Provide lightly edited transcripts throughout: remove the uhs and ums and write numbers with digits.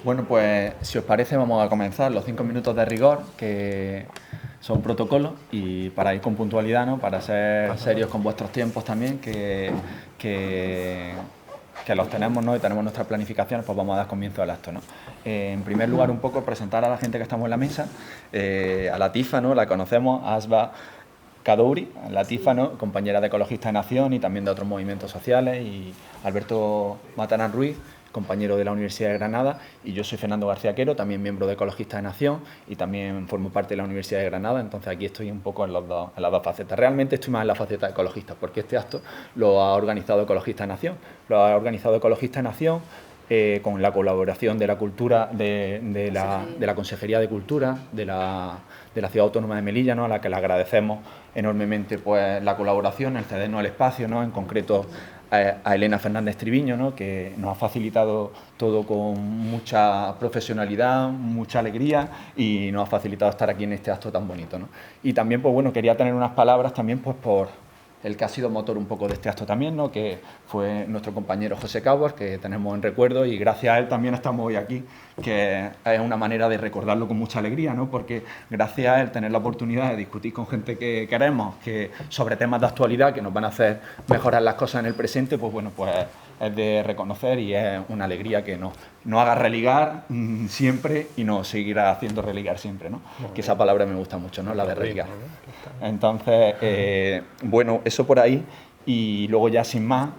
Bueno, pues si os parece vamos a comenzar los 5 minutos de rigor, que son protocolos, y para ir con puntualidad, ¿no? Para ser serios con vuestros tiempos también, que los tenemos, ¿no? Y tenemos nuestras planificaciones, pues vamos a dar comienzo al acto, ¿no? En primer lugar, un poco presentar a la gente que estamos en la mesa, a Latifa, ¿no? La conocemos, Asba Kadouri, Latifa, ¿no? Compañera de Ecologistas en Acción y también de otros movimientos sociales, y Alberto Matarán Ruiz, compañero de la Universidad de Granada, y yo soy Fernando García Quero, también miembro de Ecologistas en Acción y también formo parte de la Universidad de Granada. Entonces aquí estoy un poco en las dos facetas. Realmente estoy más en la faceta de ecologista, porque este acto lo ha organizado Ecologistas en Acción. Lo ha organizado Ecologistas en Acción con la colaboración de la cultura, de la Consejería de Cultura de la Ciudad Autónoma de Melilla, ¿no? A la que le agradecemos enormemente pues la colaboración, el cedernos el espacio, ¿no? En concreto a Elena Fernández Triviño, ¿no? Que nos ha facilitado todo con mucha profesionalidad, mucha alegría, y nos ha facilitado estar aquí en este acto tan bonito, ¿no? Y también, pues bueno, quería tener unas palabras también pues por el que ha sido motor un poco de este acto también, ¿no? Que fue nuestro compañero José Caguas, que tenemos en recuerdo, y gracias a él también estamos hoy aquí, que es una manera de recordarlo con mucha alegría, ¿no? Porque gracias a él tener la oportunidad de discutir con gente que queremos, que sobre temas de actualidad que nos van a hacer mejorar las cosas en el presente, pues bueno, pues es de reconocer, y es una alegría que nos haga religar siempre y nos seguirá haciendo religar siempre, ¿no? Que esa palabra me gusta mucho, ¿no? La de religar. Entonces, bueno, eso por ahí, y luego ya sin más,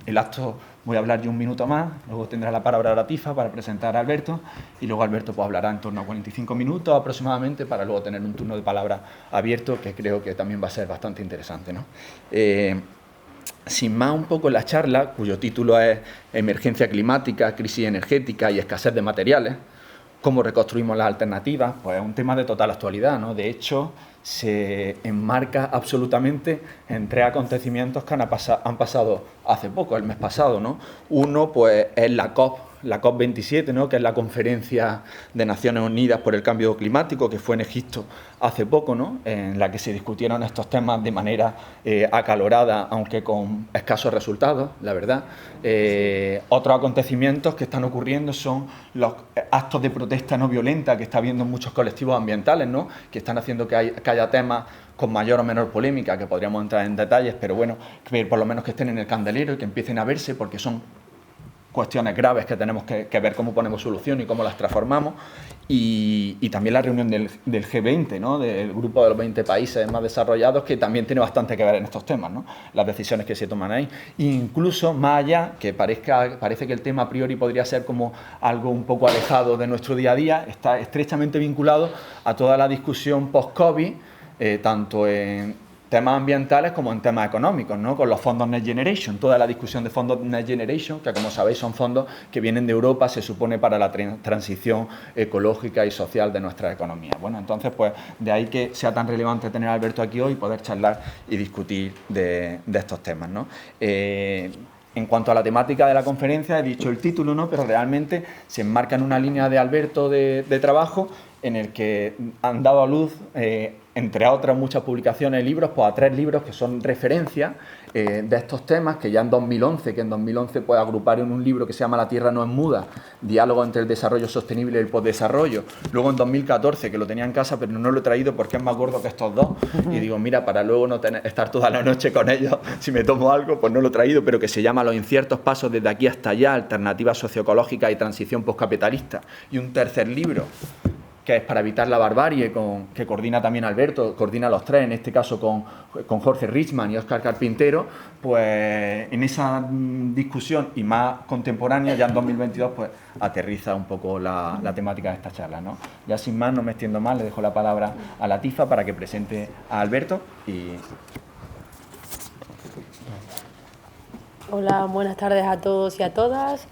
el acto voy a hablar yo un minuto más, luego tendrá la palabra Latifa para presentar a Alberto, y luego Alberto pues hablará en torno a 45 minutos aproximadamente, para luego tener un turno de palabra abierto, que creo que también va a ser bastante interesante, ¿no? Sin más, un poco la charla, cuyo título es Emergencia climática, crisis energética y escasez de materiales, cómo reconstruimos las alternativas, pues es un tema de total actualidad, ¿no? De hecho, se enmarca absolutamente en tres acontecimientos que han pasado hace poco, el mes pasado, ¿no? Uno, pues, es la COP27, ¿no? Que es la Conferencia de Naciones Unidas por el Cambio Climático, que fue en Egipto hace poco, ¿no? En la que se discutieron estos temas de manera acalorada, aunque con escasos resultados, la verdad. Otros acontecimientos que están ocurriendo son los actos de protesta no violenta que está habiendo en muchos colectivos ambientales, ¿no? Que están haciendo que haya temas con mayor o menor polémica, que podríamos entrar en detalles, pero bueno, que por lo menos que estén en el candelero y que empiecen a verse, porque son cuestiones graves que tenemos que ver cómo ponemos solución y cómo las transformamos. Y también la reunión del G20, ¿no? Del grupo de los 20 países más desarrollados, que también tiene bastante que ver en estos temas, ¿no? Las decisiones que se toman ahí. E incluso más allá, que parece que el tema a priori podría ser como algo un poco alejado de nuestro día a día, está estrechamente vinculado a toda la discusión post-COVID, tanto en temas ambientales como en temas económicos, ¿no? Con los fondos Next Generation, toda la discusión de fondos Next Generation, que como sabéis son fondos que vienen de Europa, se supone, para la transición ecológica y social de nuestra economía. Bueno, entonces, pues de ahí que sea tan relevante tener a Alberto aquí hoy y poder charlar y discutir de estos temas, ¿no? En cuanto a la temática de la conferencia, he dicho el título, ¿no? Pero realmente se enmarca en una línea de Alberto de trabajo, en el que han dado a luz, entre otras muchas publicaciones y libros, pues a 3 libros que son referencias de estos temas, que ya en 2011 pues agruparon en un libro que se llama La Tierra no es muda, diálogo entre el desarrollo sostenible y el postdesarrollo. Luego en 2014, que lo tenía en casa, pero no lo he traído porque es más gordo que estos dos, y digo, mira, para luego no estar toda la noche con ellos, si me tomo algo, pues no lo he traído, pero que se llama Los inciertos pasos desde aquí hasta allá, alternativas socioecológicas y transición postcapitalista. Y un tercer libro, que es Para evitar la barbarie, que coordina también Alberto, coordina los 3, en este caso con Jorge Richman y Óscar Carpintero, pues en esa discusión y más contemporánea, ya en 2022, pues aterriza un poco la temática de esta charla, ¿no? Ya sin más, no me extiendo más, le dejo la palabra a Latifa para que presente a Alberto. Hola, buenas tardes a todos y a todas.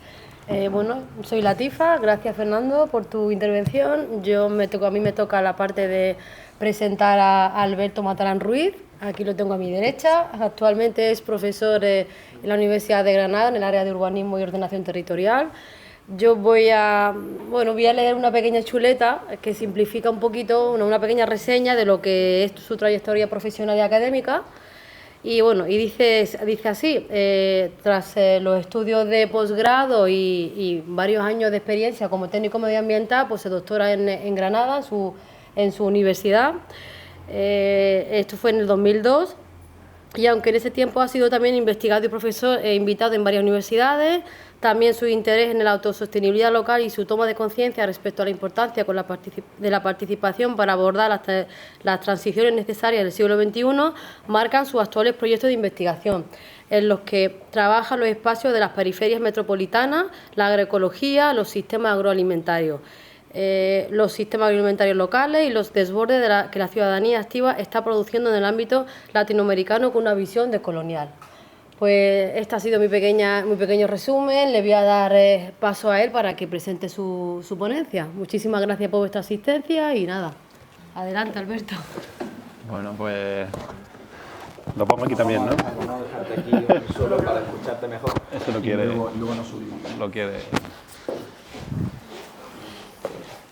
Bueno, soy Latifa, gracias Fernando por tu intervención. A mí me toca la parte de presentar a Alberto Matarán Ruiz, aquí lo tengo a mi derecha. Actualmente es profesor en la Universidad de Granada en el área de urbanismo y ordenación territorial. Yo voy a leer una pequeña chuleta que simplifica un poquito, una pequeña reseña de lo que es su trayectoria profesional y académica. Y bueno, y dice así, tras los estudios de posgrado y varios años de experiencia como técnico medioambiental, pues se doctora en Granada, en su universidad. Esto fue en el 2002. Y aunque en ese tiempo ha sido también investigado y profesor invitado en varias universidades, también su interés en la autosostenibilidad local y su toma de conciencia respecto a la importancia de la participación para abordar las transiciones necesarias del siglo XXI marcan sus actuales proyectos de investigación, en los que trabajan los espacios de las periferias metropolitanas, la agroecología, los sistemas agroalimentarios. Los sistemas agroalimentarios locales y los desbordes que la ciudadanía activa está produciendo en el ámbito latinoamericano con una visión decolonial. Pues este ha sido mi pequeño resumen. Le voy a dar paso a él para que presente su ponencia. Muchísimas gracias por vuestra asistencia y nada, adelante, Alberto. Bueno, pues lo pongo aquí también, ¿no? No dejarte aquí solo para escucharte mejor. Eso lo quiere. Luego nos subimos. Lo quiere.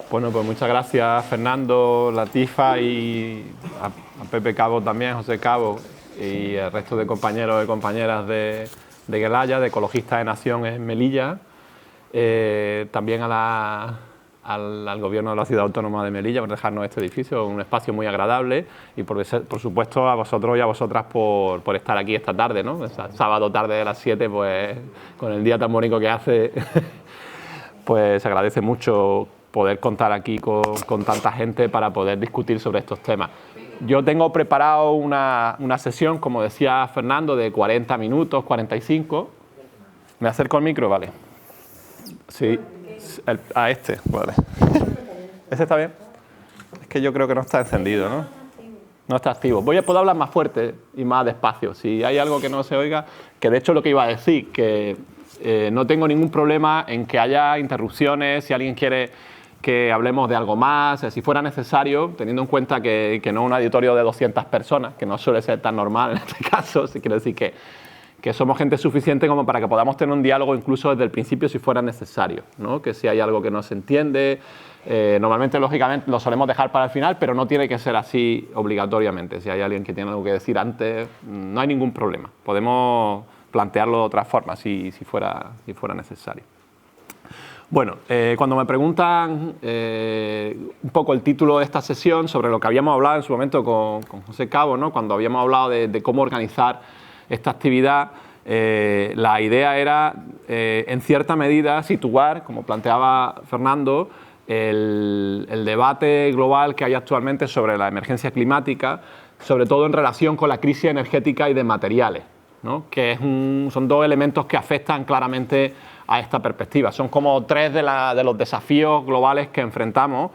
Bueno, pues muchas gracias Fernando, Latifa y a Pepe Cabo también, José Cabo y el resto de compañeros y compañeras de Gelaya, de Ecologistas de Nación en Melilla. También al Gobierno de la Ciudad Autónoma de Melilla por dejarnos este edificio, un espacio muy agradable, y por supuesto a vosotros y a vosotras por estar aquí esta tarde, ¿no? Sábado tarde de las 7, pues con el día tan bonito que hace, pues se agradece mucho poder contar aquí con tanta gente para poder discutir sobre estos temas. Yo tengo preparado una sesión, como decía Fernando, de 40 minutos, 45. ¿Me acerco al micro? Vale. Sí, a este, vale. ¿Ese está bien? Es que yo creo que no está encendido, ¿no? No está activo. Puedo hablar más fuerte y más despacio. Si hay algo que no se oiga, que de hecho lo que iba a decir, que no tengo ningún problema en que haya interrupciones, si alguien quiere que hablemos de algo más, si fuera necesario, teniendo en cuenta que no es un auditorio de 200 personas, que no suele ser tan normal en este caso, si quiere decir que somos gente suficiente como para que podamos tener un diálogo incluso desde el principio si fuera necesario, ¿no? Que si hay algo que no se entiende, normalmente, lógicamente, lo solemos dejar para el final, pero no tiene que ser así obligatoriamente. Si hay alguien que tiene algo que decir antes, no hay ningún problema. Podemos plantearlo de otra forma si fuera necesario. Bueno, cuando me preguntan un poco el título de esta sesión, sobre lo que habíamos hablado en su momento con José Cabo, ¿no? Cuando habíamos hablado de cómo organizar esta actividad, la idea era, en cierta medida, situar, como planteaba Fernando, el debate global que hay actualmente sobre la emergencia climática, sobre todo en relación con la crisis energética y de materiales, ¿no? Que son dos elementos que afectan claramente a esta perspectiva. Son como tres de los desafíos globales que enfrentamos,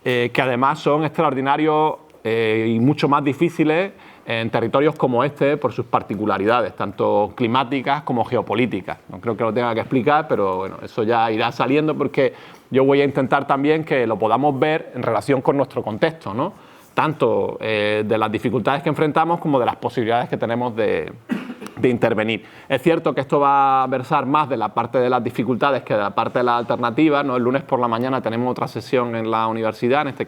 que además son extraordinarios y mucho más difíciles en territorios como este por sus particularidades, tanto climáticas como geopolíticas. No creo que lo tenga que explicar, pero bueno, eso ya irá saliendo porque yo voy a intentar también que lo podamos ver en relación con nuestro contexto, ¿no? Tanto de las dificultades que enfrentamos como de las posibilidades que tenemos de intervenir. Es cierto que esto va a versar más de la parte de las dificultades que de la parte de las alternativas, ¿no? El lunes por la mañana tenemos otra sesión en la universidad, en este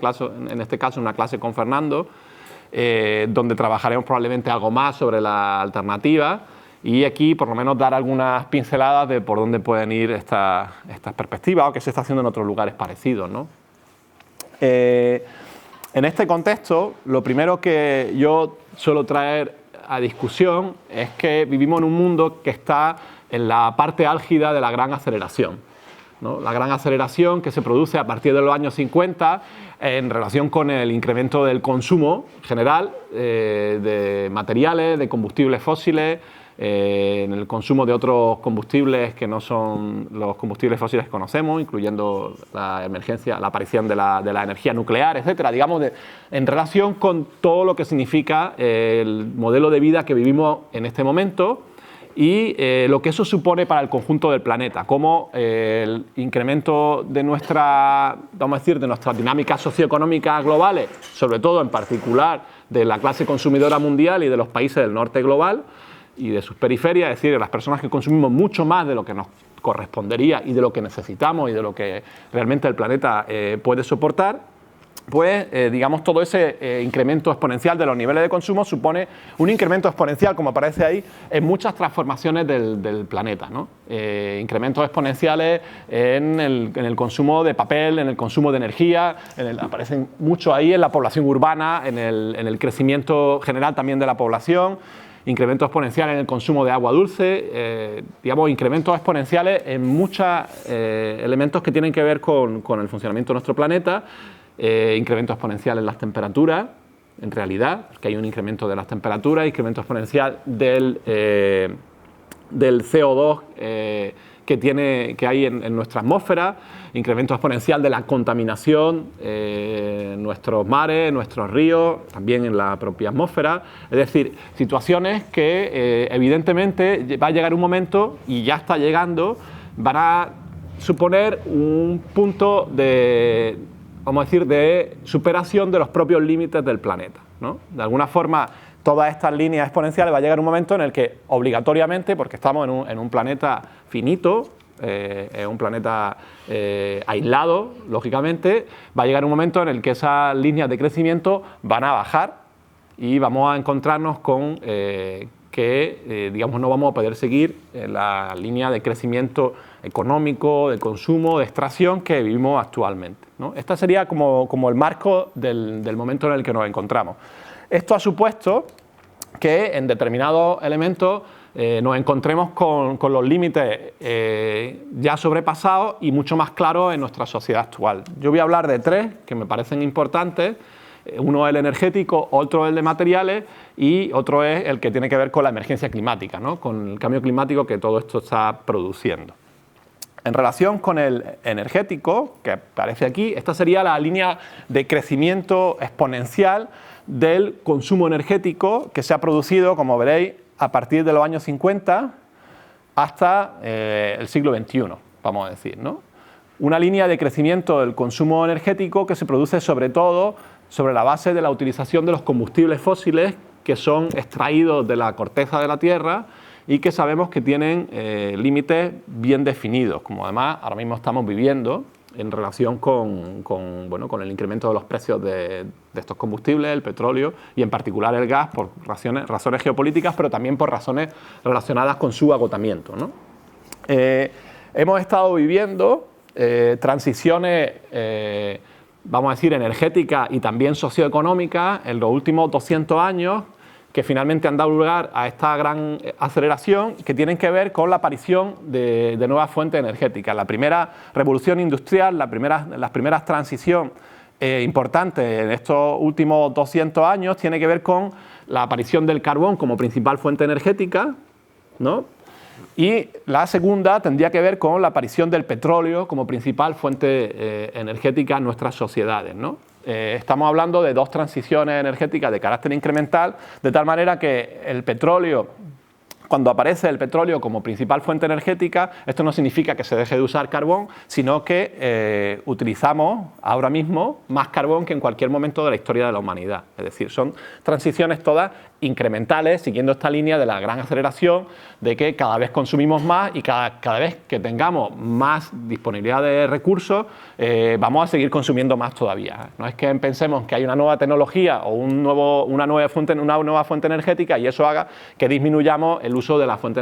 caso una clase con Fernando, donde trabajaremos probablemente algo más sobre la alternativa y aquí por lo menos dar algunas pinceladas de por dónde pueden ir estas perspectivas o qué se está haciendo en otros lugares parecidos, ¿no? En este contexto, lo primero que yo suelo traer a discusión es que vivimos en un mundo que está en la parte álgida de la gran aceleración, ¿no? La gran aceleración que se produce a partir de los años 50 en relación con el incremento del consumo general de materiales, de combustibles fósiles, en el consumo de otros combustibles que no son los combustibles fósiles que conocemos, incluyendo la aparición de la energía nuclear, etcétera, digamos, en relación con todo lo que significa el modelo de vida que vivimos en este momento y lo que eso supone para el conjunto del planeta, como el incremento de nuestras dinámicas socioeconómicas globales, sobre todo en particular de la clase consumidora mundial y de los países del norte global y de sus periferias, es decir, de las personas que consumimos mucho más de lo que nos correspondería y de lo que necesitamos y de lo que realmente el planeta puede soportar. pues digamos todo ese incremento exponencial de los niveles de consumo supone un incremento exponencial, como aparece ahí, en muchas transformaciones del planeta, ¿no? Incrementos exponenciales en el consumo de papel, en el consumo de energía, aparecen mucho ahí en la población urbana, en el crecimiento general también de la población, incrementos exponenciales en el consumo de agua dulce, digamos, incrementos exponenciales en muchos elementos que tienen que ver con el funcionamiento de nuestro planeta. Incremento exponencial en las temperaturas, en realidad, que hay un incremento de las temperaturas, incremento exponencial del CO2 que hay en nuestra atmósfera, incremento exponencial de la contaminación en nuestros mares, en nuestros ríos, también en la propia atmósfera. Es decir, situaciones que evidentemente va a llegar un momento, y ya está llegando, van a suponer un punto de, vamos a decir, de superación de los propios límites del planeta, ¿no? De alguna forma, todas estas líneas exponenciales va a llegar un momento en el que obligatoriamente, porque estamos en un planeta finito, un planeta aislado, lógicamente, va a llegar un momento en el que esas líneas de crecimiento van a bajar y vamos a encontrarnos con que digamos, no vamos a poder seguir la línea de crecimiento económico, de consumo, de extracción que vivimos actualmente, ¿no? Este sería como el marco del momento en el que nos encontramos. Esto ha supuesto que en determinados elementos nos encontremos con los límites ya sobrepasados y mucho más claros en nuestra sociedad actual. Yo voy a hablar de tres que me parecen importantes. Uno es el energético, otro es el de materiales y otro es el que tiene que ver con la emergencia climática, ¿no? Con el cambio climático que todo esto está produciendo. En relación con el energético, que aparece aquí, esta sería la línea de crecimiento exponencial del consumo energético que se ha producido, como veréis, a partir de los años 50 hasta el siglo XXI, vamos a decir, ¿no? Una línea de crecimiento del consumo energético que se produce sobre todo sobre la base de la utilización de los combustibles fósiles que son extraídos de la corteza de la Tierra y que sabemos que tienen límites bien definidos, como además ahora mismo estamos viviendo en relación con el incremento de los precios de estos combustibles, el petróleo y en particular el gas, por razones geopolíticas, pero también por razones relacionadas con su agotamiento, ¿no? Hemos estado viviendo transiciones, vamos a decir, energéticas y también socioeconómicas en los últimos 200 años, que finalmente han dado lugar a esta gran aceleración, que tienen que ver con la aparición de nuevas fuentes energéticas. La primera revolución industrial, las primeras transiciones importantes en estos últimos 200 años tiene que ver con la aparición del carbón como principal fuente energética, ¿no? Y la segunda tendría que ver con la aparición del petróleo como principal fuente energética en nuestras sociedades, ¿no? Estamos hablando de dos transiciones energéticas de carácter incremental, de tal manera que el petróleo, cuando aparece el petróleo como principal fuente energética, esto no significa que se deje de usar carbón, sino que utilizamos ahora mismo más carbón que en cualquier momento de la historia de la humanidad. Es decir, son transiciones todas incrementales, siguiendo esta línea de la gran aceleración, de que cada vez consumimos más y cada vez que tengamos más disponibilidad de recursos, vamos a seguir consumiendo más todavía. No es que pensemos que hay una nueva tecnología o una nueva fuente energética y eso haga que disminuyamos el uso de la fuente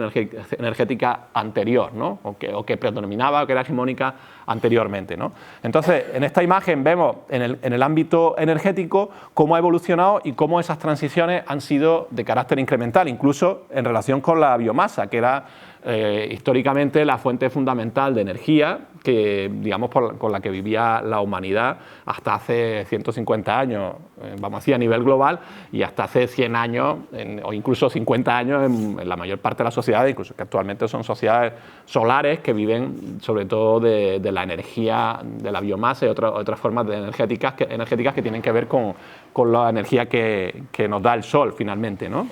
energética anterior, ¿no? o que predominaba o que era hegemónica anteriormente, ¿no? Entonces, en esta imagen vemos en el ámbito energético cómo ha evolucionado y cómo esas transiciones han sido de carácter incremental, incluso en relación con la biomasa, que era históricamente la fuente fundamental de energía que, digamos, con la que vivía la humanidad hasta hace 150 años, vamos a decir, a nivel global, y hasta hace 100 años o incluso 50 años en la mayor parte de las sociedades, incluso que actualmente son sociedades solares que viven sobre todo de la energía de la biomasa y otras formas de energéticas que tienen que ver con la energía que nos da el sol finalmente, ¿no?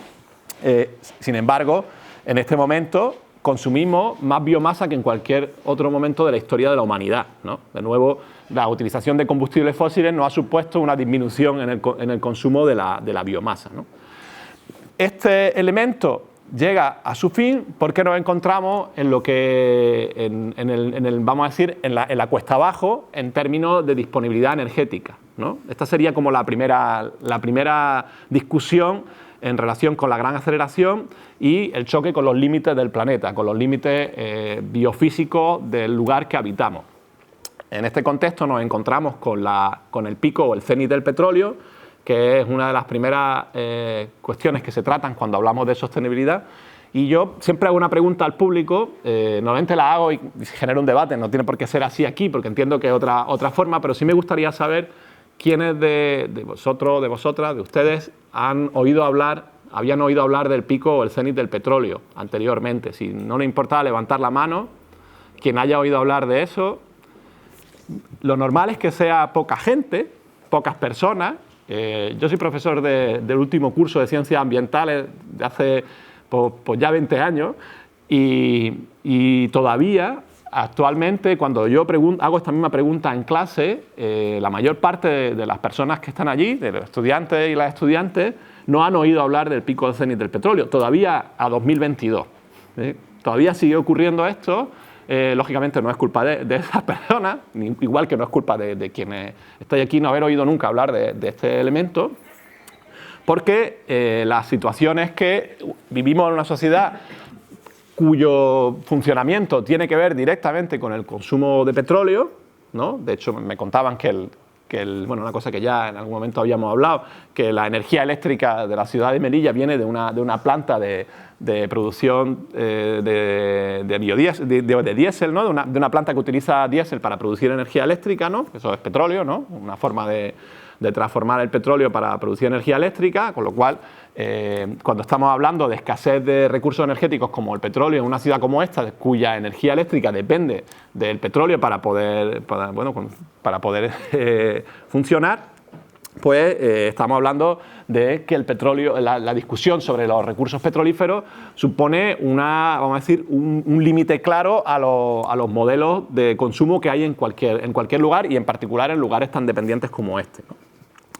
Sin embargo, en este momento consumimos más biomasa que en cualquier otro momento de la historia de la humanidad, ¿no? De nuevo, la utilización de combustibles fósiles nos ha supuesto una disminución en el consumo de la biomasa, ¿no? Este elemento llega a su fin porque nos encontramos en lo que, vamos a decir, en la cuesta abajo en términos de disponibilidad energética, ¿no? Esta sería como la primera discusión en relación con la gran aceleración y el choque con los límites del planeta, con los límites biofísicos del lugar que habitamos. En este contexto nos encontramos con el pico o el cenit del petróleo, que es una de las primeras cuestiones que se tratan cuando hablamos de sostenibilidad. Y yo siempre hago una pregunta al público, normalmente la hago y genero un debate, no tiene por qué ser así aquí, porque entiendo que es otra forma, pero sí me gustaría saber quiénes de vosotros, de vosotras, de ustedes, habían oído hablar del pico o el cenit del petróleo anteriormente. Si no le importa levantar la mano, quien haya oído hablar de eso. Lo normal es que sea poca gente, pocas personas. Yo soy profesor del último curso de Ciencias Ambientales de hace pues ya 20 años y todavía, actualmente, cuando yo hago esta misma pregunta en clase, la mayor parte de las personas que están allí, de los estudiantes y las estudiantes, no han oído hablar del pico del cenit del petróleo, todavía a 2022. Todavía sigue ocurriendo esto. Lógicamente no es culpa de esas personas, igual que no es culpa de quienes estáis aquí no haber oído nunca hablar de este elemento, porque la situación es que vivimos en una sociedad cuyo funcionamiento tiene que ver directamente con el consumo de petróleo, ¿no? De hecho, me contaban bueno, una cosa que ya en algún momento habíamos hablado, que la energía eléctrica de la ciudad de Melilla viene de una planta de producción de diésel, ¿no? de una planta que utiliza diésel para producir energía eléctrica, ¿no? Eso es petróleo, ¿no? Una forma de transformar el petróleo para producir energía eléctrica, con lo cual, cuando estamos hablando de escasez de recursos energéticos como el petróleo en una ciudad como esta, cuya energía eléctrica depende del petróleo para poder funcionar, pues estamos hablando de que el petróleo, la discusión sobre los recursos petrolíferos supone un límite claro a los modelos de consumo que hay en cualquier lugar y en particular en lugares tan dependientes como este, ¿no?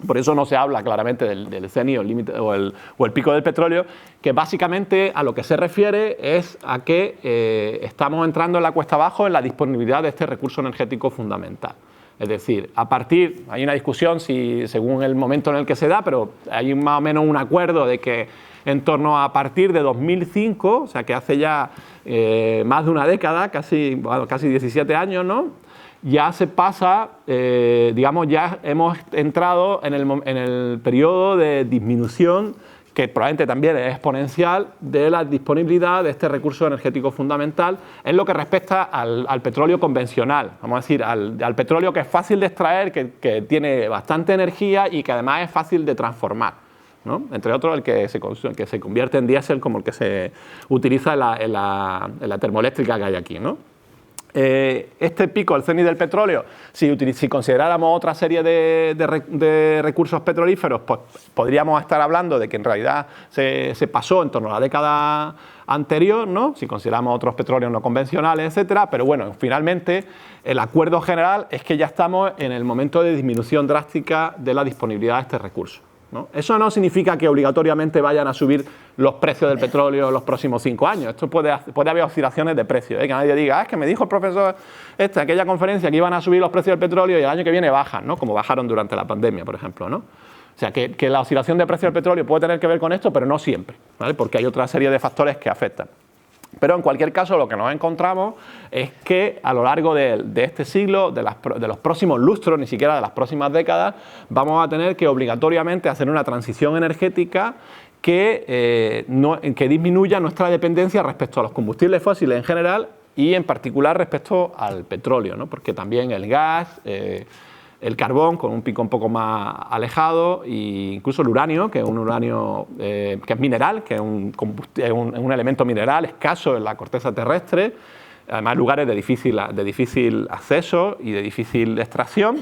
Por eso no se habla claramente del cenit o el pico del petróleo, que básicamente a lo que se refiere es a que estamos entrando en la cuesta abajo en la disponibilidad de este recurso energético fundamental. Es decir, hay una discusión según el momento en el que se da, pero hay más o menos un acuerdo de que en torno a partir de 2005, o sea que hace ya más de una década, casi 17 años, ¿no? Ya se pasa, ya hemos entrado en el periodo de disminución, que probablemente también es exponencial, de la disponibilidad de este recurso energético fundamental en lo que respecta al petróleo convencional, vamos a decir, al petróleo que es fácil de extraer, que tiene bastante energía y que además es fácil de transformar, ¿no? Entre otros el que se convierte en diésel, como el que se utiliza en la termoeléctrica que hay aquí, ¿no? Este pico, el cenit del petróleo, si consideráramos otra serie de recursos petrolíferos, pues podríamos estar hablando de que en realidad se pasó en torno a la década anterior, ¿no? Si consideramos otros petróleos no convencionales, etcétera, pero bueno, finalmente el acuerdo general es que ya estamos en el momento de disminución drástica de la disponibilidad de este recurso, ¿no? Eso no significa que obligatoriamente vayan a subir los precios del petróleo en los próximos 5 años. Esto puede haber oscilaciones de precios, que nadie diga, es que me dijo el profesor en aquella conferencia que iban a subir los precios del petróleo y el año que viene bajan, ¿no? Como bajaron durante la pandemia, por ejemplo, ¿no? O sea, que la oscilación de precios del petróleo puede tener que ver con esto, pero no siempre, ¿vale? Porque hay otra serie de factores que afectan. Pero en cualquier caso lo que nos encontramos es que a lo largo de este siglo, de los próximos lustros, ni siquiera de las próximas décadas, vamos a tener que obligatoriamente hacer una transición energética que disminuya nuestra dependencia respecto a los combustibles fósiles en general y en particular respecto al petróleo, ¿no? Porque también el gas, el carbón con un pico un poco más alejado, e incluso el uranio, que es un uranio que es mineral, que es un elemento mineral escaso en la corteza terrestre, además lugares de difícil acceso y de difícil extracción,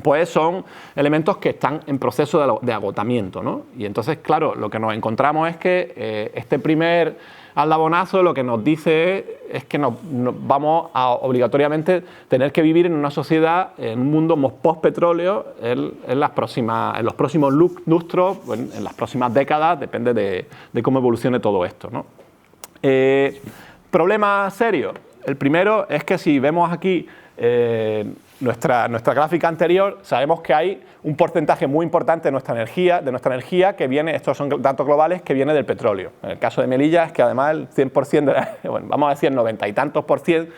pues son elementos que están en proceso de agotamiento, ¿no? Y entonces, claro, lo que nos encontramos es que este primer aldabonazo lo que nos dice es que nos vamos a obligatoriamente tener que vivir en una sociedad, en un mundo post-petróleo en los próximos lustros, en las próximas décadas, depende de cómo evolucione todo esto, ¿no? Problema serio. El primero es que si vemos aquí nuestra gráfica anterior, sabemos que hay un porcentaje muy importante de nuestra energía que viene, estos son datos globales, que viene del petróleo. En el caso de Melilla es que además el 100%, bueno, vamos a decir 90 y tantos %,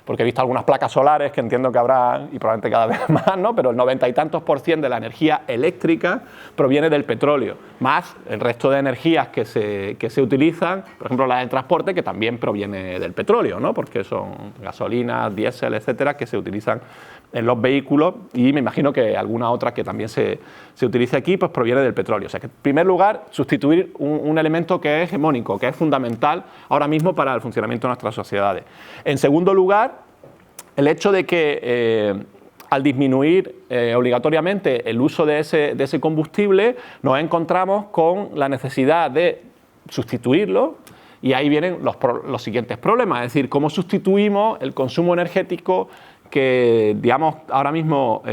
porque he visto algunas placas solares que entiendo que habrá, y probablemente cada vez más, ¿no? Pero el 90 y tantos % de la energía eléctrica proviene del petróleo, más el resto de energías que se utilizan, por ejemplo la del transporte, que también proviene del petróleo, ¿no? Porque son gasolinas, diésel, etcétera, que se utilizan en los vehículos, y me imagino que alguna otra que también se utilice aquí, pues proviene del petróleo. O sea que, en primer lugar, sustituir un elemento que es hegemónico, que es fundamental ahora mismo para el funcionamiento de nuestras sociedades. En segundo lugar, el hecho de que al disminuir obligatoriamente el uso de ese combustible, nos encontramos con la necesidad de sustituirlo, y ahí vienen los siguientes problemas, es decir, cómo sustituimos el consumo energético que, digamos, ahora mismo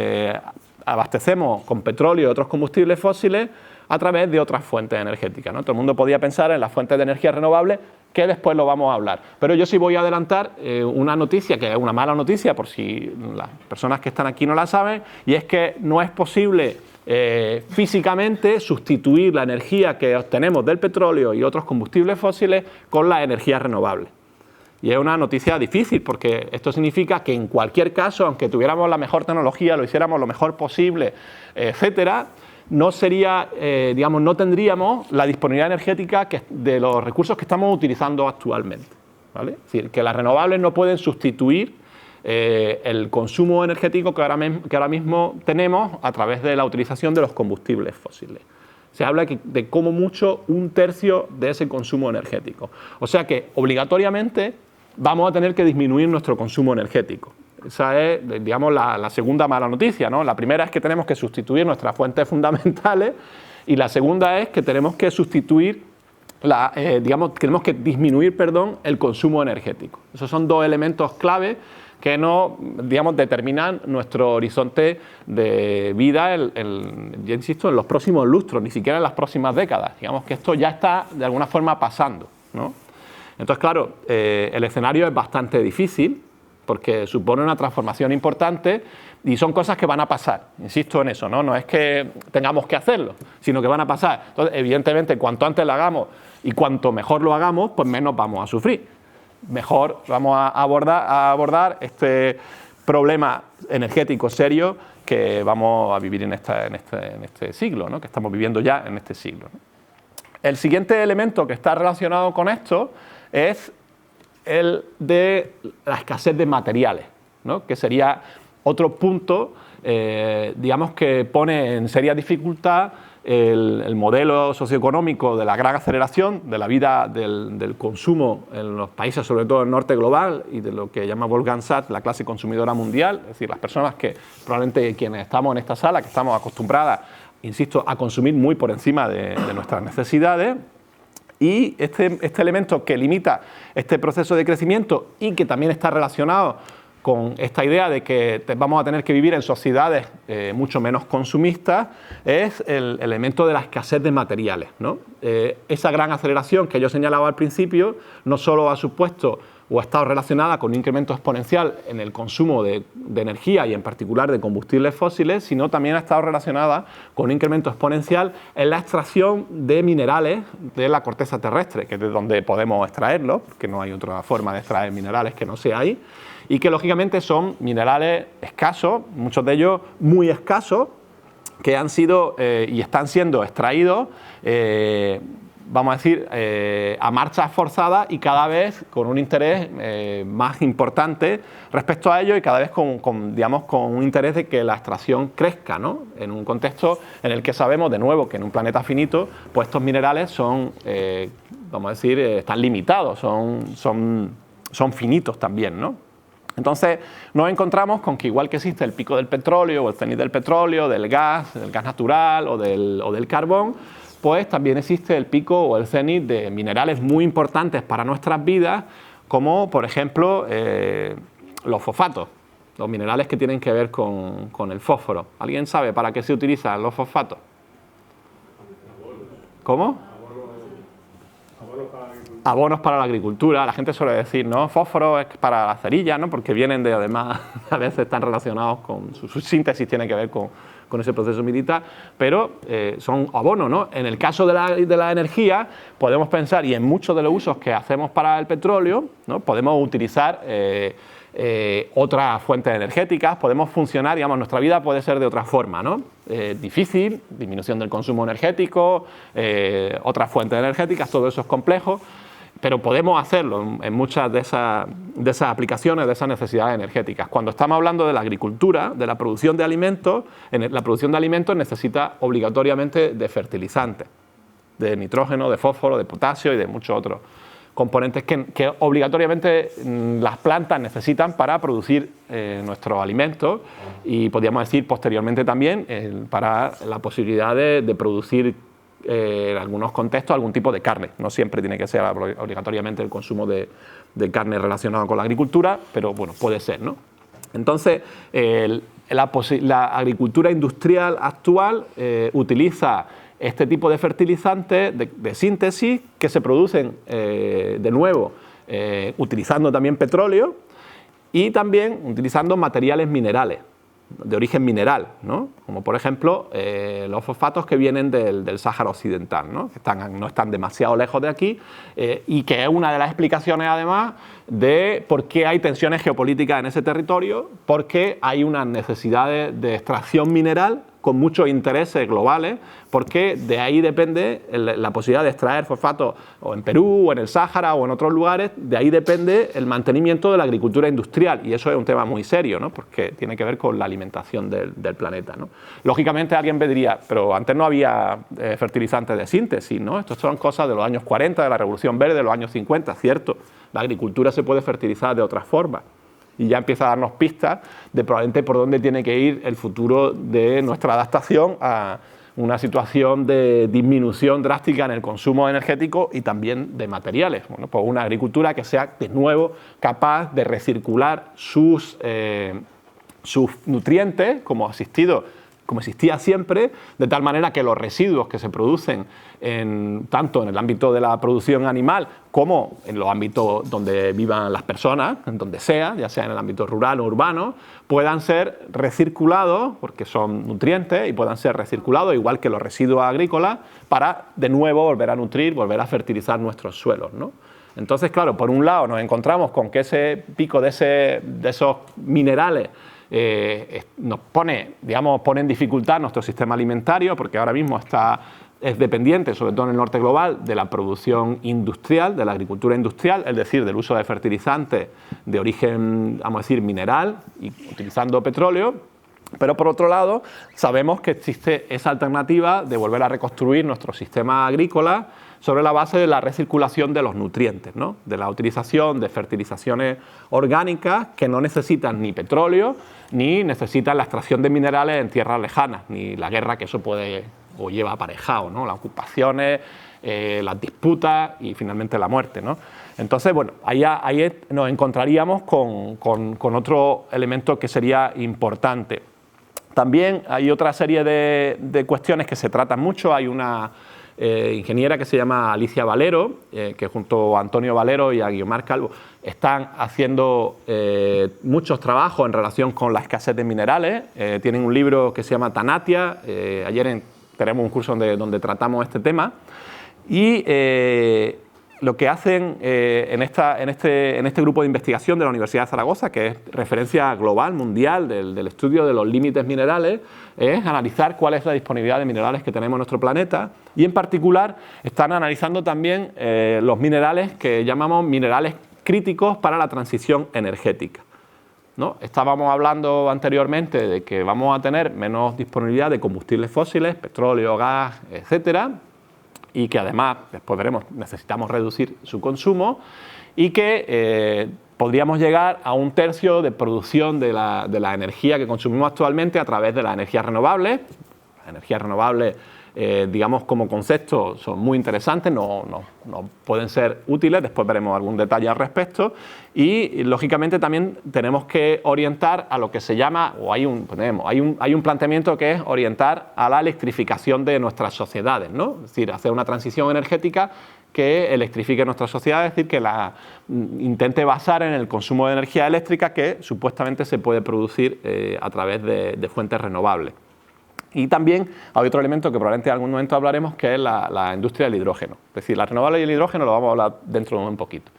abastecemos con petróleo y otros combustibles fósiles a través de otras fuentes energéticas, ¿no? Todo el mundo podía pensar en las fuentes de energía renovables, que después lo vamos a hablar. Pero yo sí voy a adelantar una noticia, que es una mala noticia, por si las personas que están aquí no la saben, y es que no es posible físicamente sustituir la energía que obtenemos del petróleo y otros combustibles fósiles con la energía renovable. Y es una noticia difícil, porque esto significa que en cualquier caso, aunque tuviéramos la mejor tecnología, lo hiciéramos lo mejor posible, etcétera, no sería, digamos, no tendríamos la disponibilidad energética de los recursos que estamos utilizando actualmente, ¿vale? Es decir, que las renovables no pueden sustituir el consumo energético que ahora mismo tenemos a través de la utilización de los combustibles fósiles. Se habla de como mucho 1/3 de ese consumo energético. O sea que obligatoriamente vamos a tener que disminuir nuestro consumo energético. Esa es, digamos, la segunda mala noticia, ¿no? La primera es que tenemos que sustituir nuestras fuentes fundamentales, y la segunda es que tenemos que sustituir, tenemos que disminuir, el consumo energético. Esos son dos elementos clave que nos, digamos, determinan nuestro horizonte de vida, ya insisto, en los próximos lustros, ni siquiera en las próximas décadas. Digamos que esto ya está de alguna forma pasando, ¿no? Entonces, claro, el escenario es bastante difícil, porque supone una transformación importante y son cosas que van a pasar. Insisto en eso, ¿no? No es que tengamos que hacerlo, sino que van a pasar. Entonces, evidentemente, cuanto antes lo hagamos y cuanto mejor lo hagamos, pues menos vamos a sufrir. Mejor vamos a abordar este problema energético serio que vamos a vivir en este siglo, ¿no? Que estamos viviendo ya en este siglo, ¿no? El siguiente elemento que está relacionado con esto es el de la escasez de materiales, ¿no? Que sería otro punto, digamos, que pone en seria dificultad el modelo socioeconómico de la gran aceleración de la vida del consumo en los países, sobre todo el norte global, y de lo que llama Wolfgang Sachs la clase consumidora mundial, es decir, las personas que probablemente quienes estamos en esta sala, que estamos acostumbradas, insisto, a consumir muy por encima de nuestras necesidades. Y este elemento que limita este proceso de crecimiento y que también está relacionado con esta idea de que vamos a tener que vivir en sociedades mucho menos consumistas, es el elemento de la escasez de materiales, ¿no? Esa gran aceleración que yo señalaba al principio no solo ha supuesto o ha estado relacionada con un incremento exponencial en el consumo de energía y en particular de combustibles fósiles, sino también ha estado relacionada con un incremento exponencial en la extracción de minerales de la corteza terrestre, que es de donde podemos extraerlos, porque no hay otra forma de extraer minerales que no sea ahí, y que lógicamente son minerales escasos, muchos de ellos muy escasos, que han sido y están siendo extraídos, vamos a decir, a marchas forzadas y cada vez con un interés más importante respecto a ello, y cada vez digamos, con un interés de que la extracción crezca, ¿no? En un contexto en el que sabemos, de nuevo, que en un planeta finito, pues estos minerales son, vamos a decir, están limitados, son finitos también, ¿no? Entonces nos encontramos con que, igual que existe el pico del petróleo o el cenit del petróleo, del gas natural o del carbón, pues también existe el pico o el cenit de minerales muy importantes para nuestras vidas, como por ejemplo los fosfatos, los minerales que tienen que ver con el fósforo. ¿Alguien sabe para qué se utilizan los fosfatos? ¿Cómo? abonos para la agricultura. La gente suele decir, ¿no? Fósforo es para la cerilla, ¿no? Porque vienen de, además, a veces están relacionados con su síntesis, tiene que ver con ese proceso militar, pero son abonos, ¿no? En el caso de la energía, podemos pensar, y en muchos de los usos que hacemos para el petróleo, ¿no? Podemos utilizar otras fuentes energéticas, podemos funcionar, digamos, nuestra vida puede ser de otra forma, ¿no? Difícil, disminución del consumo energético, otras fuentes energéticas, todo eso es complejo, pero podemos hacerlo en muchas de esas aplicaciones, de esas necesidades energéticas. Cuando estamos hablando de la agricultura, de la producción de alimentos, la producción de alimentos necesita obligatoriamente de fertilizantes, de nitrógeno, de fósforo, de potasio y de muchos otros componentes que obligatoriamente las plantas necesitan para producir nuestros alimentos y podríamos decir posteriormente también para la posibilidad de producir en algunos contextos algún tipo de carne. No siempre tiene que ser obligatoriamente el consumo de carne relacionado con la agricultura, pero bueno, puede ser, ¿no? Entonces, la agricultura industrial actual utiliza este tipo de fertilizantes de síntesis que se producen de nuevo utilizando también petróleo y también utilizando materiales minerales de origen mineral, ¿no? Como por ejemplo los fosfatos que vienen del Sáhara Occidental, ¿no? Que no están demasiado lejos de aquí y que es una de las explicaciones además de por qué hay tensiones geopolíticas en ese territorio, porque hay unas necesidades de extracción mineral con muchos intereses globales, porque de ahí depende la posibilidad de extraer fosfatos o en Perú, o en el Sáhara, o en otros lugares, de ahí depende el mantenimiento de la agricultura industrial, y eso es un tema muy serio, ¿no? Porque tiene que ver con la alimentación del planeta, ¿no? Lógicamente alguien me diría, pero antes no había fertilizantes de síntesis, ¿no? Estas son cosas de los años 40, de la Revolución Verde, de los años 50, cierto, la agricultura se puede fertilizar de otras formas. Y ya empieza a darnos pistas de probablemente por dónde tiene que ir el futuro de nuestra adaptación a una situación de disminución drástica en el consumo energético y también de materiales. Bueno, pues una agricultura que sea de nuevo capaz de recircular sus nutrientes como existía siempre, de tal manera que los residuos que se producen tanto en el ámbito de la producción animal como en los ámbitos donde vivan las personas, en donde sea, ya sea en el ámbito rural o urbano, puedan ser recirculados, porque son nutrientes, y puedan ser recirculados, igual que los residuos agrícolas, para de nuevo volver a nutrir, volver a fertilizar nuestros suelos, ¿no? Entonces, claro, por un lado nos encontramos con que ese pico de esos minerales nos pone en dificultad nuestro sistema alimentario, porque ahora mismo es dependiente, sobre todo en el norte global, de la producción industrial, de la agricultura industrial, es decir, del uso de fertilizantes de origen, vamos a decir, mineral, y utilizando petróleo. Pero por otro lado, sabemos que existe esa alternativa de volver a reconstruir nuestro sistema agrícola sobre la base de la recirculación de los nutrientes, ¿no? De la utilización de fertilizaciones orgánicas que no necesitan ni petróleo, ni necesitan la extracción de minerales en tierras lejanas, ni la guerra que eso puede o lleva aparejado, ¿no? Las ocupaciones, las disputas y finalmente la muerte, ¿no? Entonces, bueno, ahí nos encontraríamos con otro elemento que sería importante. También hay otra serie de cuestiones que se tratan mucho. Hay una ingeniera que se llama Alicia Valero, que junto a Antonio Valero y a Guiomar Calvo están haciendo muchos trabajos en relación con la escasez de minerales. Tienen un libro que se llama Tanatia. Ayer tenemos un curso donde tratamos este tema. Y lo que hacen en este grupo de investigación de la Universidad de Zaragoza, que es referencia global, mundial, del estudio de los límites minerales, es analizar cuál es la disponibilidad de minerales que tenemos en nuestro planeta, y en particular están analizando también los minerales que llamamos minerales críticos para la transición energética, ¿no? Estábamos hablando anteriormente de que vamos a tener menos disponibilidad de combustibles fósiles, petróleo, gas, etcétera, y que además, después veremos, necesitamos reducir su consumo, y que podríamos llegar a 1/3 de producción de la energía que consumimos actualmente a través de las energías renovables. Las energías renovables, digamos, como concepto son muy interesantes, no pueden ser útiles, después veremos algún detalle al respecto, y lógicamente también tenemos que orientar a lo que se llama, o hay un planteamiento que es orientar a la electrificación de nuestras sociedades, ¿no? Es decir, hacer una transición energética que electrifique nuestra sociedad, es decir, que la intente basar en el consumo de energía eléctrica que supuestamente se puede producir a través de fuentes renovables. Y también hay otro elemento que probablemente en algún momento hablaremos, que es la industria del hidrógeno. Es decir, la renovable y el hidrógeno lo vamos a hablar dentro de un poquito.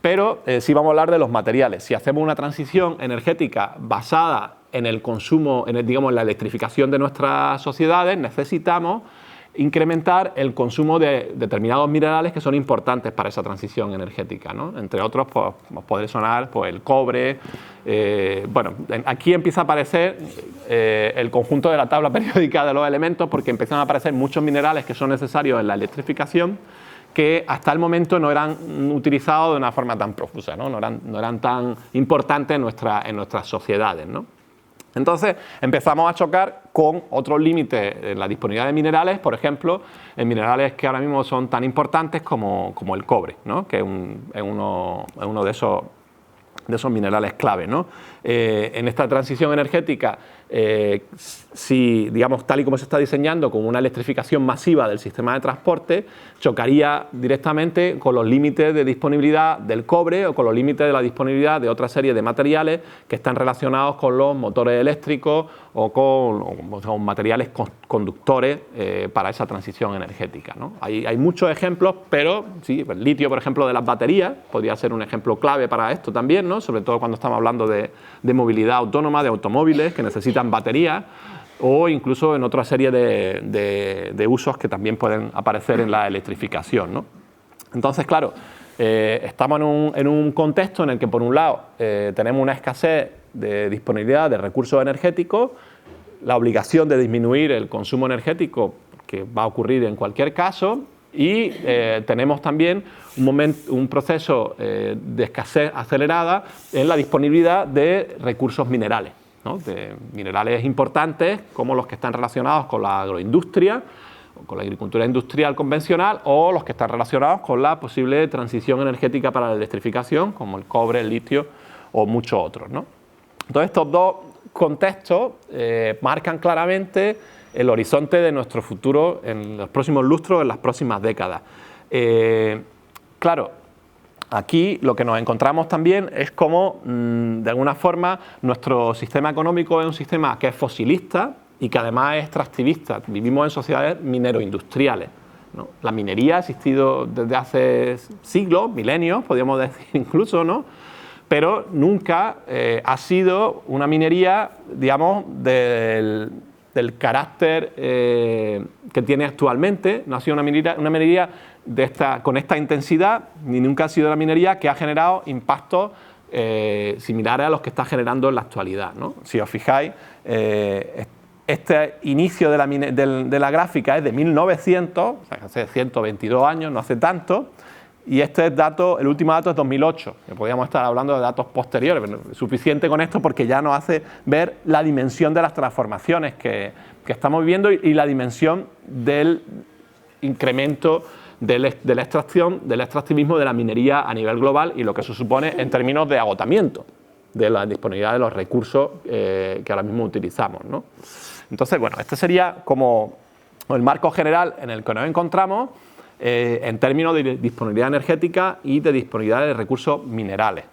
Pero sí vamos a hablar de los materiales. Si hacemos una transición energética basada en el consumo, digamos, en la electrificación de nuestras sociedades, necesitamos incrementar el consumo de determinados minerales que son importantes para esa transición energética, ¿no? Entre otros, pues, puede sonar pues, el cobre. Bueno, aquí empieza a aparecer el conjunto de la tabla periódica de los elementos, porque empiezan a aparecer muchos minerales que son necesarios en la electrificación, que hasta el momento no eran utilizados de una forma tan profusa, ¿no? No eran tan importantes en nuestras sociedades, ¿no? Entonces empezamos a chocar con otros límites en la disponibilidad de minerales, por ejemplo, en minerales que ahora mismo son tan importantes como el cobre, ¿no? Que es uno de esos minerales clave, ¿no? En esta transición energética, si, digamos, tal y como se está diseñando, con una electrificación masiva del sistema de transporte, chocaría directamente con los límites de disponibilidad del cobre o con los límites de la disponibilidad de otra serie de materiales que están relacionados con los motores eléctricos o con materiales conductores para esa transición energética, ¿no? Hay muchos ejemplos, pero sí, el litio, por ejemplo, de las baterías, podría ser un ejemplo clave para esto también, ¿no? Sobre todo cuando estamos hablando de movilidad autónoma, de automóviles que necesitan baterías, o incluso en otra serie de usos que también pueden aparecer en la electrificación, ¿no? Entonces, claro, estamos en un contexto en el que, por un lado, tenemos una escasez de disponibilidad de recursos energéticos, la obligación de disminuir el consumo energético, que va a ocurrir en cualquier caso, y tenemos también un proceso de escasez acelerada en la disponibilidad de recursos minerales, ¿no? De minerales importantes como los que están relacionados con la agroindustria, con la agricultura industrial convencional, o los que están relacionados con la posible transición energética para la electrificación, como el cobre, el litio o muchos otros, ¿no? Entonces, estos dos contextos marcan claramente el horizonte de nuestro futuro en los próximos lustros, en las próximas décadas. Claro, aquí lo que nos encontramos también es cómo, de alguna forma, nuestro sistema económico es un sistema que es fosilista y que además es extractivista. Vivimos en sociedades minero-industriales, ¿no? La minería ha existido desde hace siglos, milenios, podríamos decir incluso, ¿no? Pero nunca ha sido una minería, digamos, del carácter que tiene actualmente. No ha sido una minería con esta intensidad, ni nunca ha sido la minería que ha generado impactos similares a los que está generando en la actualidad, ¿no? Si os fijáis, este inicio de la gráfica es de 1900, o sea, hace 122 años, no hace tanto, y este dato, el último dato es 2008, que podríamos estar hablando de datos posteriores, pero es suficiente con esto porque ya nos hace ver la dimensión de las transformaciones que estamos viviendo y la dimensión del incremento de la extracción, del extractivismo de la minería a nivel global y lo que eso supone en términos de agotamiento de la disponibilidad de los recursos que ahora mismo utilizamos, ¿no? Entonces, bueno, este sería como el marco general en el que nos encontramos en términos de disponibilidad energética y de disponibilidad de recursos minerales.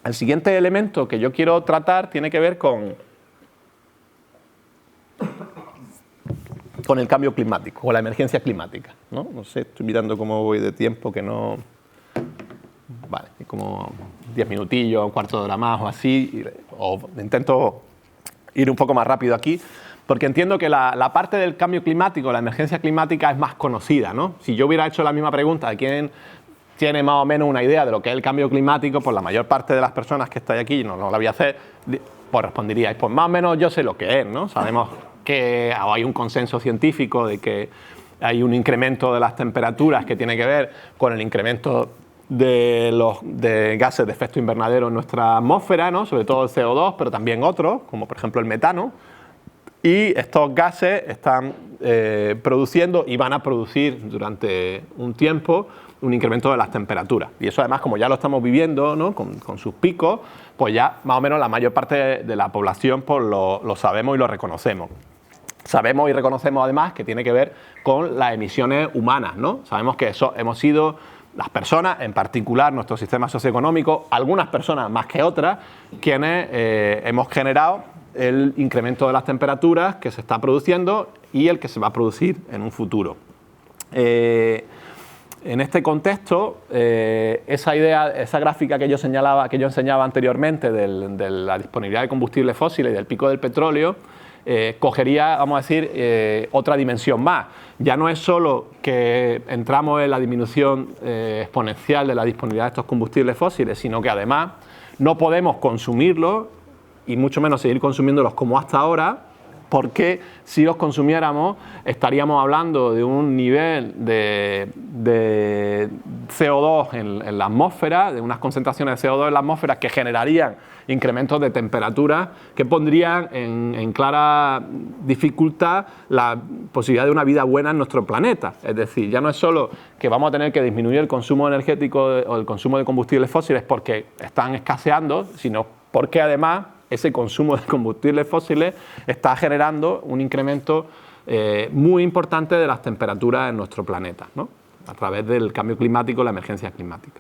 El siguiente elemento que yo quiero tratar tiene que ver con el cambio climático, con la emergencia climática, ¿no? No sé, estoy mirando cómo voy de tiempo, que no... Vale, como 10 minutillos, un cuarto de hora más o así, o intento ir un poco más rápido aquí, porque entiendo que la parte del cambio climático, la emergencia climática es más conocida, ¿no? Si yo hubiera hecho la misma pregunta de quién tiene más o menos una idea de lo que es el cambio climático, pues la mayor parte de las personas que estáis aquí, no la voy a hacer, pues responderíais, pues más o menos yo sé lo que es, ¿no? Sabemos que hay un consenso científico de que hay un incremento de las temperaturas que tiene que ver con el incremento de gases de efecto invernadero en nuestra atmósfera, ¿no? Sobre todo el CO2, pero también otros, como por ejemplo el metano. Y estos gases están produciendo y van a producir durante un tiempo un incremento de las temperaturas. Y eso además, como ya lo estamos viviendo, ¿no? con sus picos, pues ya más o menos la mayor parte de la población pues lo sabemos y lo reconocemos. sabemos y reconocemos además que tiene que ver con las emisiones humanas, ¿no? Sabemos que hemos sido las personas, en particular nuestro sistema socioeconómico, algunas personas más que otras, quienes hemos generado el incremento de las temperaturas que se está produciendo y el que se va a producir en un futuro. En este contexto, esa idea, esa gráfica que yo enseñaba anteriormente de la disponibilidad de combustibles fósiles y del pico del petróleo, cogería, vamos a decir, otra dimensión más. Ya no es solo que entramos en la disminución exponencial de la disponibilidad de estos combustibles fósiles, sino que además no podemos consumirlos y mucho menos seguir consumiéndolos como hasta ahora, porque si los consumiéramos estaríamos hablando de un nivel de CO2 en la atmósfera, de unas concentraciones de CO2 en la atmósfera que generarían incrementos de temperatura que pondrían en clara dificultad la posibilidad de una vida buena en nuestro planeta. Es decir, ya no es solo que vamos a tener que disminuir el consumo energético o el consumo de combustibles fósiles porque están escaseando, sino porque además ese consumo de combustibles fósiles está generando un incremento muy importante de las temperaturas en nuestro planeta, ¿no? A través del cambio climático, la emergencia climática.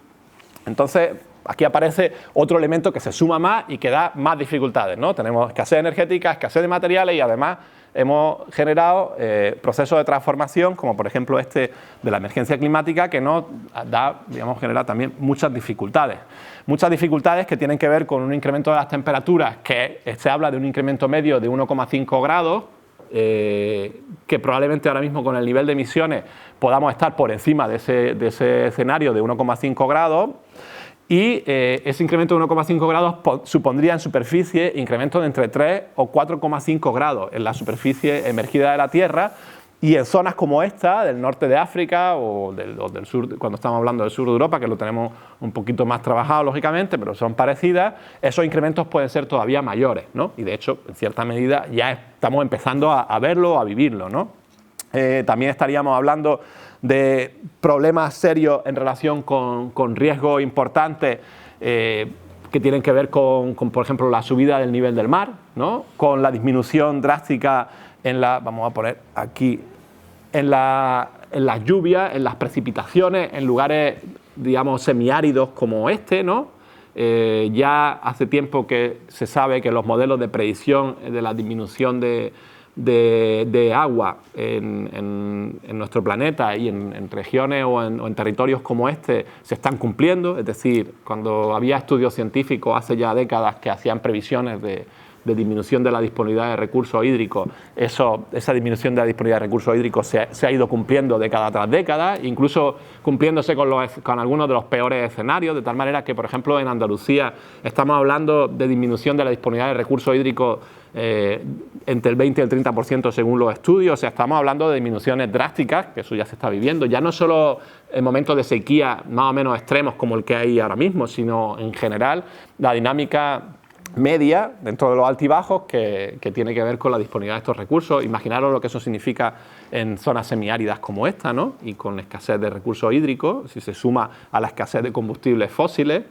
Entonces, aquí aparece otro elemento que se suma más y que da más dificultades, ¿no? Tenemos escasez energética, escasez de materiales y además hemos generado procesos de transformación, como por ejemplo este de la emergencia climática, que nos da, digamos, genera también muchas dificultades. Muchas dificultades que tienen que ver con un incremento de las temperaturas, que se habla de un incremento medio de 1,5 grados, que probablemente ahora mismo con el nivel de emisiones podamos estar por encima de ese escenario de 1,5 grados. Y ese incremento de 1,5 grados supondría en superficie incremento de entre 3 o 4,5 grados en la superficie emergida de la Tierra, y en zonas como esta, del norte de África o del sur, cuando estamos hablando del sur de Europa, que lo tenemos un poquito más trabajado lógicamente, pero son parecidas, esos incrementos pueden ser todavía mayores, ¿no? Y de hecho, en cierta medida ya estamos empezando a verlo, a vivirlo, ¿no? También estaríamos hablando de problemas serios en relación con riesgos importantes que tienen que ver con, por ejemplo, la subida del nivel del mar, ¿no? Con la disminución drástica vamos a poner aquí, en las lluvias, en las precipitaciones, en lugares, digamos, semiáridos como este, ¿no? Ya hace tiempo que se sabe que los modelos de predicción de la disminución de agua en nuestro planeta y en regiones o en territorios como este se están cumpliendo. Es decir, cuando había estudios científicos hace ya décadas que hacían previsiones de disminución de la disponibilidad de recursos hídricos, esa disminución de la disponibilidad de recursos hídricos se ha ido cumpliendo década tras década, incluso cumpliéndose con algunos de los peores escenarios, de tal manera que, por ejemplo, en Andalucía estamos hablando de disminución de la disponibilidad de recursos hídricos entre el 20 y el 30% según los estudios. O sea, estamos hablando de disminuciones drásticas, que eso ya se está viviendo, ya no solo en momentos de sequía más o menos extremos como el que hay ahora mismo, sino en general la dinámica media dentro de los altibajos que tiene que ver con la disponibilidad de estos recursos. Imaginaros lo que eso significa en zonas semiáridas como esta, ¿no? Y con escasez de recursos hídricos, si se suma a la escasez de combustibles fósiles.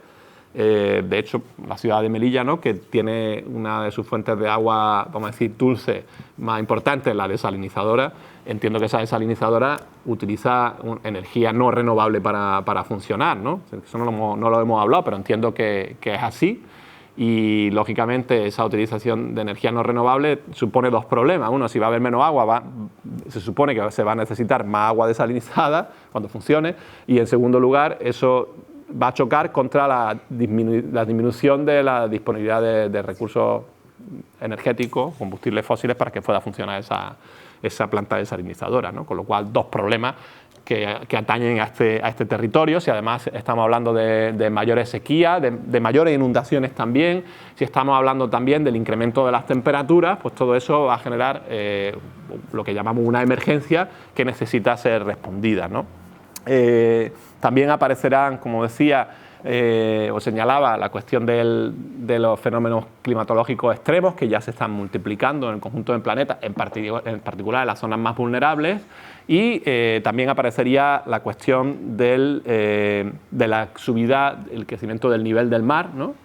De hecho, la ciudad de Melilla, ¿no?, que tiene una de sus fuentes de agua, vamos a decir, dulce más importante, la desalinizadora. Entiendo que esa desalinizadora utiliza energía no renovable para funcionar, ¿no? Eso no lo hemos hablado, pero entiendo que es así. Y, lógicamente, esa utilización de energía no renovable supone dos problemas. Uno, si va a haber menos agua, se supone que se va a necesitar más agua desalinizada cuando funcione. Y, en segundo lugar, eso va a chocar contra la disminución de la disponibilidad de recursos energéticos, combustibles fósiles, para que pueda funcionar esa planta desalinizadora, ¿no? Con lo cual, dos problemas que atañen a este territorio. Si además estamos hablando de mayores sequías, de mayores inundaciones también, si estamos hablando también del incremento de las temperaturas, pues todo eso va a generar lo que llamamos una emergencia que necesita ser respondida, ¿no? También aparecerán, como decía, os señalaba, la cuestión de los fenómenos climatológicos extremos que ya se están multiplicando en el conjunto del planeta, en particular en las zonas más vulnerables, y también aparecería la cuestión de la subida, el crecimiento del nivel del mar, ¿no?,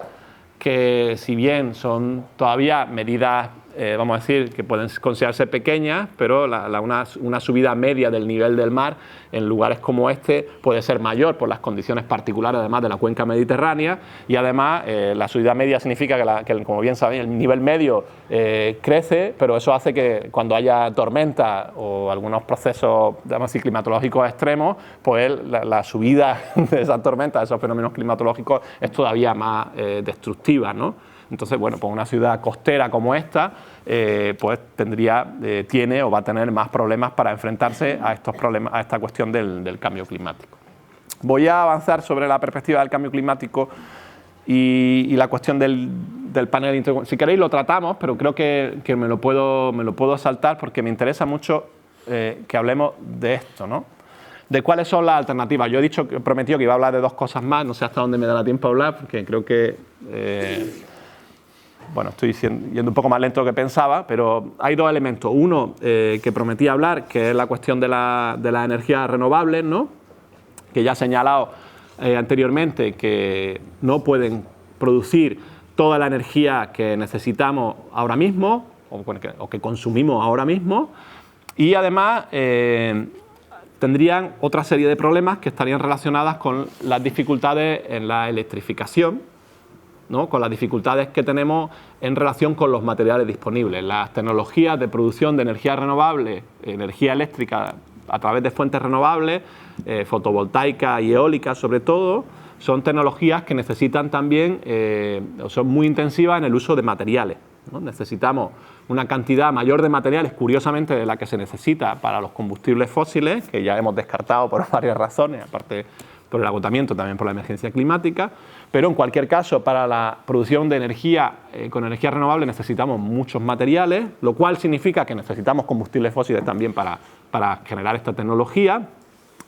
que si bien son todavía medidas vamos a decir, que pueden considerarse pequeñas, pero una subida media del nivel del mar en lugares como este puede ser mayor por las condiciones particulares, además de la cuenca mediterránea, y además la subida media significa que como bien sabéis, el nivel medio crece, pero eso hace que cuando haya tormenta o algunos procesos, digamos así, climatológicos extremos, pues la subida de esas tormentas, de esos fenómenos climatológicos, es todavía más destructiva, ¿no? Entonces, bueno, pues una ciudad costera como esta, pues tiene o va a tener más problemas para enfrentarse a estos problemas, a esta cuestión del cambio climático. Voy a avanzar sobre la perspectiva del cambio climático y la cuestión del panel intergubernamental. Si queréis lo tratamos, pero creo que me lo puedo saltar porque me interesa mucho que hablemos de esto, ¿no? De cuáles son las alternativas. Yo he prometido que iba a hablar de 2 cosas más, no sé hasta dónde me dará tiempo a hablar, porque creo que bueno, estoy yendo un poco más lento de lo que pensaba, pero hay 2 elementos. Uno que prometí hablar, que es la cuestión de las energías renovables, ¿no? Que ya he señalado anteriormente que no pueden producir toda la energía que necesitamos ahora mismo o que consumimos ahora mismo, y además tendrían otra serie de problemas que estarían relacionadas con las dificultades en la electrificación, ¿no? Con las dificultades que tenemos en relación con los materiales disponibles. Las tecnologías de producción de energía renovable, energía eléctrica a través de fuentes renovables, fotovoltaica y eólica sobre todo, son tecnologías que necesitan también, son muy intensivas en el uso de materiales, ¿no? Necesitamos una cantidad mayor de materiales, curiosamente, de la que se necesita para los combustibles fósiles, que ya hemos descartado por varias razones, aparte por el agotamiento, también por la emergencia climática, pero en cualquier caso, para la producción de energía con energía renovable necesitamos muchos materiales, lo cual significa que necesitamos combustibles fósiles también para generar esta tecnología,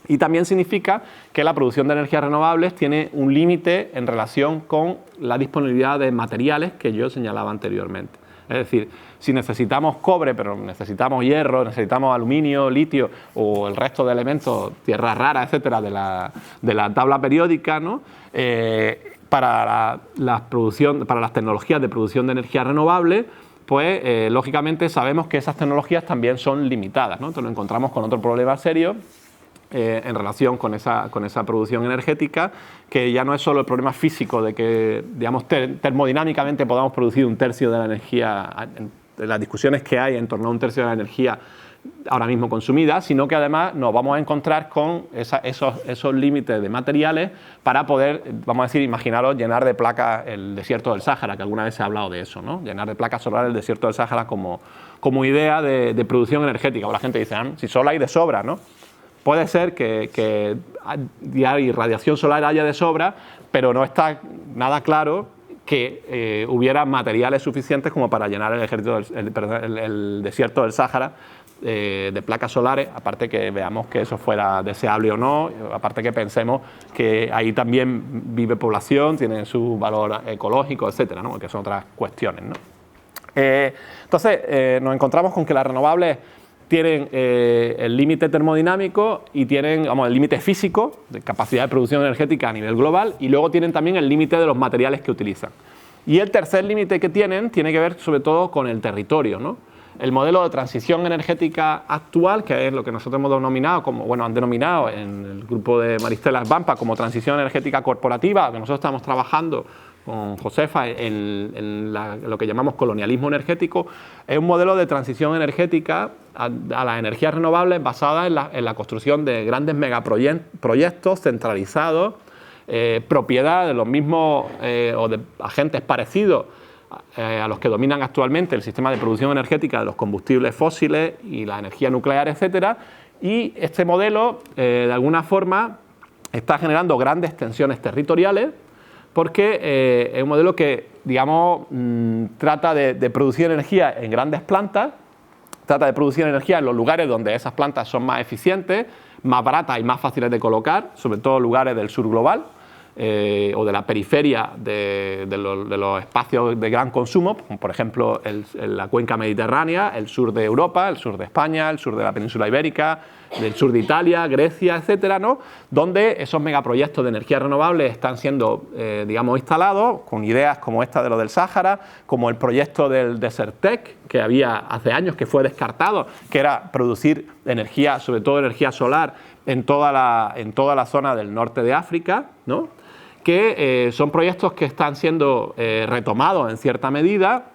y también significa que la producción de energías renovables tiene un límite en relación con la disponibilidad de materiales que yo señalaba anteriormente. Es decir, si necesitamos cobre, pero necesitamos hierro, necesitamos aluminio, litio o el resto de elementos, tierras raras, etcétera, de la tabla periódica, ¿no? Para las tecnologías de producción de energía renovable, pues lógicamente sabemos que esas tecnologías también son limitadas, ¿no? Entonces nos encontramos con otro problema serio en relación con esa producción energética, que ya no es solo el problema físico de que, digamos, termodinámicamente podamos producir 1/3 de la energía, de las discusiones que hay en torno a 1/3 de la energía ahora mismo consumida, sino que además nos vamos a encontrar con esos límites de materiales para poder, vamos a decir, imaginaros llenar de placas el desierto del Sáhara, que alguna vez se ha hablado de eso, ¿no? Llenar de placas solares el desierto del Sáhara como idea de producción energética. O la gente dice, si sol hay de sobra, ¿no? Puede ser que irradiación solar haya de sobra, pero no está nada claro que hubiera materiales suficientes como para llenar el desierto del Sáhara de placas solares, aparte que veamos que eso fuera deseable o no, aparte que pensemos que ahí también vive población, tiene su valor ecológico, etcétera, ¿no? Que son otras cuestiones, ¿no? Entonces, nos encontramos con que las renovables tienen el límite termodinámico y tienen, el límite físico de capacidad de producción energética a nivel global, y luego tienen también el límite de los materiales que utilizan. Y el tercer límite que tiene que ver sobre todo con el territorio, ¿no? El modelo de transición energética actual, que es lo que nosotros hemos denominado han denominado en el grupo de Maristela Svampa como transición energética corporativa, que nosotros estamos trabajando con Josefa en lo que llamamos colonialismo energético, es un modelo de transición energética a las energías renovables basada en la construcción de grandes megaproyectos centralizados, propiedad de los mismos o de agentes parecidos a los que dominan actualmente el sistema de producción energética de los combustibles fósiles y la energía nuclear, etcétera. Y este modelo, de alguna forma, está generando grandes tensiones territoriales, porque es un modelo que, digamos, trata de producir energía en grandes plantas, trata de producir energía en los lugares donde esas plantas son más eficientes, más baratas y más fáciles de colocar, sobre todo lugares del sur global, o de la periferia de los espacios de gran consumo, como por ejemplo la cuenca mediterránea, el sur de Europa, el sur de España, el sur de la península ibérica, del sur de Italia, Grecia, etcétera, ¿no? Donde esos megaproyectos de energías renovables están siendo, digamos, instalados con ideas como esta de lo del Sáhara, como el proyecto del Desertec, que había hace años, que fue descartado, que era producir energía, sobre todo energía solar, en toda la zona del norte de África, ¿no? Que son proyectos que están siendo retomados en cierta medida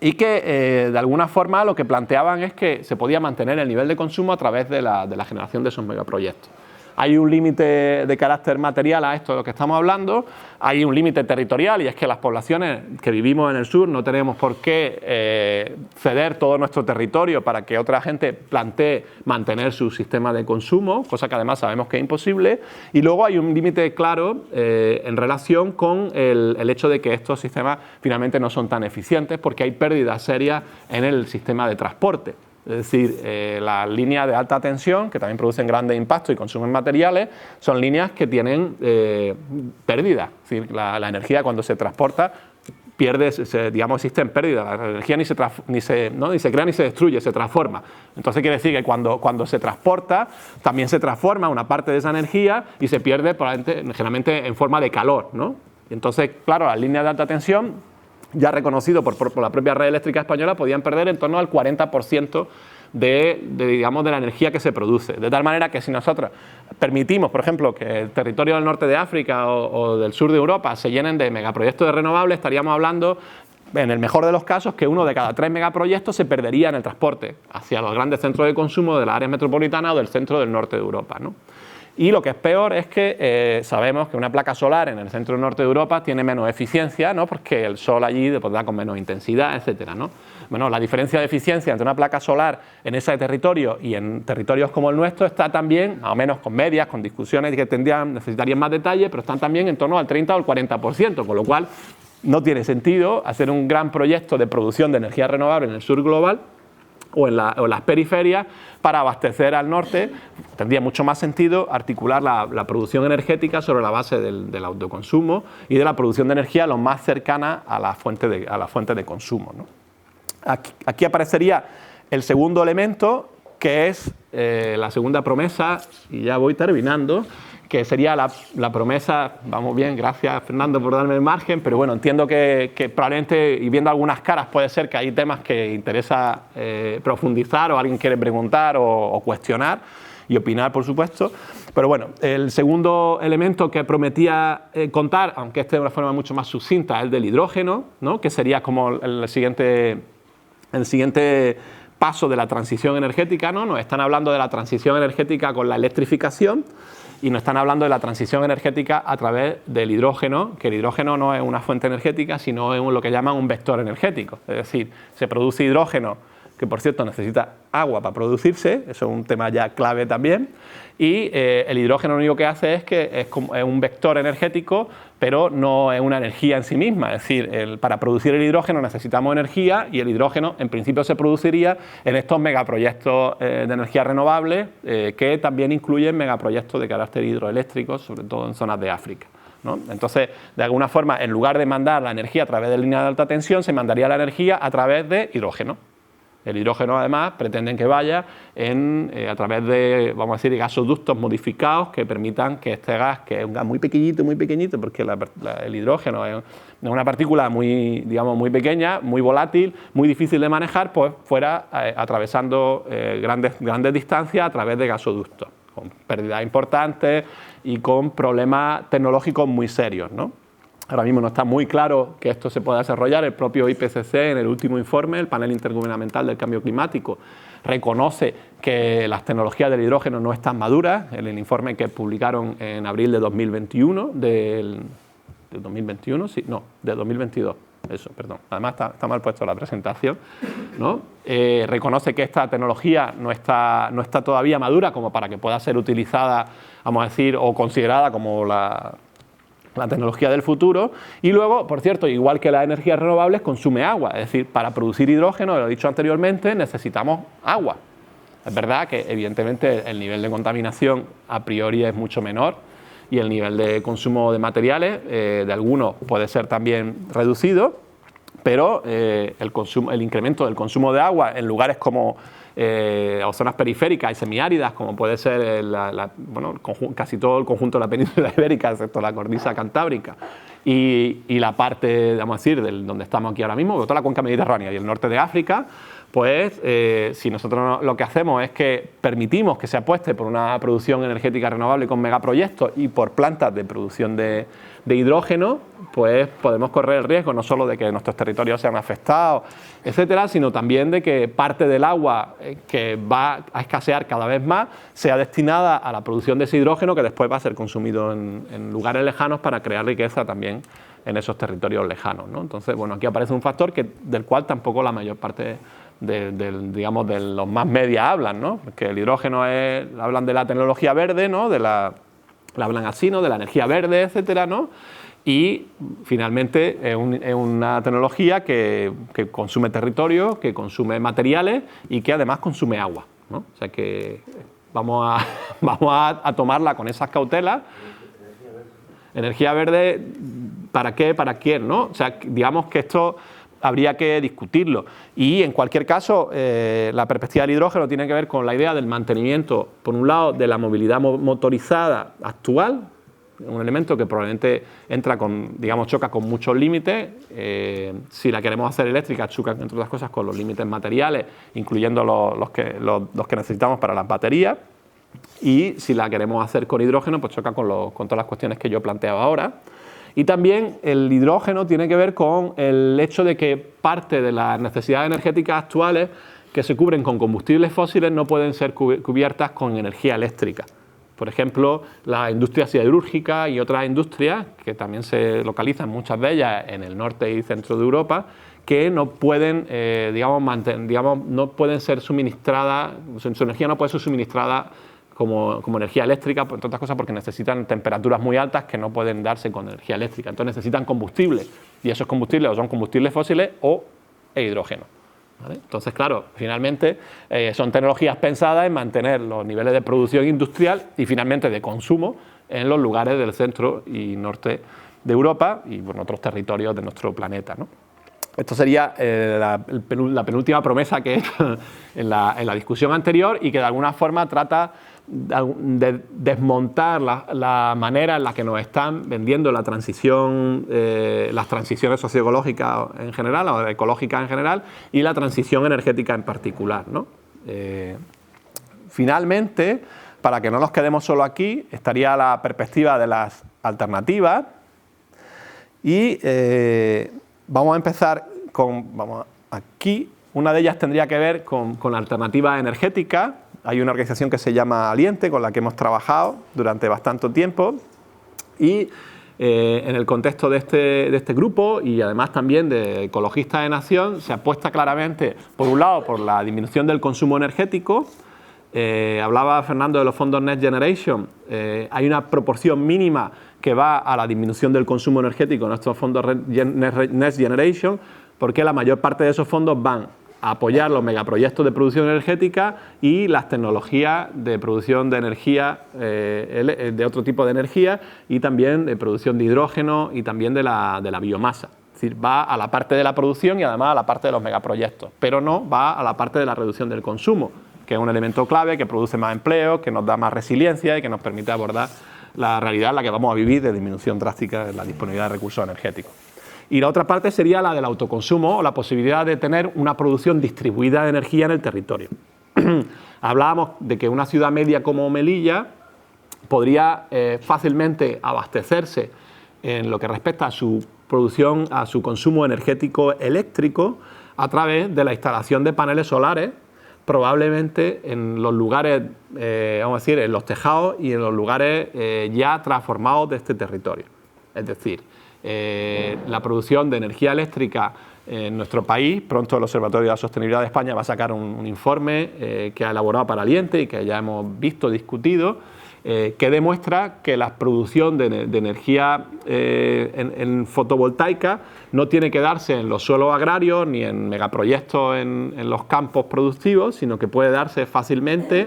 y que de alguna forma lo que planteaban es que se podía mantener el nivel de consumo a través de la generación de esos megaproyectos. Hay un límite de carácter material a esto de lo que estamos hablando, hay un límite territorial, y es que las poblaciones que vivimos en el sur no tenemos por qué ceder todo nuestro territorio para que otra gente plantee mantener su sistema de consumo, cosa que además sabemos que es imposible. Y luego hay un límite claro en relación con el hecho de que estos sistemas finalmente no son tan eficientes, porque hay pérdidas serias en el sistema de transporte. Es decir, las líneas de alta tensión, que también producen grandes impactos y consumen materiales, son líneas que tienen pérdidas. Es decir, la energía cuando se transporta pierde, digamos, existen pérdidas. La energía ni se crea ni se destruye, se transforma. Entonces quiere decir que cuando se transporta, también se transforma una parte de esa energía y se pierde generalmente en forma de calor, ¿no? Entonces, claro, las líneas de alta tensión, ya reconocido por la propia red eléctrica española, podían perder en torno al 40% de la energía que se produce. De tal manera que si nosotros permitimos, por ejemplo, que el territorio del norte de África o del sur de Europa se llenen de megaproyectos de renovables, estaríamos hablando, en el mejor de los casos, que 1 de cada 3 megaproyectos se perdería en el transporte hacia los grandes centros de consumo de las áreas metropolitanas o del centro del norte de Europa, ¿no? Y lo que es peor es que sabemos que una placa solar en el centro norte de Europa tiene menos eficiencia, ¿no? Porque el sol allí pues, da con menos intensidad, etcétera, ¿no? Bueno, la diferencia de eficiencia entre una placa solar en ese territorio y en territorios como el nuestro está también, más o menos con medias, con discusiones que necesitarían más detalle, pero están también en torno al 30 o al 40%, con lo cual no tiene sentido hacer un gran proyecto de producción de energía renovable en el sur global o en las periferias para abastecer al norte. Tendría mucho más sentido articular la producción energética sobre la base del autoconsumo y de la producción de energía lo más cercana a la fuente de consumo, ¿no? Aquí aparecería el segundo elemento, que es la segunda promesa, y ya voy terminando, que sería la promesa. Vamos bien, gracias Fernando por darme el margen, pero bueno, entiendo que probablemente, y viendo algunas caras, puede ser que hay temas que interesa profundizar o alguien quiere preguntar o cuestionar y opinar, por supuesto. Pero bueno, el segundo elemento que prometía contar, aunque este de una forma mucho más sucinta, es el del hidrógeno, ¿no? Que sería como el siguiente paso de la transición energética, ¿no? Nos están hablando de la transición energética con la electrificación, y nos están hablando de la transición energética a través del hidrógeno, que el hidrógeno no es una fuente energética, sino es lo que llaman un vector energético. Es decir, se produce hidrógeno, que por cierto necesita agua para producirse, eso es un tema ya clave también, y el hidrógeno lo único que hace es que es un vector energético, pero no es una energía en sí misma. Es decir, para producir el hidrógeno necesitamos energía, y el hidrógeno en principio se produciría en estos megaproyectos de energía renovable, que también incluyen megaproyectos de carácter hidroeléctrico, sobre todo en zonas de África, ¿no? Entonces, de alguna forma, en lugar de mandar la energía a través de líneas de alta tensión, se mandaría la energía a través de hidrógeno. El hidrógeno, además, pretenden que vaya a través de, vamos a decir, gasoductos modificados que permitan que este gas, que es un gas muy pequeñito, porque el hidrógeno es una partícula muy pequeña, muy volátil, muy difícil de manejar, pues fuera atravesando grandes distancias a través de gasoductos, con pérdidas importantes y con problemas tecnológicos muy serios, ¿no? Ahora mismo no está muy claro que esto se pueda desarrollar. El propio IPCC, en el último informe, el Panel Intergubernamental del Cambio Climático, reconoce que las tecnologías del hidrógeno no están maduras. En el informe que publicaron en abril de 2021, ¿de 2021? Sí, no, de 2022. Eso, perdón. Además está mal puesto la presentación, ¿no? Reconoce que esta tecnología no está todavía madura como para que pueda ser utilizada, vamos a decir, o considerada como la tecnología del futuro. Y luego, por cierto, igual que las energías renovables, consume agua. Es decir, para producir hidrógeno, lo he dicho anteriormente, necesitamos agua. Es verdad que evidentemente el nivel de contaminación a priori es mucho menor y el nivel de consumo de materiales de algunos puede ser también reducido, pero el incremento del consumo de agua en lugares como o zonas periféricas y semiáridas, como puede ser casi todo el conjunto de la península ibérica, excepto la cornisa cantábrica, y la parte, vamos a decir, donde estamos aquí ahora mismo, toda la cuenca mediterránea y el norte de África, pues si nosotros lo que hacemos es que permitimos que se apueste por una producción energética renovable con megaproyectos y por plantas de producción de hidrógeno, pues podemos correr el riesgo no solo de que nuestros territorios sean afectados, etcétera, sino también de que parte del agua que va a escasear cada vez más sea destinada a la producción de ese hidrógeno que después va a ser consumido en lugares lejanos para crear riqueza también en esos territorios lejanos, ¿no? Entonces, bueno, aquí aparece un factor del cual tampoco la mayor parte digamos, de los más media hablan, ¿no? Porque el hidrógeno hablan de la tecnología verde, ¿no? Hablan así, ¿no? De la energía verde, etcétera, ¿no? Y finalmente es una tecnología que consume territorio, que consume materiales y que además consume agua, ¿no? O sea que vamos a tomarla con esas cautelas. Energía verde, ¿para qué? ¿Para quién? ¿No? O sea, digamos que esto habría que discutirlo. Y en cualquier caso, la perspectiva del hidrógeno tiene que ver con la idea del mantenimiento, por un lado, de la movilidad motorizada actual, un elemento que probablemente choca con muchos límites. Si la queremos hacer eléctrica, choca, entre otras cosas, con los límites materiales, incluyendo los que necesitamos para las baterías. Y si la queremos hacer con hidrógeno, pues choca con todas las cuestiones que yo planteaba ahora. Y también el hidrógeno tiene que ver con el hecho de que parte de las necesidades energéticas actuales que se cubren con combustibles fósiles no pueden ser cubiertas con energía eléctrica. Por ejemplo, la industria siderúrgica y otras industrias, que también se localizan muchas de ellas en el norte y centro de Europa, que no pueden, no pueden ser suministradas, su energía no puede ser suministrada como energía eléctrica, entre otras cosas porque necesitan temperaturas muy altas que no pueden darse con energía eléctrica. Entonces necesitan combustible, y esos combustibles o son combustibles fósiles o hidrógeno, ¿vale? Entonces, claro, finalmente son tecnologías pensadas en mantener los niveles de producción industrial y finalmente de consumo en los lugares del centro y norte de Europa y en otros territorios de nuestro planeta, ¿no? Esto sería la penúltima promesa que he hecho en la discusión anterior y que de alguna forma trata de desmontar la manera en la que nos están vendiendo la transición, las transiciones socioecológicas en general o ecológicas en general y la transición energética en particular, ¿no? Finalmente, para que no nos quedemos solo aquí, estaría la perspectiva de las alternativas y vamos a empezar aquí. Una de ellas tendría que ver con la alternativa energética. Hay una organización que se llama Aliente, con la que hemos trabajado durante bastante tiempo y en el contexto de este grupo y además también de Ecologistas de Nación se apuesta claramente, por un lado, por la disminución del consumo energético. Hablaba Fernando de los fondos Next Generation. Hay una proporción mínima que va a la disminución del consumo energético en estos fondos Next Generation, porque la mayor parte de esos fondos van a apoyar los megaproyectos de producción energética y las tecnologías de producción de energía, de otro tipo de energía y también de producción de hidrógeno y también de la biomasa. Es decir, va a la parte de la producción y además a la parte de los megaproyectos, pero no va a la parte de la reducción del consumo, que es un elemento clave, que produce más empleo, que nos da más resiliencia y que nos permite abordar la realidad en la que vamos a vivir de disminución drástica de la disponibilidad de recursos energéticos. Y la otra parte sería la del autoconsumo o la posibilidad de tener una producción distribuida de energía en el territorio. Hablábamos de que una ciudad media como Melilla podría fácilmente abastecerse en lo que respecta a su producción, a su consumo energético eléctrico a través de la instalación de paneles solares, probablemente en los lugares, vamos a decir, en los tejados y en los lugares ya transformados de este territorio. Es decir, la producción de energía eléctrica en nuestro país, pronto el Observatorio de la Sostenibilidad de España va a sacar un informe que ha elaborado para Aliente y que ya hemos visto, discutido, que demuestra que la producción de energía en fotovoltaica no tiene que darse en los suelos agrarios ni en megaproyectos en los campos productivos, sino que puede darse fácilmente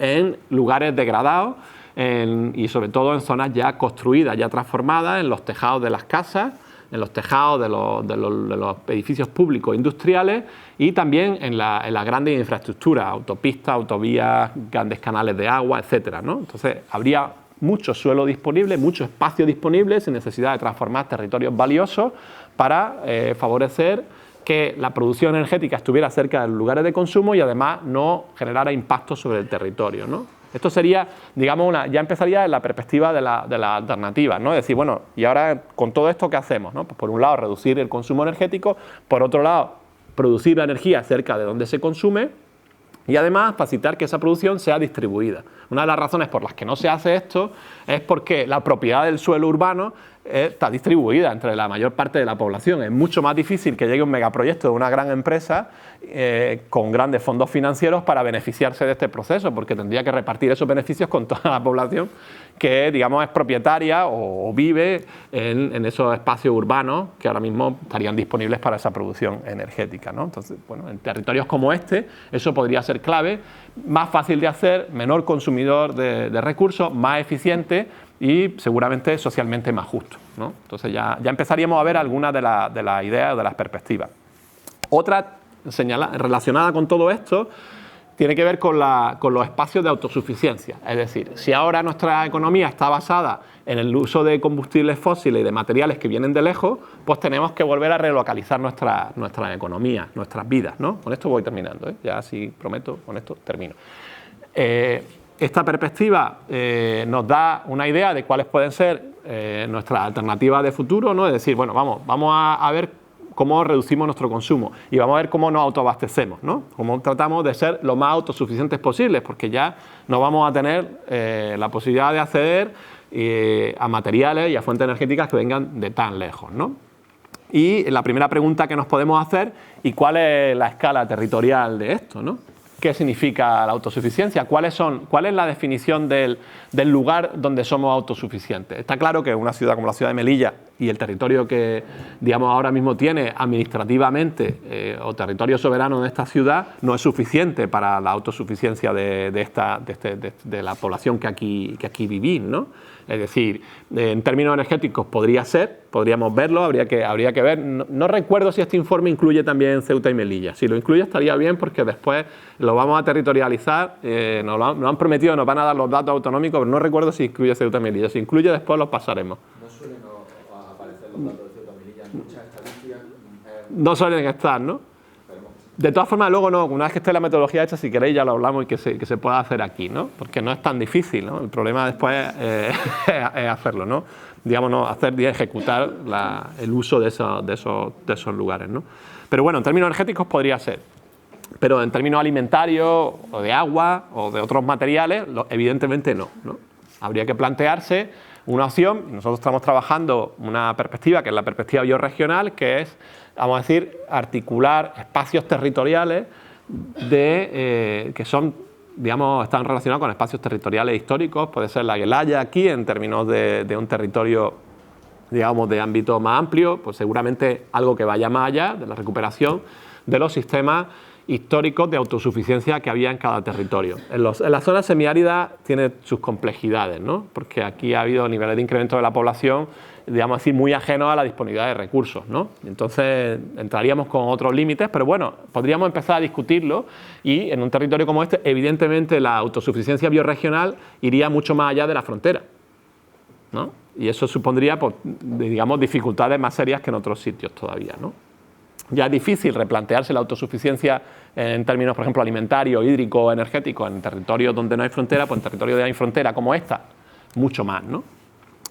en lugares degradados, y sobre todo en zonas ya construidas, ya transformadas, en los tejados de las casas, en los tejados de los edificios públicos industriales y también en las grandes infraestructuras, autopistas, autovías, grandes canales de agua, etcétera, ¿no? Entonces habría mucho suelo disponible, mucho espacio disponible sin necesidad de transformar territorios valiosos para favorecer que la producción energética estuviera cerca de los lugares de consumo y además no generara impacto sobre el territorio, ¿no? Esto sería, digamos, ya empezaría en la perspectiva de la alternativa, ¿no? Es decir, bueno, y ahora con todo esto, ¿qué hacemos, no? Pues por un lado, reducir el consumo energético, por otro lado, producir la energía cerca de donde se consume y además facilitar que esa producción sea distribuida. Una de las razones por las que no se hace esto es porque la propiedad del suelo urbano está distribuida entre la mayor parte de la población. Es mucho más difícil que llegue un megaproyecto de una gran empresa con grandes fondos financieros para beneficiarse de este proceso, porque tendría que repartir esos beneficios con toda la población que, digamos, es propietaria o vive en esos espacios urbanos que ahora mismo estarían disponibles para esa producción energética, ¿no? Entonces, bueno, en territorios como este, eso podría ser clave, más fácil de hacer, menor consumidor de recursos, más eficiente y seguramente socialmente más justo, ¿no? Entonces ya empezaríamos a ver algunas de las ideas o de las perspectivas. Otra relacionada con todo esto tiene que ver con los espacios de autosuficiencia. Es decir, si ahora nuestra economía está basada en el uso de combustibles fósiles y de materiales que vienen de lejos, pues tenemos que volver a relocalizar nuestra economía, nuestras vidas, ¿no? Con esto voy terminando, ¿eh? Ya si prometo, con esto termino. Esta perspectiva nos da una idea de cuáles pueden ser nuestras alternativas de futuro, ¿no? Es decir, bueno, vamos a ver cómo reducimos nuestro consumo y vamos a ver cómo nos autoabastecemos, ¿no? Cómo tratamos de ser lo más autosuficientes posibles, porque ya no vamos a tener la posibilidad de acceder a materiales y a fuentes energéticas que vengan de tan lejos, ¿no? Y la primera pregunta que nos podemos hacer, ¿y cuál es la escala territorial de esto, ¿no? ¿Qué significa la autosuficiencia? ¿Cuál es la definición del lugar donde somos autosuficientes? Está claro que una ciudad como la ciudad de Melilla y el territorio que, digamos, ahora mismo tiene administrativamente o territorio soberano de esta ciudad no es suficiente para la autosuficiencia de la población que aquí vivís, ¿no? Es decir, en términos energéticos podríamos verlo, habría que ver. No recuerdo si este informe incluye también Ceuta y Melilla. Si lo incluye estaría bien porque después lo vamos a territorializar, nos lo han prometido, nos van a dar los datos autonómicos, pero no recuerdo si incluye Ceuta y Melilla. Si incluye después los pasaremos. No suelen aparecer los datos de Ceuta y Melilla en muchas estadísticas. No suelen estar, ¿no? De todas formas, luego no, una vez que esté la metodología hecha, si queréis ya lo hablamos y que se pueda hacer aquí, ¿no? Porque no es tan difícil, ¿no? El problema después es hacerlo, ¿no? Digamos, no, ejecutar el uso de esos lugares, ¿no? Pero bueno, en términos energéticos podría ser. Pero en términos alimentarios o de agua o de otros materiales, evidentemente no, ¿no? Habría que plantearse una opción. Nosotros estamos trabajando una perspectiva que es la perspectiva biorregional, que es, vamos a decir, articular espacios territoriales que son, digamos, están relacionados con espacios territoriales históricos. Puede ser la Guelaya aquí, en términos de un territorio, digamos, de ámbito más amplio, pues seguramente algo que vaya más allá de la recuperación de los sistemas históricos de autosuficiencia que había en cada territorio. En la zona semiárida tiene sus complejidades, ¿no? Porque aquí ha habido niveles de incremento de la población, digamos así, muy ajenos a la disponibilidad de recursos, ¿no? Entonces entraríamos con otros límites, pero bueno, podríamos empezar a discutirlo y en un territorio como este, evidentemente la autosuficiencia biorregional iría mucho más allá de la frontera, ¿no? Y eso supondría, pues, digamos, dificultades más serias que en otros sitios todavía, ¿no? Ya es difícil replantearse la autosuficiencia en términos, por ejemplo, alimentarios, hídricos, energéticos, en territorios donde no hay frontera, pues en territorios donde hay frontera como esta, mucho más, ¿no?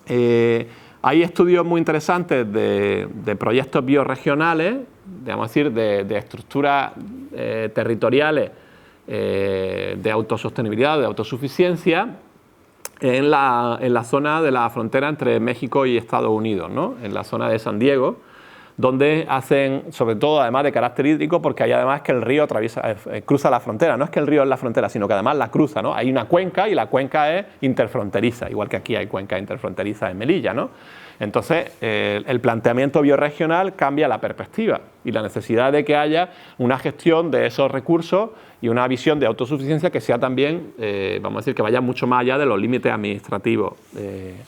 Hay estudios muy interesantes de proyectos biorregionales, digamos decir, de estructuras territoriales de autosostenibilidad, de autosuficiencia, en la zona de la frontera entre México y Estados Unidos, ¿no? En la zona de San Diego, donde hacen, sobre todo, además de carácter hídrico, porque hay además que el río cruza la frontera. No es que el río es la frontera, sino que además la cruza, ¿no? Hay una cuenca y la cuenca es interfronteriza, igual que aquí hay cuencas interfronterizas en Melilla, ¿no? Entonces, el planteamiento biorregional cambia la perspectiva y la necesidad de que haya una gestión de esos recursos y una visión de autosuficiencia que sea también, vamos a decir, que vaya mucho más allá de los límites administrativos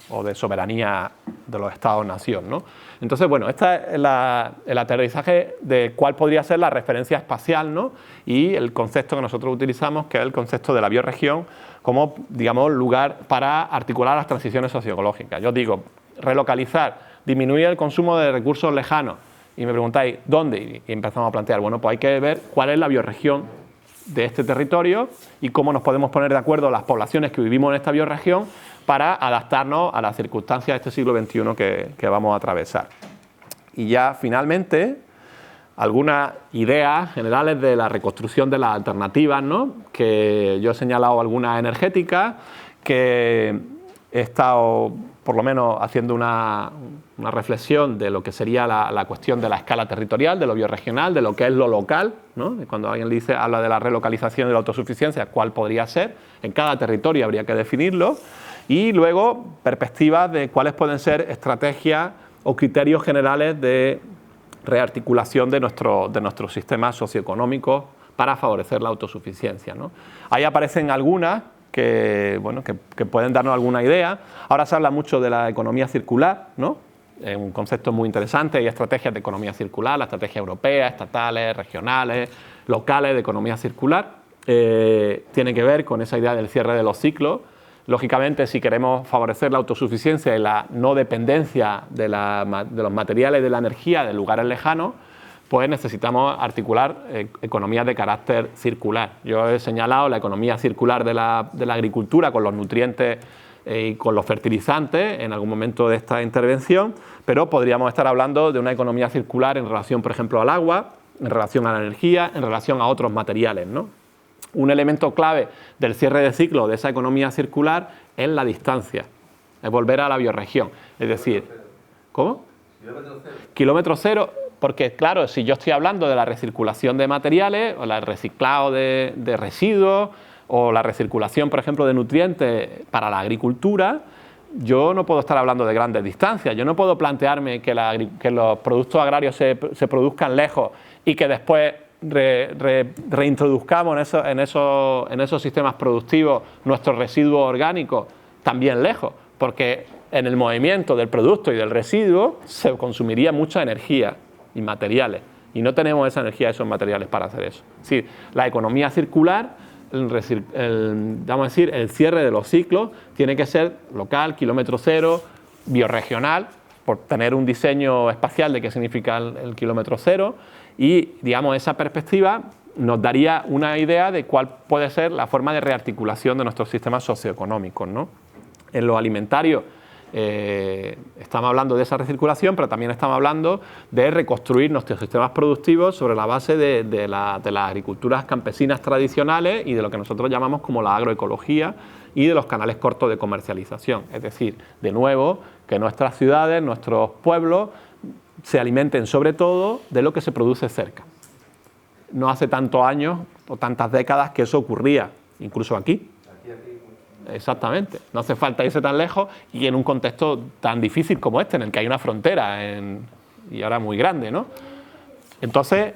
o de soberanía de los Estados-nación, ¿no? Entonces, bueno, este es el aterrizaje de cuál podría ser la referencia espacial, ¿no? Y el concepto que nosotros utilizamos, que es el concepto de la bioregión, como, digamos, lugar para articular las transiciones socioecológicas. Yo digo, relocalizar, disminuir el consumo de recursos lejanos. Y me preguntáis, ¿dónde? Y empezamos a plantear, bueno, pues hay que ver cuál es la bioregión de este territorio y cómo nos podemos poner de acuerdo las poblaciones que vivimos en esta bioregión para adaptarnos a las circunstancias de este siglo XXI que vamos a atravesar. Y ya finalmente, algunas ideas generales de la reconstrucción de las alternativas, ¿no? Que yo he señalado algunas energéticas, que he estado por lo menos haciendo una reflexión de lo que sería la cuestión de la escala territorial, de lo biorregional, de lo que es lo local, ¿no? Cuando alguien dice, habla de la relocalización de la autosuficiencia, ¿cuál podría ser? En cada territorio habría que definirlo. Y luego, perspectivas de cuáles pueden ser estrategias o criterios generales de rearticulación de nuestros sistemas socioeconómicos para favorecer la autosuficiencia, ¿no? Ahí aparecen algunas que, bueno, que pueden darnos alguna idea. Ahora se habla mucho de la economía circular, ¿no? Es un concepto muy interesante. Hay estrategias de economía circular, la estrategia europea, estatales, regionales, locales de economía circular. Tiene que ver con esa idea del cierre de los ciclos. Lógicamente, si queremos favorecer la autosuficiencia y la no dependencia de los materiales y de la energía de lugares lejanos, pues necesitamos articular economías de carácter circular. Yo he señalado la economía circular de la agricultura con los nutrientes y con los fertilizantes en algún momento de esta intervención, pero podríamos estar hablando de una economía circular en relación, por ejemplo, al agua, en relación a la energía, en relación a otros materiales, ¿no? Un elemento clave del cierre de ciclo de esa economía circular es la distancia, es volver a la bioregión. Es decir, ¿cómo? Kilómetro cero, porque claro, si yo estoy hablando de la recirculación de materiales o el reciclado de residuos o la recirculación, por ejemplo, de nutrientes para la agricultura, yo no puedo estar hablando de grandes distancias. Yo no puedo plantearme que los productos agrarios se produzcan lejos y que después reintroduzcamos en esos sistemas productivos nuestros residuos orgánicos también lejos, porque en el movimiento del producto y del residuo se consumiría mucha energía y materiales, y no tenemos esa energía, esos materiales para hacer eso. Es decir, la economía circular, vamos a decir, el cierre de los ciclos tiene que ser local, kilómetro cero, biorregional, por tener un diseño espacial de qué significa el kilómetro cero, y digamos esa perspectiva nos daría una idea de cuál puede ser la forma de rearticulación de nuestros sistemas socioeconómicos, ¿no? En lo alimentario estamos hablando de esa recirculación, pero también estamos hablando de reconstruir nuestros sistemas productivos sobre la base de las agriculturas campesinas tradicionales y de lo que nosotros llamamos como la agroecología y de los canales cortos de comercialización. Es decir, de nuevo, que nuestras ciudades, nuestros pueblos se alimenten sobre todo de lo que se produce cerca. No hace tantos años o tantas décadas que eso ocurría, incluso aquí. Exactamente, no hace falta irse tan lejos y en un contexto tan difícil como este, en el que hay una frontera y ahora muy grande, ¿no? Entonces,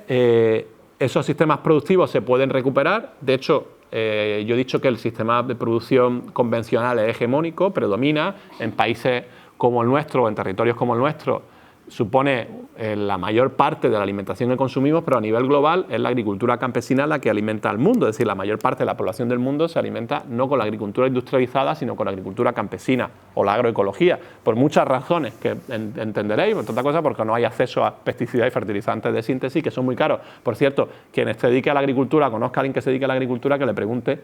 esos sistemas productivos se pueden recuperar. De hecho, yo he dicho que el sistema de producción convencional es hegemónico, predomina en países como el nuestro o en territorios como el nuestro. Supone la mayor parte de la alimentación que consumimos, pero a nivel global es la agricultura campesina la que alimenta al mundo. Es decir, la mayor parte de la población del mundo se alimenta no con la agricultura industrializada, sino con la agricultura campesina o la agroecología, por muchas razones que entenderéis, entre otras cosas porque no hay acceso a pesticidas y fertilizantes de síntesis, que son muy caros. Por cierto, quien se dedique a la agricultura, conozca a alguien que se dedique a la agricultura, que le pregunte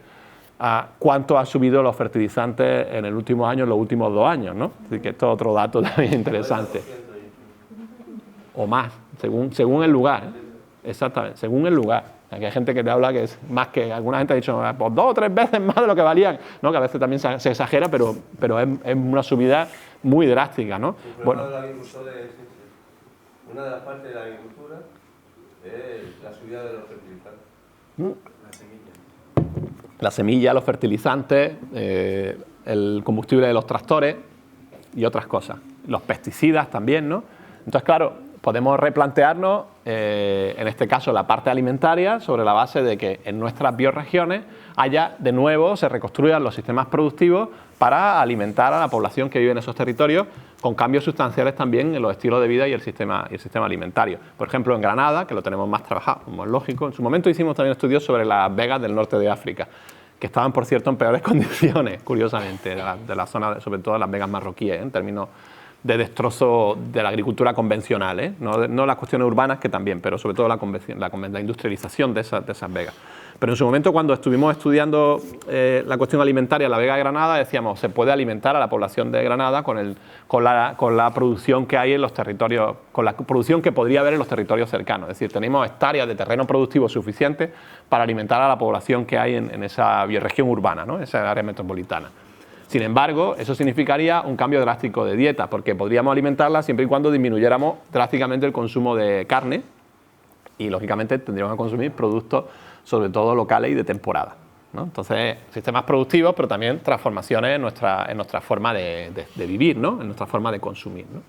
a cuánto han subido los fertilizantes en el último año, en los últimos 2 años, ¿no? Así que esto es otro dato también interesante. O más, según el lugar, ¿eh? Exactamente, según el lugar. Aquí hay gente que te habla que es más que, alguna gente ha dicho, pues 2 o 3 veces más de lo que valían, ¿no? Que a veces también se exagera, pero es una subida muy drástica, ¿no? Bueno. Una de las partes de la agricultura es la subida de los fertilizantes. La semilla, los fertilizantes, el combustible de los tractores y otras cosas. los pesticidas también, ¿no? Entonces, claro, podemos replantearnos, en este caso, la parte alimentaria sobre la base de que en nuestras bioregiones haya, de nuevo, se reconstruyan los sistemas productivos para alimentar a la población que vive en esos territorios, con cambios sustanciales también en los estilos de vida y el sistema alimentario. Por ejemplo, en Granada, que lo tenemos más trabajado, como es lógico, en su momento hicimos también estudios sobre las vegas del norte de África, que estaban, por cierto, en peores condiciones, curiosamente, de la zona, sobre todo las vegas marroquíes, en términos de destrozo de la agricultura convencional, ¿eh? No las cuestiones urbanas, que también, pero sobre todo la industrialización de esas vegas. Pero en su momento, cuando estuvimos estudiando la cuestión alimentaria en la Vega de Granada, decíamos, se puede alimentar a la población de Granada con la producción que hay en los territorios, con la producción que podría haber en los territorios cercanos. Es decir, tenemos hectáreas de terreno productivo suficientes para alimentar a la población que hay en esa bioregión urbana, ¿no? Esa área metropolitana. Sin embargo, eso significaría un cambio drástico de dieta, porque podríamos alimentarla siempre y cuando disminuyéramos drásticamente el consumo de carne y, lógicamente, tendríamos que consumir productos, sobre todo locales y de temporada, ¿no? Entonces, sistemas productivos, pero también transformaciones en nuestra forma de vivir, ¿no? En nuestra forma de consumir, ¿no?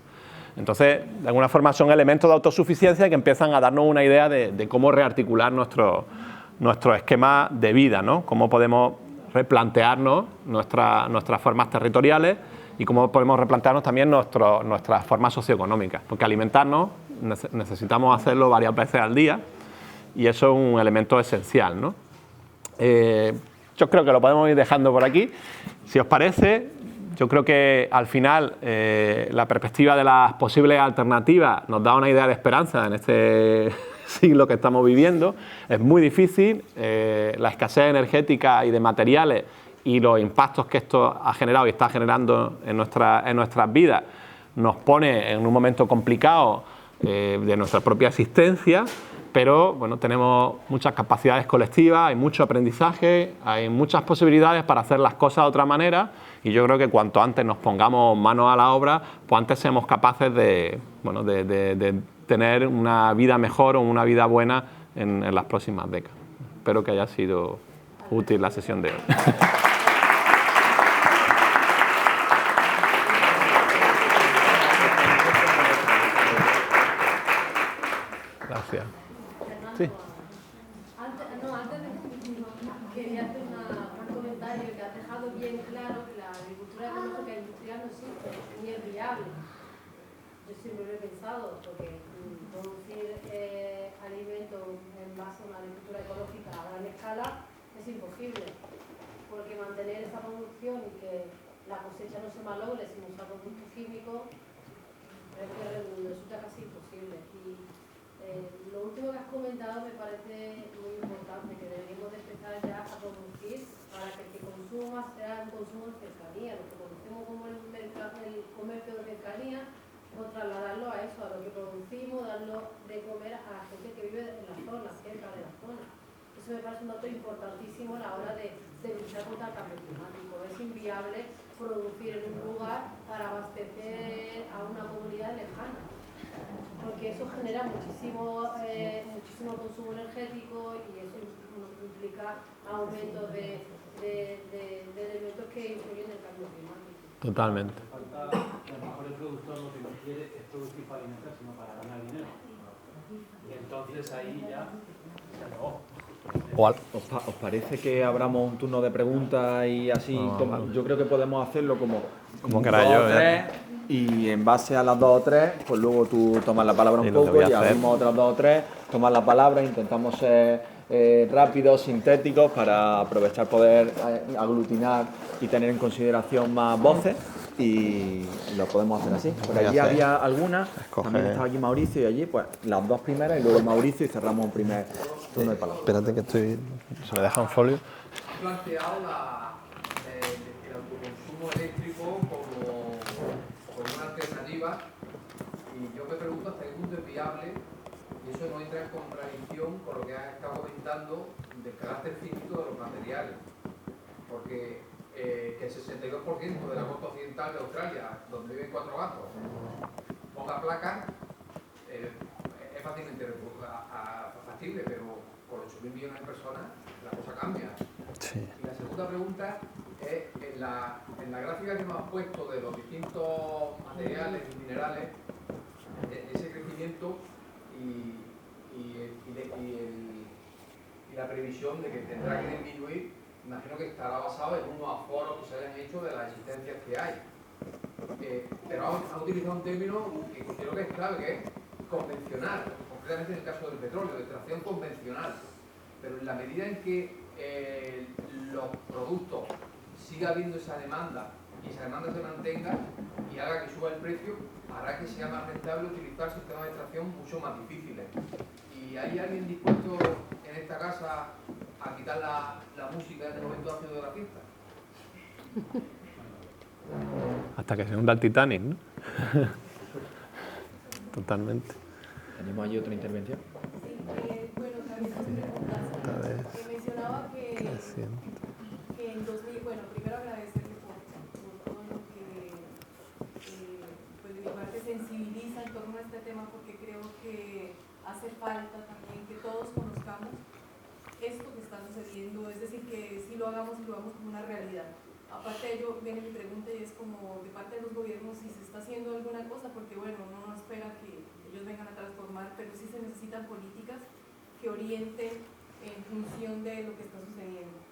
Entonces, de alguna forma son elementos de autosuficiencia que empiezan a darnos una idea de cómo rearticular nuestro esquema de vida, ¿no? Cómo podemos replantearnos nuestras formas territoriales y cómo podemos replantearnos también nuestras formas socioeconómicas, porque alimentarnos necesitamos hacerlo varias veces al día y eso es un elemento esencial, ¿no? Yo creo que lo podemos ir dejando por aquí. Si os parece, yo creo que al final la perspectiva de las posibles alternativas nos da una idea de esperanza en este siglo que estamos viviendo. Es muy difícil, la escasez energética y de materiales y los impactos que esto ha generado y está generando en nuestras vidas nos pone en un momento complicado de nuestra propia existencia, pero bueno, tenemos muchas capacidades colectivas, hay mucho aprendizaje, hay muchas posibilidades para hacer las cosas de otra manera y yo creo que cuanto antes nos pongamos manos a la obra, pues antes seamos capaces de tener una vida mejor o una vida buena en las próximas décadas. Espero que haya sido útil la sesión de hoy. Gracias. Sí. Antes quería hacer un comentario que has dejado bien claro que la agricultura ecológica industrial no existe ni es viable. Yo siempre lo he pensado, porque producir alimentos en base a una agricultura ecológica a gran escala es imposible, porque mantener esa producción y que la cosecha no se malogre sin usar productos químicos resulta casi imposible. Y lo último que has comentado me parece muy importante, que deberíamos de empezar ya a producir para que el que consuma sea un consumo de cercanía. Lo que conocemos como el comercio de cercanía, o trasladarlo a eso, a lo que producimos, darlo de comer a la gente que vive en la zona, cerca de la zona. Eso me parece un dato importantísimo a la hora de luchar contra el cambio climático. Es inviable producir en un lugar para abastecer a una comunidad lejana, porque eso genera muchísimo consumo energético y eso implica aumentos de elementos que influyen en el cambio climático. Totalmente. A lo mejor el productor lo que no quiere es producir para alimentar, sino para ganar dinero. Y entonces ahí ya se acabó. ¿Os parece que abramos un turno de preguntas y así? Yo creo que podemos hacerlo como queráis yo, tres, y en base a las 2 o 3, pues luego tú tomas la palabra un poco y abrimos otras 2 o 3, tomas la palabra, intentamos ser rápidos, sintéticos, para aprovechar poder aglutinar y tener en consideración más voces, y lo podemos hacer así. Por allí había algunas, también estaba aquí Mauricio, y allí pues las 2 primeras y luego Mauricio, y cerramos un primer turno de palabra. Espérate que se me deja un folio. He planteado el autoconsumo eléctrico como una alternativa, y yo me pregunto hasta qué punto es viable, y eso no entra en contradicción con lo que has estado comentando del carácter finito de los materiales, porque que el 62% de la costa occidental de Australia, donde viven 4 gatos, ponga placas, es fácilmente factible, pero con 8.000 millones de personas la cosa cambia. Sí. Y la segunda pregunta en la gráfica que me has puesto de los distintos materiales y minerales, ese crecimiento y la previsión de que tendrá que disminuir, imagino que estará basado en unos aforos que se hayan hecho de las existencias que hay. Pero han utilizado un término que considero que es clave, que es convencional, concretamente en el caso del petróleo, de extracción convencional. Pero en la medida en que los productos siga habiendo esa demanda y esa demanda se mantenga y haga que suba el precio, hará que sea más rentable utilizar sistemas de extracción mucho más difíciles. ¿Y hay alguien dispuesto en esta casa a quitar la música en el momento ácido de la fiesta? Hasta que se hunda el Titanic, ¿no? Totalmente. ¿Tenemos ahí otra intervención? Bueno, también mencionaba que en 2000, bueno, primero agradecerle por todo lo que pues de mi parte sensibiliza en torno a este tema, porque creo que hace falta también que todos conozcamos esto que está sucediendo, es decir, que si lo hagamos y lo hagamos como una realidad. Aparte de ello, viene mi pregunta y es como de parte de los gobiernos si se está haciendo alguna cosa, porque bueno, uno no espera que ellos vengan a transformar, pero sí se necesitan políticas que orienten en función de lo que está sucediendo.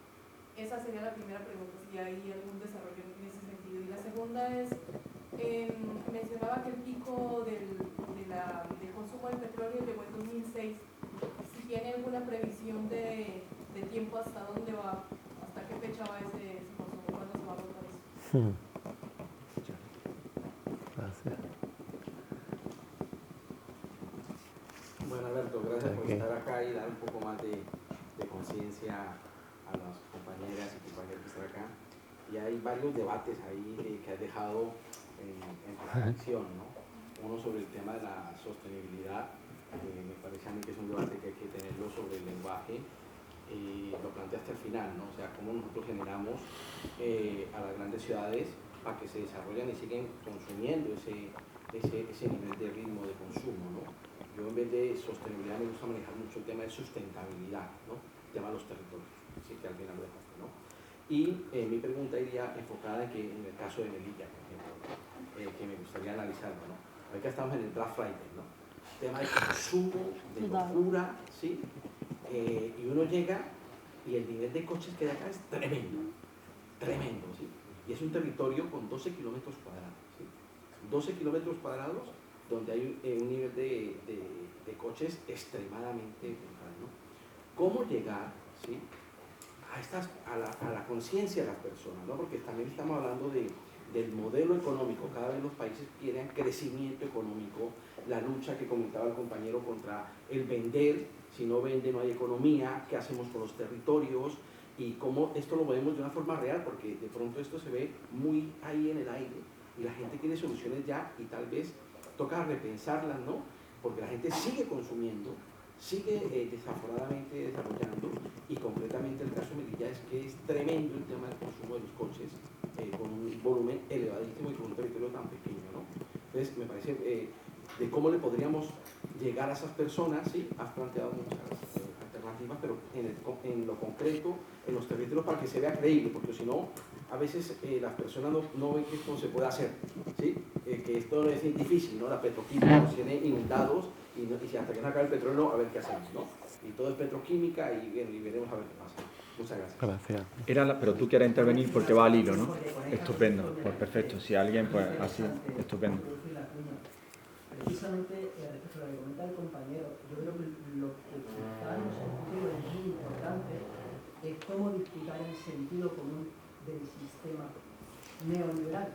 Esa sería la primera pregunta, si hay algún desarrollo en ese sentido. Y la segunda es, mencionaba que el pico del consumo del petróleo llegó en 2006. Si tiene alguna previsión de tiempo hasta dónde va, hasta qué fecha va ese consumo, cuándo se va a agotar eso. Gracias. Bueno, Alberto, gracias por estar acá y dar un poco más de conciencia a las compañeras y compañeros que están acá. Y hay varios debates ahí que has dejado en reflexión, ¿no? Uno sobre el tema de la sostenibilidad, me parece a mí que es un debate que hay que tenerlo sobre el lenguaje, lo planteaste al final, ¿no? O sea, cómo nosotros generamos a las grandes ciudades para que se desarrollen y siguen consumiendo ese nivel de ritmo de consumo, ¿no? Yo en vez de sostenibilidad me gusta manejar mucho el tema de sustentabilidad, ¿no? El tema de los territorios, así que al final lo dejaste, ¿no? Y mi pregunta iría enfocada en el caso de Melilla, por ejemplo, que me gustaría analizarlo, ¿no? Ahorita estamos en el Black Friday, ¿no? Tema de consumo, de locura, ¿sí? Y uno llega y el nivel de coches que hay acá es tremendo, tremendo, ¿sí? Y es un territorio con 12 kilómetros cuadrados, ¿sí? 12 kilómetros cuadrados donde hay un nivel de coches extremadamente brutal, ¿no? ¿Cómo llegar, ¿sí? a la conciencia de las personas, ¿no? Porque también estamos hablando del modelo económico. Cada vez los países quieren crecimiento económico, la lucha que comentaba el compañero contra el vender. Si no vende no hay economía, qué hacemos con los territorios y cómo esto lo vemos de una forma real, porque de pronto esto se ve muy ahí en el aire y la gente tiene soluciones ya y tal vez toca repensarlas, ¿no? Porque la gente sigue consumiendo, sigue desaforadamente desarrollando y concretamente el caso de Melilla es que es tremendo el tema del consumo de los coches con un volumen elevadísimo y con un territorio tan pequeño, ¿no? Entonces me parece de cómo le podríamos llegar a esas personas, ¿sí? Has planteado muchas alternativas, pero en lo concreto, en los territorios para que se vea creíble, porque si no, a veces las personas no ven que esto se puede hacer, ¿sí? Que esto es difícil, ¿no? La petroquímica nos tiene inundados y si hasta que no acabe el petróleo, a ver qué hacemos, ¿no? Y todo es petroquímica y veremos a ver qué pasa. Muchas gracias. Gracias. Pero tú quieres intervenir porque va al hilo, ¿no? Estupendo, pues perfecto. Si alguien, pues así, estupendo. Precisamente respecto a lo que comenta el compañero, yo creo que lo que está en sentido es muy importante es cómo disputar el sentido común del sistema neoliberal,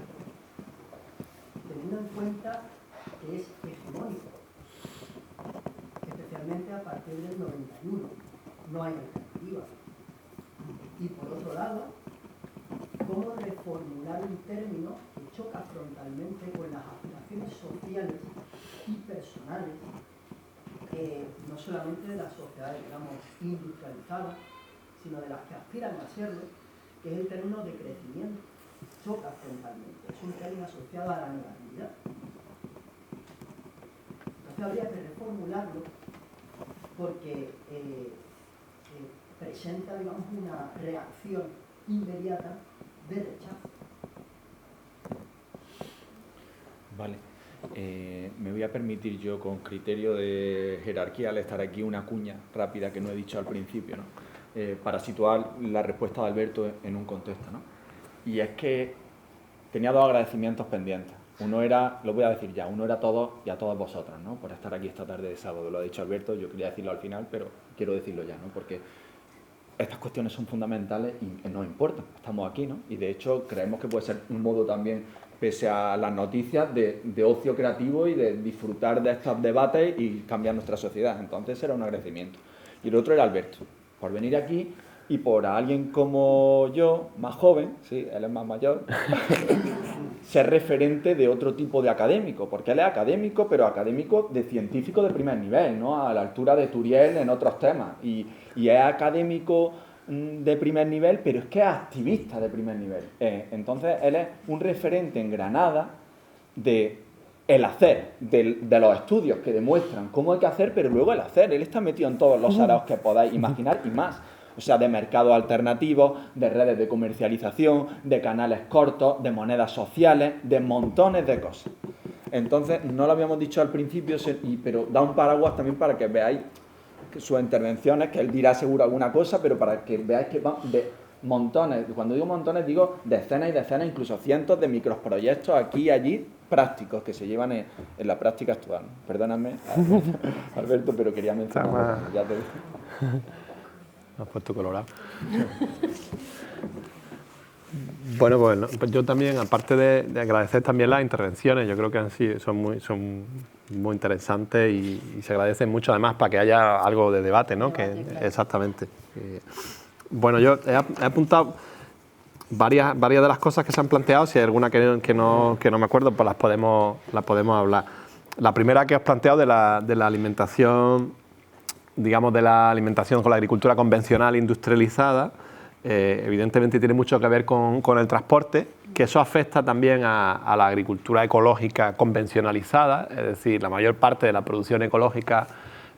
teniendo en cuenta que es hegemónico, especialmente a partir del 91, no hay alternativa. Y por otro lado, cómo reformular un término que choca frontalmente con las aspiraciones sociales y personales, no solamente de las sociedades, digamos, industrializadas, sino de las que aspiran a serlo, que es el término de crecimiento. Choca frontalmente, es un término asociado a la negatividad. Entonces habría que reformularlo porque presenta, digamos, una reacción inmediata de rechazo. Vale. Me voy a permitir yo, con criterio de jerarquía, al estar aquí, una cuña rápida que no he dicho al principio, ¿no? Para situar la respuesta de Alberto en un contexto, ¿no? Y es que tenía dos agradecimientos pendientes. Uno era, lo voy a decir ya, uno era a todos y a todas vosotras, ¿no? Por estar aquí esta tarde de sábado. Lo ha dicho Alberto, yo quería decirlo al final, pero quiero decirlo ya, ¿no? Porque estas cuestiones son fundamentales y nos importan. Estamos aquí, ¿no? Y de hecho creemos que puede ser un modo también, pese a las noticias, de ocio creativo y de disfrutar de estos debates y cambiar nuestra sociedad. Entonces era un agradecimiento. Y el otro era Alberto, por venir aquí y por alguien como yo, más joven, sí, él es más mayor, ser referente de otro tipo de académico, porque él es académico, pero académico de científico de primer nivel, ¿no? A la altura de Turiel en otros temas. Y es académico de primer nivel, pero es que es activista de primer nivel. Entonces, él es un referente en Granada de el hacer, de los estudios que demuestran cómo hay que hacer, pero luego el hacer. Él está metido en todos los saraos que podáis imaginar y más. O sea, de mercados alternativos, de redes de comercialización, de canales cortos, de monedas sociales, de montones de cosas. Entonces, no lo habíamos dicho al principio, pero da un paraguas también para que veáis que sus intervenciones, que él dirá seguro alguna cosa, pero para que veáis que van de montones. Cuando digo montones, digo decenas y decenas, incluso cientos de microproyectos aquí y allí, prácticos, que se llevan en la práctica actual. Perdóname, Alberto, pero quería mencionar. Ya te digo. Me has puesto colorado. Bueno, pues yo también, aparte de agradecer también las intervenciones, yo creo que son muy interesantes y se agradecen mucho además para que haya algo de debate, ¿no? Claro. Exactamente. Bueno, yo he apuntado varias de las cosas que se han planteado. Si hay alguna que no me acuerdo, pues las podemos hablar. La primera que os he planteado de la alimentación, digamos, de la alimentación con la agricultura convencional industrializada, evidentemente tiene mucho que ver con el transporte, que eso afecta también a la agricultura ecológica convencionalizada, es decir, la mayor parte de la producción ecológica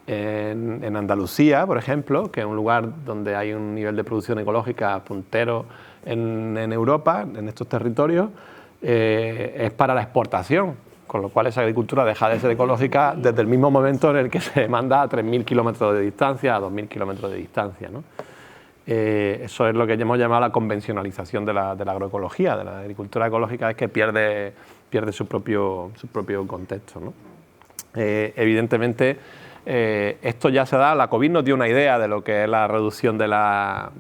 en Andalucía, por ejemplo, que es un lugar donde hay un nivel de producción ecológica puntero en Europa, en estos territorios, es para la exportación, con lo cual esa agricultura deja de ser ecológica desde el mismo momento en el que se manda a 3.000 kilómetros de distancia, a 2.000 kilómetros de distancia, ¿no? Eso es lo que hemos llamado la convencionalización de la agroecología, de la agricultura ecológica, es que pierde su propio contexto, ¿no? Evidentemente, esto ya se da, la COVID nos dio una idea de lo que es la reducción de la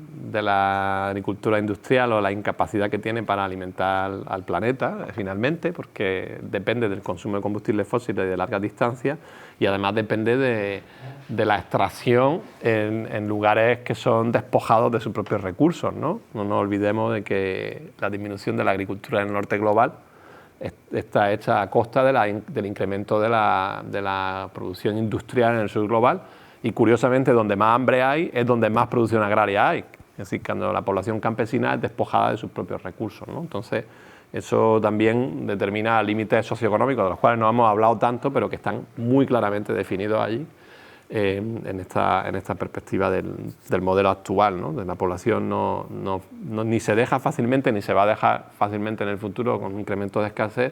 agricultura industrial o la incapacidad que tiene para alimentar al planeta, finalmente, porque depende del consumo de combustibles fósiles de largas distancias y además depende de la extracción en lugares que son despojados de sus propios recursos, ¿no? No nos olvidemos de que la disminución de la agricultura en el norte global está hecha a costa del incremento de la producción industrial en el sur global y, curiosamente, donde más hambre hay es donde más producción agraria hay. Es decir, cuando la población campesina es despojada de sus propios recursos, ¿no? Entonces, eso también determina límites socioeconómicos, de los cuales no hemos hablado tanto, pero que están muy claramente definidos allí en esta perspectiva del modelo actual, ¿no? De la población ni se deja fácilmente, ni se va a dejar fácilmente en el futuro, con un incremento de escasez,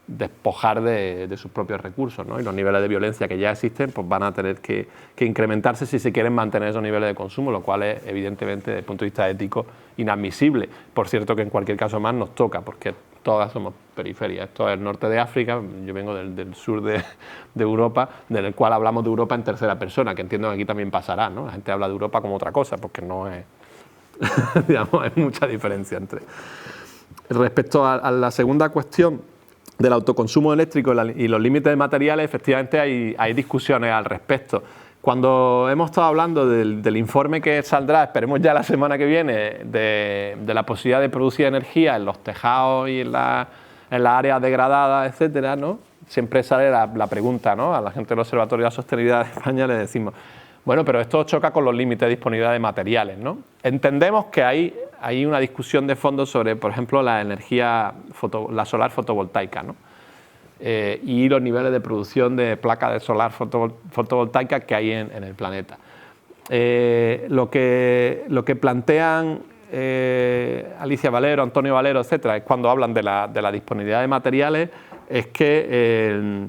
despojar de sus propios recursos, ¿no? Y los niveles de violencia que ya existen pues van a tener que incrementarse si se quieren mantener esos niveles de consumo, lo cual es, evidentemente, desde el punto de vista ético, inadmisible. Por cierto, que en cualquier caso más nos toca, porque todas somos periferias. Esto es el norte de África, yo vengo del sur de Europa, del cual hablamos de Europa en tercera persona, que entiendo que aquí también pasará, ¿no? La gente habla de Europa como otra cosa, porque no es, digamos, hay mucha diferencia entre. Respecto a la segunda cuestión del autoconsumo eléctrico y los límites de materiales, efectivamente hay discusiones al respecto. Cuando hemos estado hablando del informe que saldrá, esperemos ya la semana que viene, de la posibilidad de producir energía en los tejados y en las áreas degradadas, etcétera, ¿no? Siempre sale la pregunta, ¿no? A la gente del Observatorio de la Sostenibilidad de España le decimos, bueno, pero esto choca con los límites de disponibilidad de materiales, ¿no? Entendemos que hay una discusión de fondo sobre, por ejemplo, la energía la solar fotovoltaica, ¿no? Y los niveles de producción de placas de solar fotovoltaica que hay en el planeta. Lo que plantean Alicia Valero, Antonio Valero, etcétera, es cuando hablan de la disponibilidad de materiales, es que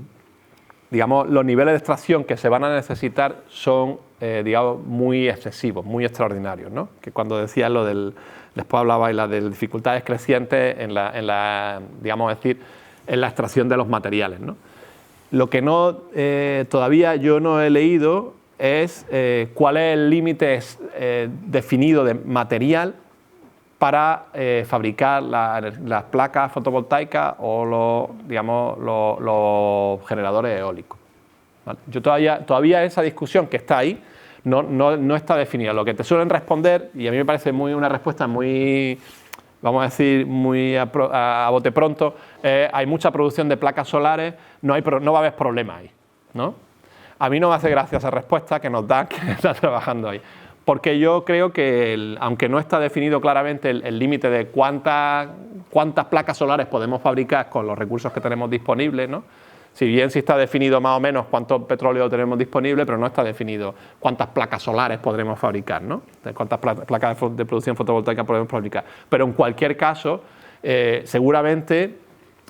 digamos, los niveles de extracción que se van a necesitar son digamos, muy excesivos, muy extraordinarios, ¿no? Que cuando decía lo del, después hablabais de dificultades crecientes digamos, decir, en la extracción de los materiales, ¿no? Lo que no todavía yo no he leído es cuál es el límite definido de material para fabricar las placas fotovoltaicas o los generadores eólicos, ¿vale? Yo todavía esa discusión que está ahí no está definida. Lo que te suelen responder, y a mí me parece una respuesta muy, vamos a decir, muy a bote pronto, hay mucha producción de placas solares, no va a haber problema ahí, ¿no? A mí no me hace gracia esa respuesta que nos dan que está trabajando ahí. Porque yo creo que, aunque no está definido claramente el límite de cuántas placas solares podemos fabricar con los recursos que tenemos disponibles, ¿no? Si bien sí está definido más o menos cuánto petróleo tenemos disponible, pero no está definido cuántas placas solares podremos fabricar, ¿no? Cuántas placas de producción fotovoltaica podemos fabricar. Pero en cualquier caso, seguramente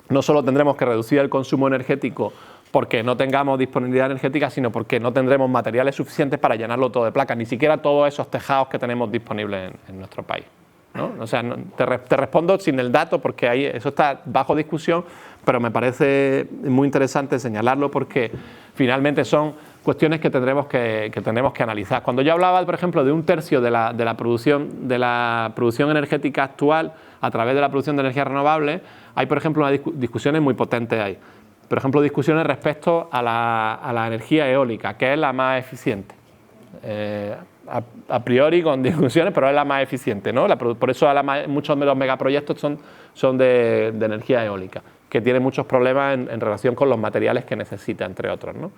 no solo tendremos que reducir el consumo energético porque no tengamos disponibilidad energética, sino porque no tendremos materiales suficientes para llenarlo todo de placas, ni siquiera todos esos tejados que tenemos disponibles en nuestro país, ¿no? O sea, te respondo sin el dato porque ahí eso está bajo discusión, pero me parece muy interesante señalarlo porque finalmente son cuestiones que tendremos que analizar. Cuando yo hablaba, por ejemplo, de un tercio de la producción energética actual a través de la producción de energías renovables, hay, por ejemplo, unas discusiones muy potentes ahí. Por ejemplo, discusiones respecto a la energía eólica, que es la más eficiente. A priori con discusiones, pero es la más eficiente, ¿no? Por eso muchos de los megaproyectos son de energía eólica, que tiene muchos problemas en relación con los materiales que necesita, entre otros, ¿no?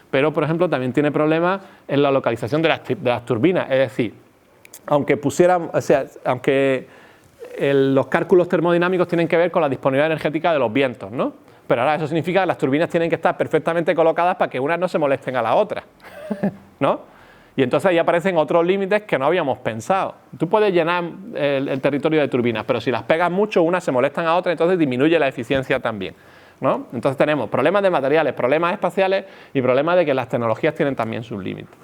Pero, por ejemplo, también tiene problemas en la localización de las turbinas. Es decir, aunque los cálculos termodinámicos tienen que ver con la disponibilidad energética de los vientos, ¿no? Pero ahora eso significa que las turbinas tienen que estar perfectamente colocadas para que unas no se molesten a la otra, ¿no? Y entonces ahí aparecen otros límites que no habíamos pensado. Tú puedes llenar el territorio de turbinas, pero si las pegas mucho, unas se molestan a otras, entonces disminuye la eficiencia también, ¿no? Entonces tenemos problemas de materiales, problemas espaciales y problemas de que las tecnologías tienen también sus límites.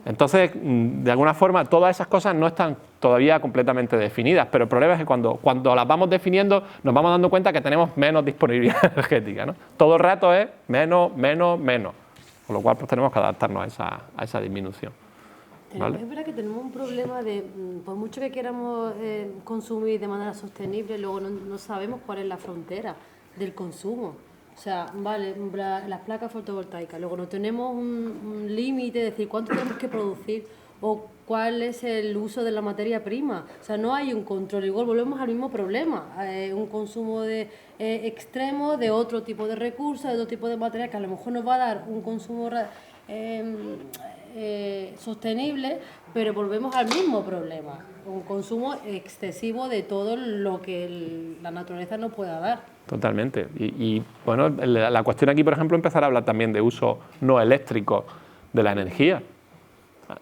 Entonces, de alguna forma, todas esas cosas no están todavía completamente definidas, pero el problema es que cuando las vamos definiendo nos vamos dando cuenta que tenemos menos disponibilidad energética, ¿no? Todo el rato es menos, menos, menos, con lo cual pues, tenemos que adaptarnos a esa disminución, ¿vale? Es verdad que tenemos un problema de, por mucho que queramos consumir de manera sostenible, luego no sabemos cuál es la frontera del consumo. O sea, vale, las placas fotovoltaicas, luego no tenemos un límite, es decir, cuánto tenemos que producir o cuál es el uso de la materia prima. O sea, no hay un control, igual volvemos al mismo problema, un consumo extremo de otro tipo de recursos, de otro tipo de material que a lo mejor nos va a dar un consumo sostenible, pero volvemos al mismo problema, un consumo excesivo de todo lo que la naturaleza nos pueda dar. Totalmente. Y bueno, la cuestión aquí, por ejemplo, empezar a hablar también de uso no eléctrico de la energía.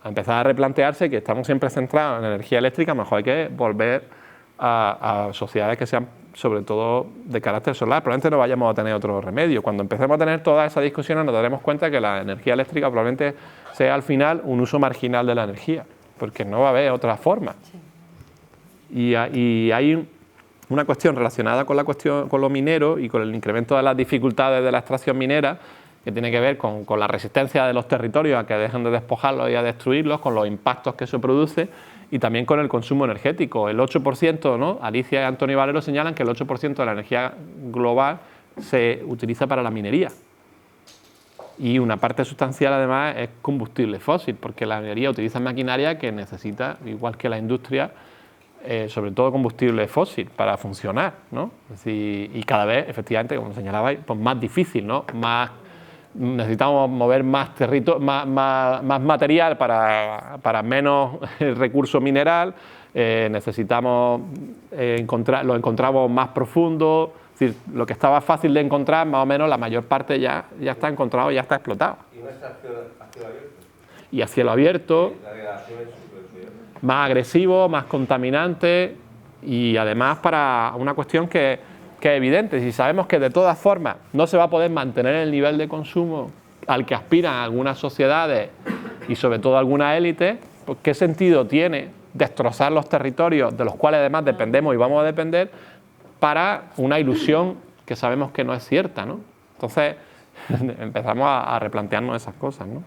A empezar a replantearse que estamos siempre centrados en energía eléctrica, mejor hay que volver a sociedades que sean sobre todo de carácter solar. Probablemente no vayamos a tener otro remedio. Cuando empecemos a tener todas esas discusiones nos daremos cuenta que la energía eléctrica probablemente sea al final un uso marginal de la energía, porque no va a haber otra forma. Sí. Y hay una cuestión relacionada con lo minero y con el incremento de las dificultades de la extracción minera, que tiene que ver con la resistencia de los territorios a que dejen de despojarlos y a destruirlos, con los impactos que eso produce y también con el consumo energético. El 8%, ¿no? Alicia y Antonio Valero señalan que el 8% de la energía global se utiliza para la minería. Y una parte sustancial además es combustible fósil, porque la minería utiliza maquinaria que necesita, igual que la industria, sobre todo combustible fósil para funcionar, ¿no? Es decir, y cada vez, efectivamente, como señalabais, pues más difícil, ¿no? Necesitamos mover más material para menos recurso mineral, necesitamos lo encontramos más profundo, es decir, lo que estaba fácil de encontrar, más o menos la mayor parte ya está encontrado, ya está explotado. Y no está a cielo abierto. Y a cielo abierto. La degradación es súper. Más agresivo, más contaminante, Y además para una cuestión que es evidente, si sabemos que de todas formas no se va a poder mantener el nivel de consumo al que aspiran algunas sociedades y sobre todo algunas élites, pues ¿qué sentido tiene destrozar los territorios de los cuales además dependemos y vamos a depender para una ilusión que sabemos que no es cierta, ¿no? Entonces empezamos a replantearnos esas cosas, ¿no?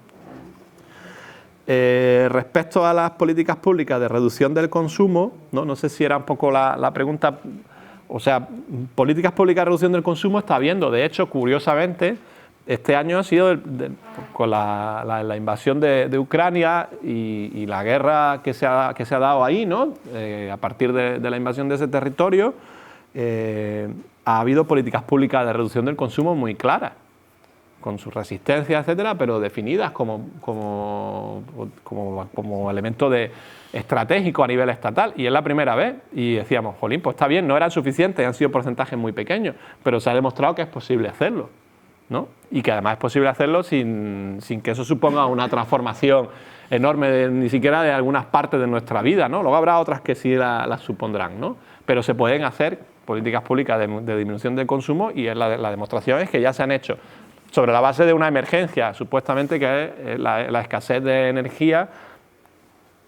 Respecto a las políticas públicas de reducción del consumo, no sé si era un poco la pregunta, o sea, políticas públicas de reducción del consumo está habiendo. De hecho, curiosamente, este año ha sido con la invasión de Ucrania y la guerra que se ha dado ahí, ¿no? A partir de la invasión de ese territorio, ha habido políticas públicas de reducción del consumo muy claras, con su resistencia, etcétera, pero definidas como elemento estratégico a nivel estatal. Y es la primera vez. Y decíamos, jolín, pues está bien, no eran suficientes, han sido porcentajes muy pequeños, pero se ha demostrado que es posible hacerlo, ¿no? Y que además es posible hacerlo sin que eso suponga una transformación enorme, ni siquiera de algunas partes de nuestra vida, ¿no? Luego habrá otras que sí las supondrán, ¿no? Pero se pueden hacer políticas públicas de disminución del consumo y la demostración es que ya se han hecho sobre la base de una emergencia, supuestamente, que es la escasez de energía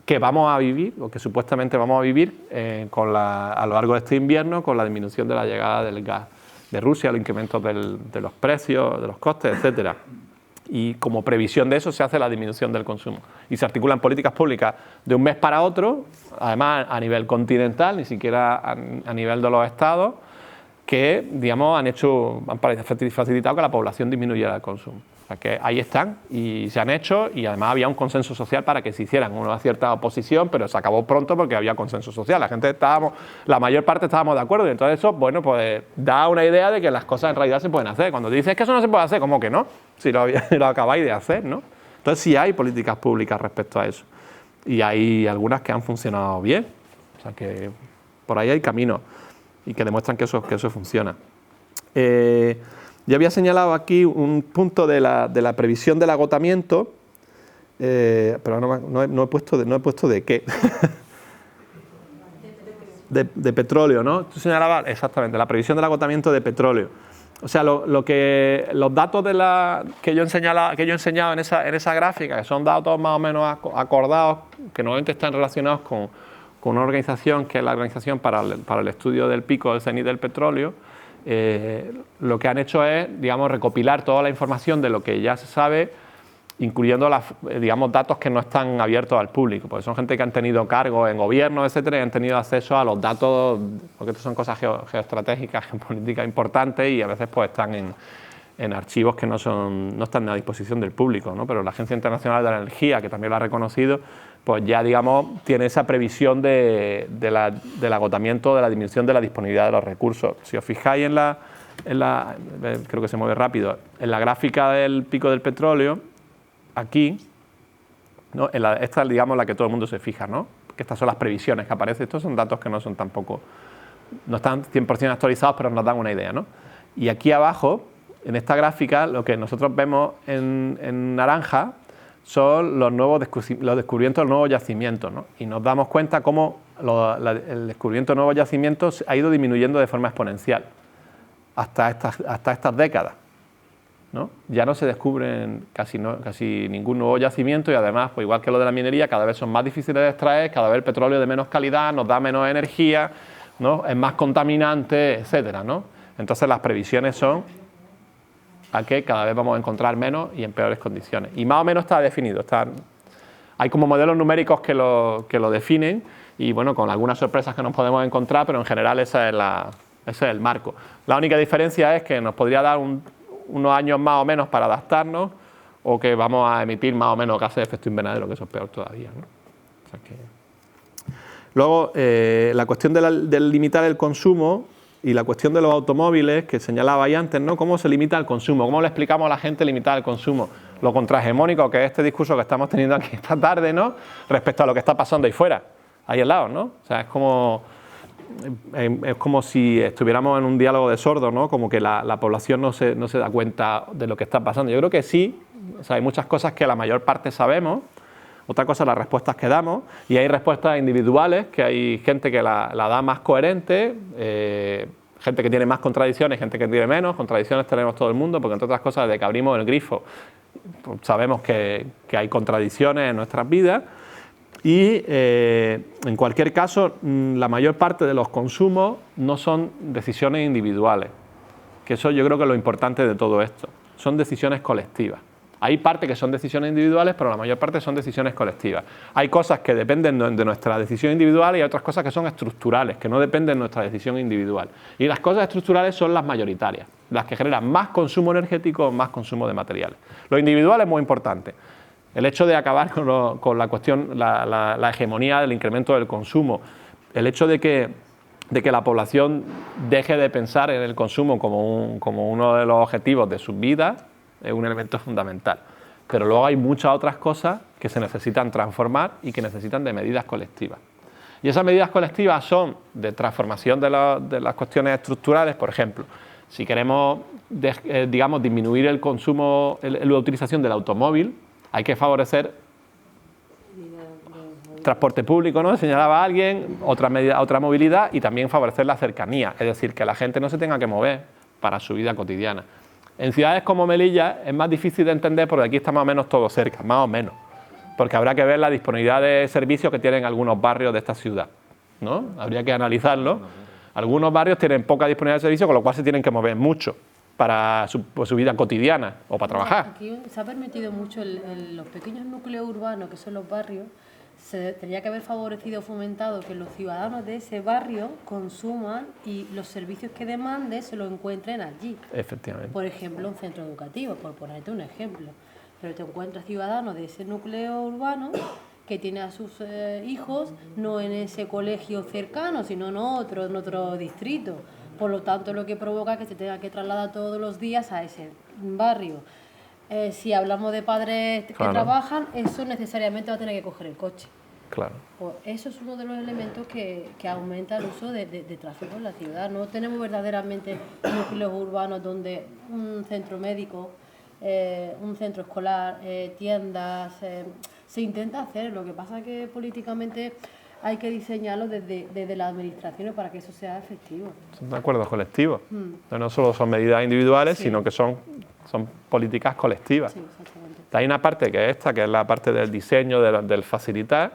que vamos a vivir, o que supuestamente vamos a vivir a lo largo de este invierno, con la disminución de la llegada del gas de Rusia, el incremento de los precios, de los costes, etcétera. Y como previsión de eso se hace la disminución del consumo. Y se articulan políticas públicas de un mes para otro, además a nivel continental, ni siquiera a nivel de los estados, que, digamos, han facilitado que la población disminuyera el consumo. O sea, que ahí están y se han hecho, y además había un consenso social para que se hicieran. Una cierta oposición, pero se acabó pronto porque había consenso social. La mayor parte estábamos de acuerdo, y entonces eso, bueno, pues da una idea de que las cosas en realidad se pueden hacer. Cuando dices que eso no se puede hacer, ¿cómo que no? Si lo acabáis de hacer, ¿no? Entonces sí hay políticas públicas respecto a eso. Y hay algunas que han funcionado bien. O sea, que por ahí hay caminos y que demuestran que eso funciona. Yo había señalado aquí un punto de la previsión del agotamiento, pero no he puesto de qué. de petróleo, ¿no? Tú señalabas exactamente la previsión del agotamiento de petróleo. O sea, los datos que yo he enseñado en esa gráfica, que son datos más o menos acordados, que normalmente están relacionados con una organización que es la Organización para el Estudio del Pico del Cenit del Petróleo, lo que han hecho es, digamos, recopilar toda la información de lo que ya se sabe, incluyendo digamos, datos que no están abiertos al público, porque son gente que han tenido cargos en gobierno, etcétera, y han tenido acceso a los datos, porque estas son cosas geoestratégicas, geopolíticas importantes, y a veces pues están en archivos que no están a disposición del público, ¿no? Pero la Agencia Internacional de la Energía, que también lo ha reconocido, pues ya, digamos, tiene esa previsión del agotamiento, de la disminución de la disponibilidad de los recursos. Si os fijáis creo que se mueve rápido, en la gráfica del pico del petróleo, aquí, ¿no? Esta es, digamos, la que todo el mundo se fija, ¿no? Que estas son las previsiones que aparecen. Estos son datos que no están 100% actualizados, pero nos dan una idea, ¿no? Y aquí abajo, en esta gráfica, lo que nosotros vemos en naranja son los descubrimientos de los nuevos yacimientos, ¿no? Y nos damos cuenta cómo el descubrimiento de nuevos yacimientos ha ido disminuyendo de forma exponencial hasta estas décadas, ¿no? Ya no se descubren casi ningún nuevo yacimiento, y además, pues igual que lo de la minería, cada vez son más difíciles de extraer, cada vez el petróleo de menos calidad, nos da menos energía, ¿no? Es más contaminante, etcétera, ¿no? Entonces las previsiones son a que cada vez vamos a encontrar menos y en peores condiciones. Y más o menos está definido. Hay como modelos numéricos que lo definen, y bueno, con algunas sorpresas que nos podemos encontrar, pero en general ese es el marco. La única diferencia es que nos podría dar unos años más o menos para adaptarnos, o que vamos a emitir más o menos gases de efecto invernadero, que eso es peor todavía, ¿no? O sea que... Luego, la cuestión del limitar el consumo y la cuestión de los automóviles, que señalaba ahí antes, ¿no? ¿Cómo se limita el consumo? ¿Cómo le explicamos a la gente limitar el consumo? Lo contrahegemónico que es este discurso que estamos teniendo aquí esta tarde, ¿no? Respecto a lo que está pasando ahí fuera, ahí al lado, ¿no? O sea, es como si estuviéramos en un diálogo de sordos, ¿no? Como que la población no se da cuenta de lo que está pasando. Yo creo que sí, o sea, hay muchas cosas que la mayor parte sabemos, Otra cosa las respuestas que damos, y hay respuestas individuales, que hay gente que la da más coherente, gente que tiene más contradicciones, gente que tiene menos. Contradicciones tenemos todo el mundo, porque entre otras cosas, desde que abrimos el grifo, pues sabemos que hay contradicciones en nuestras vidas. Y en cualquier caso, la mayor parte de los consumos no son decisiones individuales, que eso yo creo que es lo importante de todo esto, son decisiones colectivas. Hay partes que son decisiones individuales, pero la mayor parte son decisiones colectivas. Hay cosas que dependen de nuestra decisión individual y hay otras cosas que son estructurales, que no dependen de nuestra decisión individual. Y las cosas estructurales son las mayoritarias, las que generan más consumo energético o más consumo de materiales. Lo individual es muy importante. El hecho de acabar con la cuestión, la hegemonía del incremento del consumo, el hecho de que la población deje de pensar en el consumo como uno de los objetivos de sus vidas, es un elemento fundamental. Pero luego hay muchas otras cosas que se necesitan transformar y que necesitan de medidas colectivas. Y esas medidas colectivas son de transformación de las cuestiones estructurales. Por ejemplo, si queremos digamos, disminuir el consumo, la utilización del automóvil, hay que favorecer transporte público, ¿no? Señalaba alguien, otra movilidad, y también favorecer la cercanía, es decir, que la gente no se tenga que mover para su vida cotidiana. En ciudades como Melilla es más difícil de entender porque aquí está más o menos todo cerca, más o menos, porque habrá que ver la disponibilidad de servicios que tienen algunos barrios de esta ciudad, ¿no? Habría que analizarlo. Algunos barrios tienen poca disponibilidad de servicios, con lo cual se tienen que mover mucho para su vida cotidiana o para trabajar. Aquí se ha permitido mucho los pequeños núcleos urbanos, que son los barrios. Se tendría que haber favorecido o fomentado que los ciudadanos de ese barrio consuman y los servicios que demanden se los encuentren allí. Efectivamente. Por ejemplo, un centro educativo, por ponerte un ejemplo. Pero te encuentras ciudadanos de ese núcleo urbano que tiene a sus hijos no en ese colegio cercano, sino en otro distrito. Por lo tanto, lo que provoca que se tenga que trasladar todos los días a ese barrio. Si hablamos de padres que trabajan, eso necesariamente va a tener que coger el coche. Claro. Pues eso es uno de los elementos que aumenta el uso de tráfico en la ciudad. No tenemos verdaderamente núcleos urbanos donde un centro médico, un centro escolar, tiendas, se intenta hacer. Lo que pasa es que políticamente hay que diseñarlo desde las administraciones para que eso sea efectivo. Son acuerdos colectivos. No solo son medidas individuales, sino que son políticas colectivas. Sí, exactamente. Hay una parte que es esta, que es la parte del diseño, del facilitar,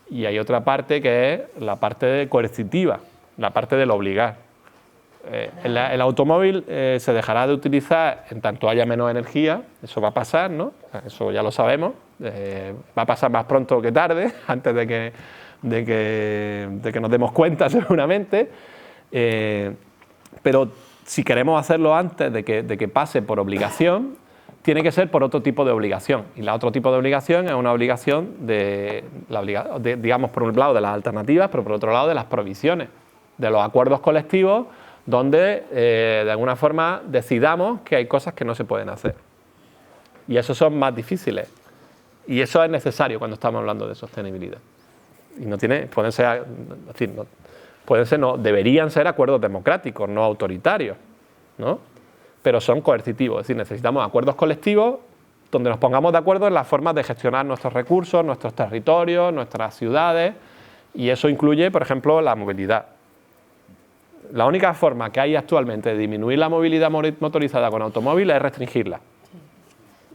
y hay otra parte que es la parte coercitiva, la parte del obligar. El automóvil se dejará de utilizar en tanto haya menos energía, eso va a pasar, ¿no? Eso ya lo sabemos, va a pasar más pronto que tarde, antes de que nos demos cuenta seguramente, pero si queremos hacerlo antes de que pase por obligación, tiene que ser por otro tipo de obligación. Y la otro tipo de obligación es una obligación digamos, por un lado de las alternativas, pero por otro lado de las provisiones, de los acuerdos colectivos, donde de alguna forma decidamos que hay cosas que no se pueden hacer. Y esos son más difíciles. Y eso es necesario cuando estamos hablando de sostenibilidad. Y deberían ser acuerdos democráticos, no autoritarios, ¿no? Pero son coercitivos, es decir, necesitamos acuerdos colectivos donde nos pongamos de acuerdo en las formas de gestionar nuestros recursos, nuestros territorios, nuestras ciudades, y eso incluye, por ejemplo, la movilidad. La única forma que hay actualmente de disminuir la movilidad motorizada con automóvil es restringirla.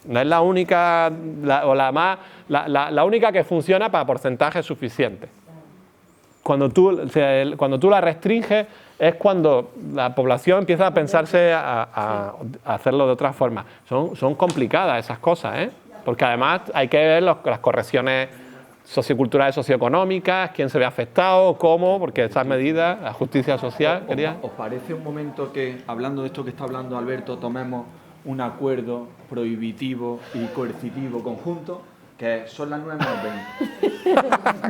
No es la única, la única que funciona para porcentajes suficientes. Cuando tú la restringes es cuando la población empieza a pensarse a hacerlo de otra forma. Son complicadas esas cosas, ¿eh? Porque además hay que ver las correcciones socioculturales, socioeconómicas, quién se ve afectado, cómo, porque esas medidas, la justicia social... ¿Os parece un momento que, hablando de esto que está hablando Alberto, tomemos un acuerdo prohibitivo y coercitivo conjunto, que son las 9:20?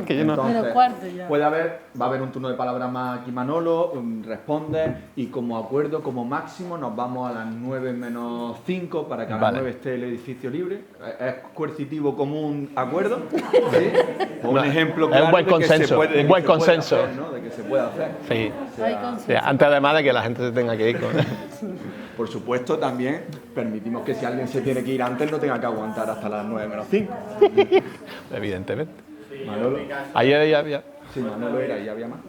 Que yo no- Entonces, Menos cuarto ya. va a haber un turno de palabras más aquí Manolo, responde y como acuerdo, como máximo, nos vamos a las 9 menos 5 para que a las Vale. 9 esté el edificio libre. ¿Es coercitivo como un acuerdo? ¿Sí? O un ejemplo Es un claro buen de que se consenso, puede- de un que buen se puede consenso. hacer, ¿no? De que se puede hacer. Sí. Hay Sí, consenso. antes además de que la gente se tenga que ir con... Por supuesto, también permitimos que si alguien se tiene que ir antes no tenga que aguantar hasta las 9 menos 5. Evidentemente. Manolo. Ayer ya había... Sí, Manolo era y había más.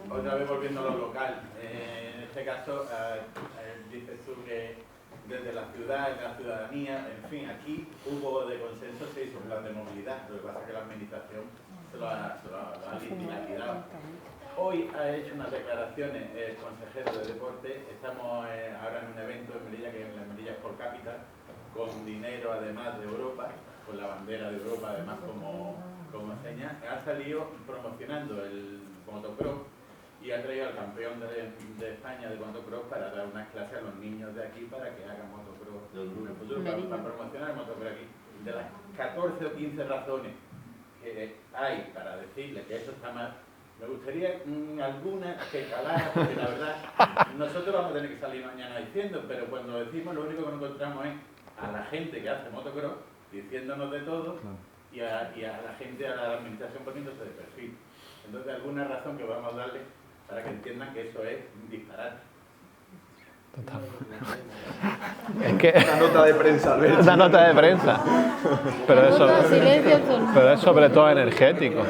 Otra vez volviendo a lo local, en este caso dices tú que desde la ciudad, la ciudadanía, en fin, aquí hubo de consenso, se hizo un plan de movilidad, lo que pasa es que la administración se lo ha liquidado. Hoy ha hecho unas declaraciones el consejero de deporte, estamos ahora en un evento en Melilla, que es la Melilla por cápita, con dinero además de Europa, con la bandera de Europa además como seña, ha salido promocionando el motocross y ha traído al campeón de España de motocross para dar unas clases a los niños de aquí para que hagan motocross en el futuro, para promocionar el motocross aquí. De las 14 o 15 razones que hay para decirle que eso está mal, me gustaría alguna que calara, porque la verdad, nosotros vamos a tener que salir mañana diciendo, pero cuando lo decimos, lo único que nos encontramos es a la gente que hace motocross diciéndonos de todo y a la gente, a la administración poniéndose de perfil. Entonces, alguna razón que vamos a darle para que entiendan que eso es un disparate. Total. Es que... Una nota de prensa, Alberto. Una nota de prensa. Pero eso, Silencio absoluto. pero es sobre todo energético.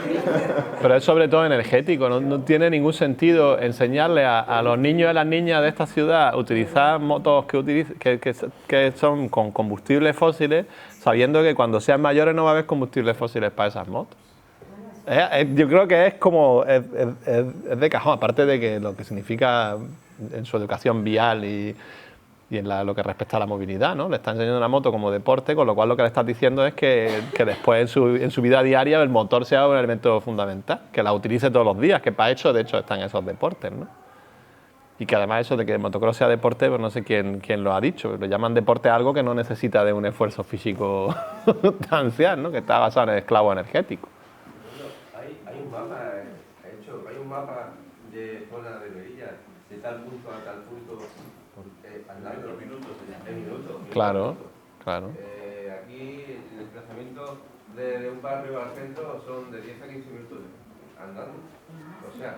Pero es sobre todo energético. No tiene ningún sentido enseñarle a los niños y a las niñas de esta ciudad a utilizar motos que son con combustibles fósiles, sabiendo que cuando sean mayores no va a haber combustibles fósiles para esas motos. Yo creo que es como... Es de cajón, aparte de que lo que significa en su educación vial y en lo que respecta a la movilidad, ¿no? Le está enseñando una moto como deporte, con lo cual lo que le estás diciendo es que después en su vida diaria el motor sea un elemento fundamental, que la utilice todos los días, que para eso de hecho están esos deportes, ¿no? Y que además eso de que el motocross sea deporte, pues no sé quién lo ha dicho, lo llaman deporte a algo que no necesita de un esfuerzo físico tan anciano, ¿no? Que está basado en el esclavo energético. Hay un mapa hay un mapa de zona de Melilla, de tal punto a tal punto, andando los minutos, en minutos. Claro, claro. Aquí el desplazamiento de un barrio al centro son de 10 a 15 minutos andando. O sea,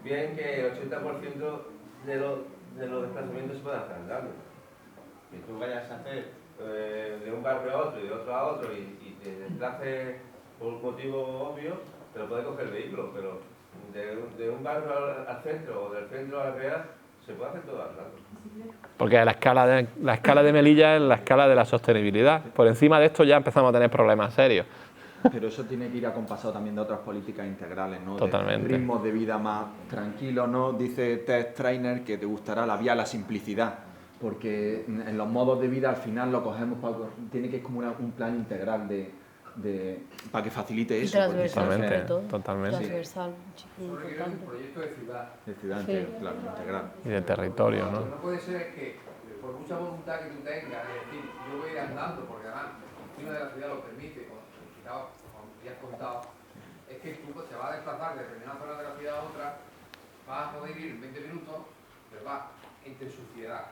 bien que el 80% de los desplazamientos se pueden hacer andando. Que tú vayas a hacer de un barrio a otro y de otro a otro y te desplaces por un motivo obvio, te lo puede coger el vehículo, pero de un barrio al centro o del centro al real se puede hacer todo andando. Porque la escala de Melilla es la escala de la sostenibilidad. Por encima de esto ya empezamos a tener problemas serios. Pero eso tiene que ir acompasado también de otras políticas integrales, ¿no? Totalmente. De ritmos de vida más tranquilos, ¿no? Dice Ted Trainer que te gustará la vía a la simplicidad, porque en los modos de vida al final lo cogemos tiene que ir como un plan integral para que facilite eso. porque Transversal, Totalmente, sobre todo. totalmente. Transversal, Solo quiero un importante. proyecto de ciudad. de ciudad Sí. entera, claro, integral. Y de territorio, Lo que ¿no? no puede ser es que, por mucha voluntad que tú tengas, es decir, yo voy a ir andando, porque además el clima de la ciudad lo permite, como ya has contado, es que tú te vas a desplazar de determinada zona de la ciudad a otra, vas a poder ir en 20 minutos, pero vas entre suciedad,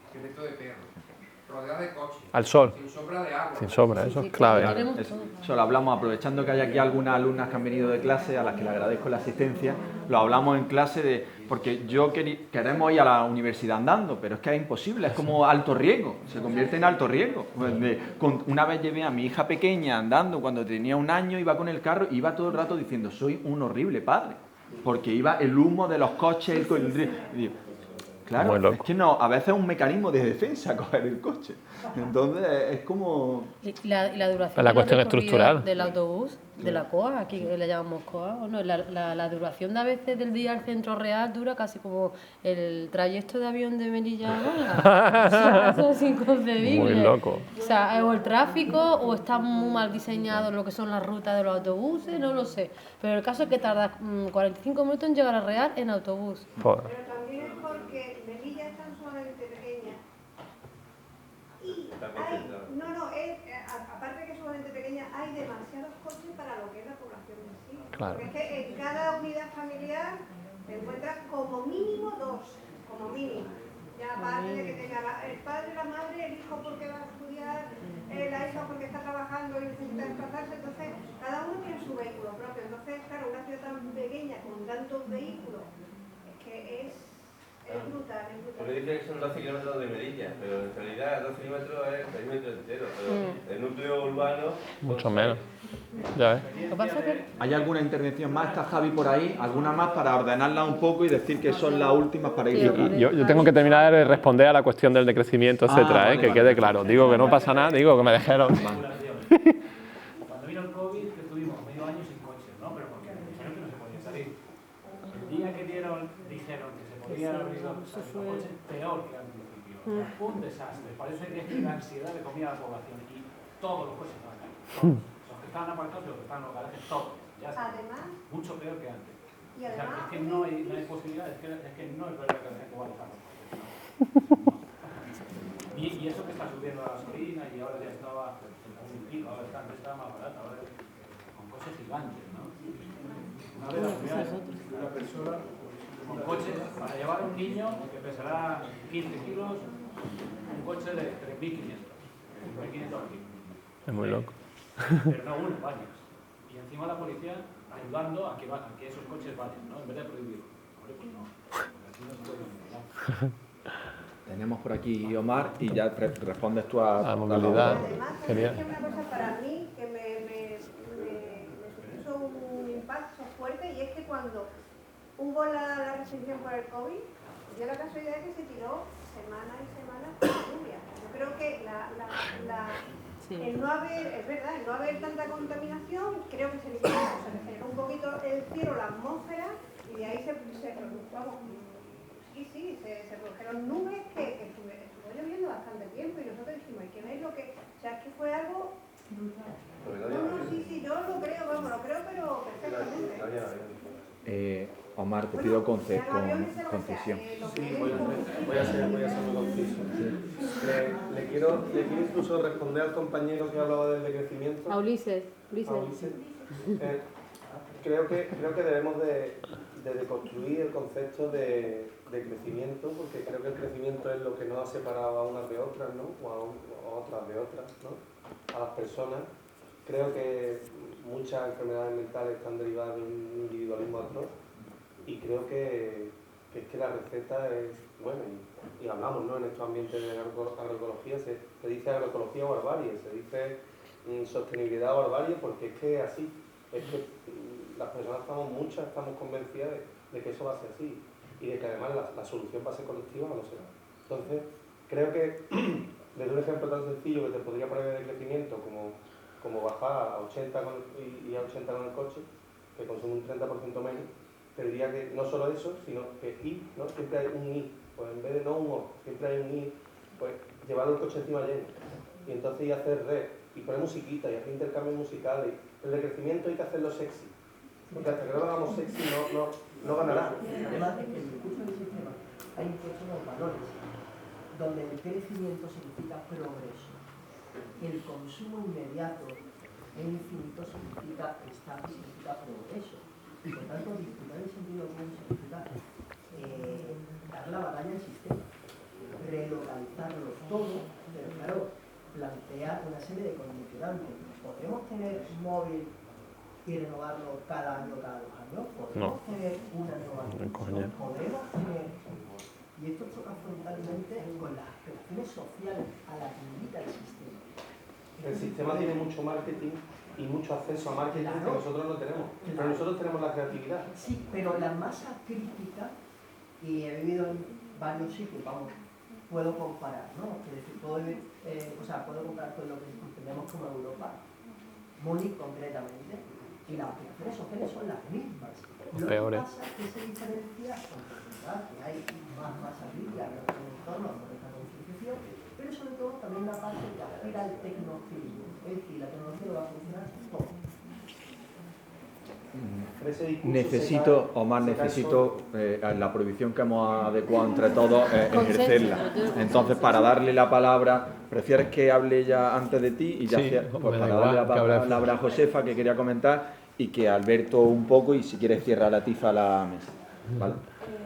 esqueleto de perro, rodeado de coches, Al sol. sin sombra de agua. Sin sombra, eso Sí, es clave. claro. Tenemos Eso, todo. eso lo hablamos aprovechando que hay aquí algunas alumnas que han venido de clase, a las que le agradezco la asistencia, lo hablamos en clase porque queremos ir a la universidad andando, pero es que es imposible, es como alto riesgo, se convierte en alto riesgo. Una vez llevé a mi hija pequeña andando cuando tenía 1 año, iba con el carro, iba todo el rato diciendo, soy un horrible padre, porque iba el humo de los coches, claro, Muy loco. es que no, a veces es un mecanismo de defensa coger el coche. Entonces es como... Y la duración La de los cuestión recorridos estructural. del autobús, de la COA, aquí le llamamos COA, ¿o no? La duración de a veces del día al centro real dura casi como el trayecto de avión de Melilla a Málaga. O sea, eso es inconcebible. Muy loco. O sea, o el tráfico, o está muy mal diseñado lo que son las rutas de los autobuses, no lo sé. Pero el caso es que tardas 45 minutos en llegar a Real en autobús. Joder. Pero también es porque Melilla es tan sumamente pequeña y aparte de que es sumamente pequeña, hay demasiados coches coche para lo que es la población en sí. Claro. Porque es que en cada unidad familiar te encuentras como mínimo 2, como mínimo. Ya aparte de que tenga el padre, la madre, el hijo porque va a estudiar, la hija porque está trabajando y necesita desplazarse, entonces cada uno tiene su vehículo propio. Entonces, claro, una ciudad tan pequeña con tantos vehículos, es que es brutal, es brutal. Porque dicen que son 12 kilómetros de Melilla, pero en realidad 12 kilómetros es el perímetro entero, pero el núcleo urbano... Mucho menos. Ya ves. ¿Hay alguna intervención más? ¿Está Javi por ahí? ¿Alguna más para ordenarla un poco y decir que son las últimas para ir? Yo tengo que terminar de responder a la cuestión del decrecimiento, etcétera, vale, que vale. quede claro. Digo que no pasa nada, digo que me dejaron. Cuando vino el COVID, que estuvimos medio año sin coches, ¿no? Pero porque dijeron que no se podía salir. El día que dijeron que se podía abrir los coches, peor que al principio. Un desastre. Por eso hay que la ansiedad de comida a la población. Y todos los coches estaban ahí. Todos. Los que estaban aparcados y los que estaban en los garajes, todos. Ya está. Además, mucho peor que antes. y además, O sea, es que no hay posibilidad, es que no es verdad que la gente va a dejar los coches. No. Y eso que está subiendo la gasolina y ahora ya estaba en un pico, ahora antes estaba más barata, ahora con coches gigantes, ¿no? Una vez la primera vez, una persona con coches para llevar a un niño que pesará 15 kilos, un coche de 3.500 kilos. Es muy loco. Pero no uno, varios. Y encima la policía ayudando a que esos coches vayan, ¿no? En vez de prohibirlo. Hombre, pues no. Porque así no se puede controlar. Tenemos por aquí Omar y ya respondes tú a la movilidad. además, Genial. es una cosa para mí que me supuso un impacto fuerte, y es que cuando hubo la restricción por el COVID, dio la casualidad que se tiró semanas y semanas con lluvia. Yo creo que el no haber, es verdad, el no haber tanta contaminación, creo que se generó un poquito el cielo, la atmósfera, y de ahí se produjo, vamos, se produjeron nubes que estuvo lloviendo bastante tiempo, y nosotros dijimos, hay que ver lo que, o sea, es que fue algo... Sí, yo lo creo, vamos, lo creo, pero perfectamente. Omar, te pido concesión. Sí, voy a ser muy conciso. Le quiero incluso responder al compañero que hablaba del decrecimiento. A Ulises. Creo que debemos de deconstruir el concepto de crecimiento, porque creo que el crecimiento es lo que nos ha separado a unas de otras, ¿no? O a otras de otras, ¿no? A las personas. Creo que muchas enfermedades mentales están derivadas de un individualismo atroz, y creo que es que la receta es, bueno, y hablamos, ¿no? En estos ambientes de agroecología se dice agroecología o barbarie, se dice sostenibilidad o barbarie, porque es que así, es que las personas estamos convencidas de que eso va a ser así, y de que además la solución va a ser colectiva o no será. Entonces, creo que desde un ejemplo tan sencillo que te podría poner de crecimiento como bajar a 80 y a 80 con el coche, que consume un 30% menos, te diría que no solo eso, sino que ¿no? Siempre hay un I, pues en vez de no un O, siempre hay un I, pues llevar el coche encima lleno, y entonces ir a hacer red, y poner musiquita, y hacer intercambios musicales. El decrecimiento hay que hacerlo sexy, porque hasta que no lo hagamos sexy no ganará. Además de que en el discurso del sistema hay impuestos los valores, donde el crecimiento significa progreso. El consumo inmediato e infinito significa progreso. Por tanto, disputar el sentido común significa dar la batalla al sistema, relocalizarlo todo, pero claro, plantea una serie de condicionantes. ¿Podemos tener un móvil y renovarlo cada año, cada 2 años? ¿Podemos tener una renovación? ¿Podemos tener...? Y esto choca frontalmente con las aspiraciones sociales a las que invita el sistema. El sistema tiene mucho marketing y mucho acceso a marketing que nosotros no tenemos. Pero nosotros tenemos la creatividad. Sí, pero la masa crítica, y he vivido en varios sitios, vamos, puedo comparar, ¿no? Es decir, puedo comparar con lo que tenemos como Europa, Múnich concretamente, y las aspiraciones sociales son las mismas. Lo que pasa es que se diferencia con que hay más masa crítica en el entorno, con esta concienciación, pero sobre todo también una parte que aspira al tecnofilismo. Es decir, la tecnología va a funcionar todo. ese discurso necesito, Omar, necesito la prohibición que hemos adecuado entre todos, ejercerla. Entonces, para darle la palabra, ¿prefieres que hable ella antes de ti? Y ya Sí, pues para darle la palabra a Josefa, que quería comentar, y que Alberto un poco, y si quieres cierra Latifa la mesa. ¿Vale?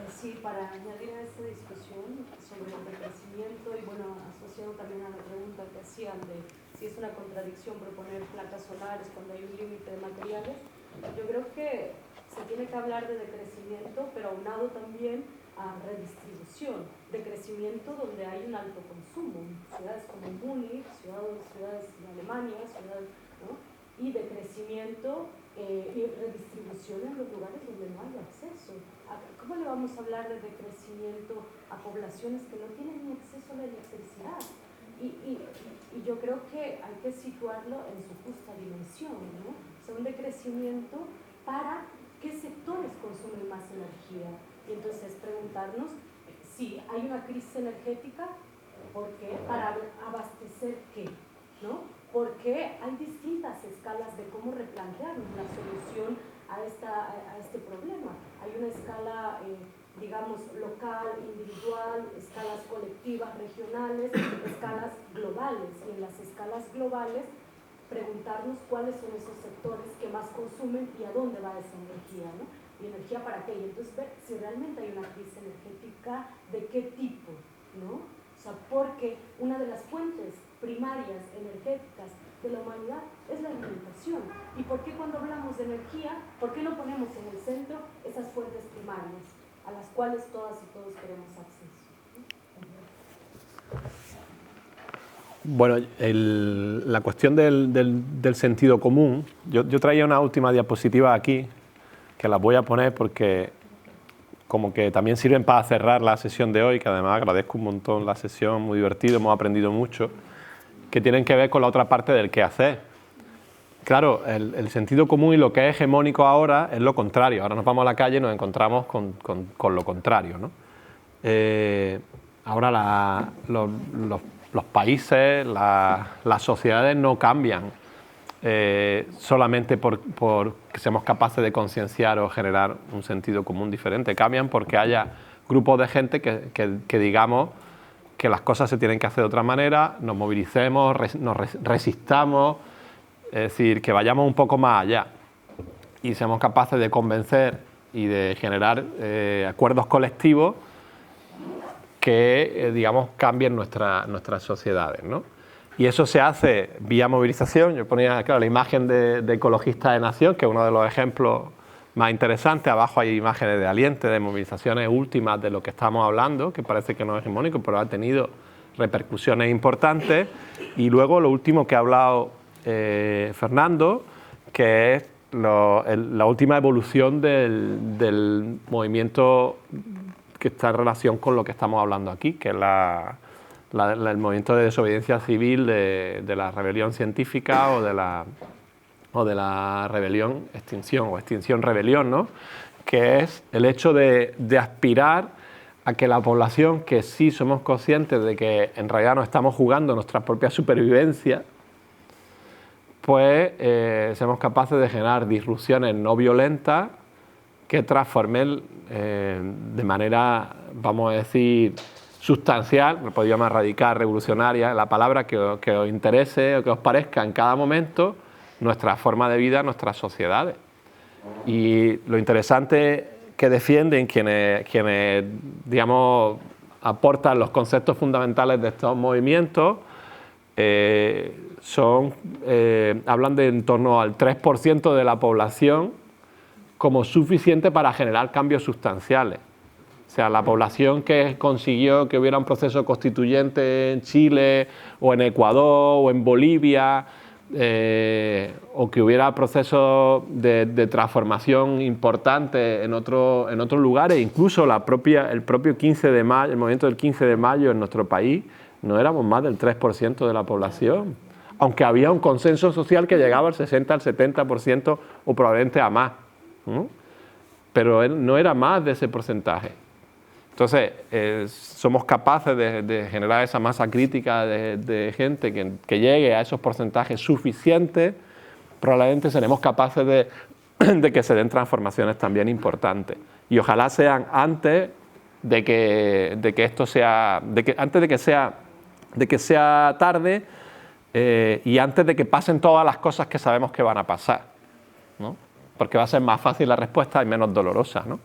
Sí, para añadir a esta discusión sobre el decrecimiento y bueno, asociado también a la pregunta que hacían de si es una contradicción proponer placas solares cuando hay un límite de materiales, yo creo que se tiene que hablar de decrecimiento, pero aunado también a redistribución, de crecimiento donde hay un alto consumo, ciudades como Múnich, ciudades de Alemania, ¿no? Y de crecimiento y redistribución en los lugares donde no hay acceso. ¿Cómo le vamos a hablar de decrecimiento a poblaciones que no tienen ni acceso a la electricidad? Y yo creo que hay que situarlo en su justa dimensión, ¿no? O sea, un decrecimiento para qué sectores consumen más energía. Y entonces preguntarnos si hay una crisis energética, ¿por qué? Para abastecer qué, ¿no? Porque hay distintas escalas de cómo replantearnos la solución a este problema. Hay una escala, digamos, local, individual, escalas colectivas, regionales, escalas globales. Y en las escalas globales, preguntarnos cuáles son esos sectores que más consumen y a dónde va esa energía, ¿no? Y energía para qué. Y entonces ver si realmente hay una crisis energética, de qué tipo, ¿no? O sea, porque una de las fuentes primarias energéticas de la humanidad es la alimentación. ¿Y por qué cuando hablamos de energía, por qué no ponemos en el centro esas fuentes primarias a las cuales todas y todos queremos acceso? Bueno, la cuestión del sentido común, yo traía una última diapositiva aquí, que las voy a poner porque como que también sirven para cerrar la sesión de hoy, que además agradezco un montón la sesión, muy divertido, hemos aprendido mucho, que tienen que ver con la otra parte del qué hacer. Claro, el sentido común y lo que es hegemónico ahora es lo contrario. Ahora nos vamos a la calle y nos encontramos con lo contrario, ¿no? Ahora los países, las sociedades no cambian solamente por que seamos capaces de concienciar o generar un sentido común diferente. Cambian porque haya grupos de gente que digamos que las cosas se tienen que hacer de otra manera, nos movilicemos, nos resistamos, es decir, que vayamos un poco más allá y seamos capaces de convencer y de generar acuerdos colectivos que, digamos, cambien nuestras sociedades, ¿no? Y eso se hace vía movilización. Yo ponía, claro, la imagen de Ecologistas de Nación, que es uno de los ejemplos más interesantes. Abajo hay imágenes de Aliente, de movilizaciones últimas de lo que estamos hablando, que parece que no es hegemónico, pero ha tenido repercusiones importantes. Y luego lo último que ha hablado Fernando, que es la última evolución del movimiento que está en relación con lo que estamos hablando aquí, que es el movimiento de desobediencia civil de la rebelión científica o de la rebelión extinción o extinción rebelión, ¿no? Que es el hecho de aspirar a que la población, que sí somos conscientes de que en realidad nos estamos jugando nuestra propia supervivencia, pues seamos capaces de generar disrupciones no violentas que transformen de manera, vamos a decir, sustancial, lo podría llamar radical, revolucionaria, la palabra que os interese o que os parezca en cada momento, nuestra forma de vida, nuestras sociedades. Y lo interesante que defienden quienes digamos, aportan los conceptos fundamentales de estos movimientos, hablan de en torno al 3% de la población como suficiente para generar cambios sustanciales. O sea, la población que consiguió que hubiera un proceso constituyente en Chile o en Ecuador o en Bolivia, o que hubiera procesos de transformación importantes en otros lugares, incluso el propio 15 de mayo, el movimiento del 15 de mayo en nuestro país, no éramos más del 3% de la población, aunque había un consenso social que llegaba al 60, al 70% o probablemente a más, ¿no? Pero no era más de ese porcentaje. Entonces, somos capaces de generar esa masa crítica de gente que llegue a esos porcentajes suficientes, probablemente seremos capaces de que se den transformaciones también importantes. Y ojalá sean antes de que esto sea, antes de que sea tarde y antes de que pasen todas las cosas que sabemos que van a pasar, ¿no? Porque va a ser más fácil la respuesta y menos dolorosa, ¿no?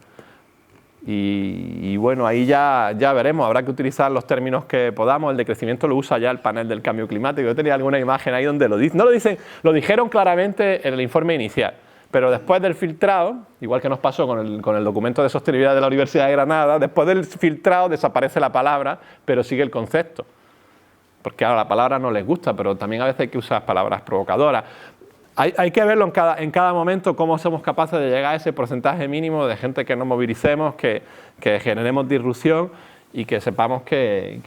Y bueno, ahí ya veremos, habrá que utilizar los términos que podamos. El decrecimiento lo usa ya el panel del cambio climático. Yo tenía alguna imagen ahí donde lo dicen, no lo dicen, lo dijeron claramente en el informe inicial, pero después del filtrado, igual que nos pasó con el documento de sostenibilidad de la Universidad de Granada, después del filtrado desaparece la palabra, pero sigue el concepto. Porque ahora la palabra no les gusta, pero también a veces hay que usar palabras provocadoras. Hay que verlo en cada momento, cómo somos capaces de llegar a ese porcentaje mínimo de gente que nos movilicemos, que generemos disrupción y que sepamos que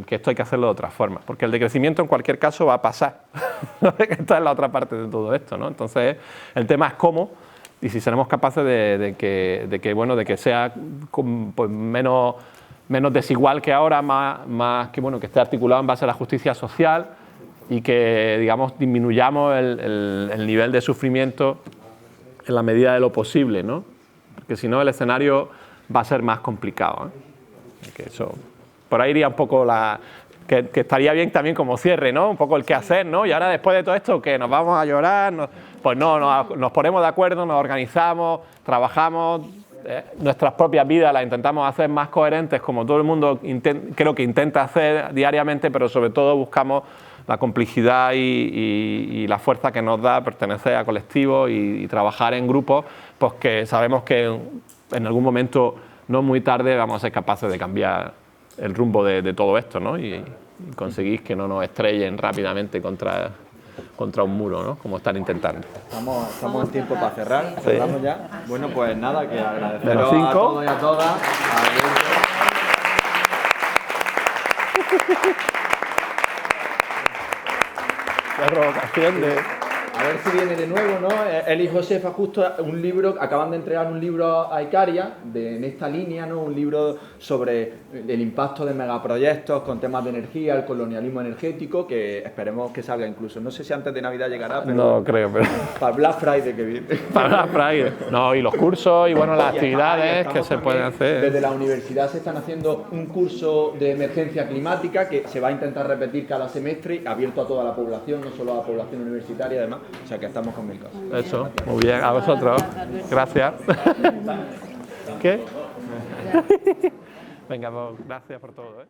esto hay que hacerlo de otra forma. Porque el decrecimiento en cualquier caso va a pasar. Esta es la otra parte de todo esto, ¿no? Entonces, el tema es cómo y si seremos capaces de que sea pues, menos desigual que ahora, más que esté articulado en base a la justicia social y que, digamos, disminuyamos el nivel de sufrimiento en la medida de lo posible, ¿no? Porque si no el escenario va a ser más complicado, ¿eh? Que eso, por ahí iría un poco que estaría bien también como cierre, ¿no? Un poco el qué hacer, ¿no? Y ahora después de todo esto, ¿qué? ¿Nos vamos a llorar? Pues no, nos ponemos de acuerdo, nos organizamos, trabajamos, nuestras propias vidas las intentamos hacer más coherentes, como todo el mundo creo que intenta hacer diariamente, pero sobre todo buscamos la complicidad y la fuerza que nos da pertenecer a colectivos y trabajar en grupos, pues que sabemos que en algún momento, no muy tarde, vamos a ser capaces de cambiar el rumbo de todo esto, ¿no? Y conseguir que no nos estrellen rápidamente contra un muro, ¿no? Como están intentando. Estamos en tiempo para cerrar. Sí. Cerramos ya. Bueno, pues nada, que agradeceros Menos 5. a todos y a todas. La provocación de... A ver si viene de nuevo, ¿no? Él y Josefa justo un libro, acaban de entregar un libro a Icaria, en esta línea, ¿no? Un libro sobre el impacto de megaproyectos con temas de energía, el colonialismo energético, que esperemos que salga incluso. No sé si antes de Navidad llegará, pero... No creo, pero... Para Black Friday que viene. Para Black Friday. No, y los cursos y bueno, las actividades que se pueden hacer. Desde la universidad se están haciendo un curso de emergencia climática que se va a intentar repetir cada semestre, abierto a toda la población, no solo a la población universitaria, además. O sea que estamos con 1000 cosas. Eso, muy bien, a vosotros. Gracias. ¿Qué? Venga, pues, gracias por todo, ¿eh?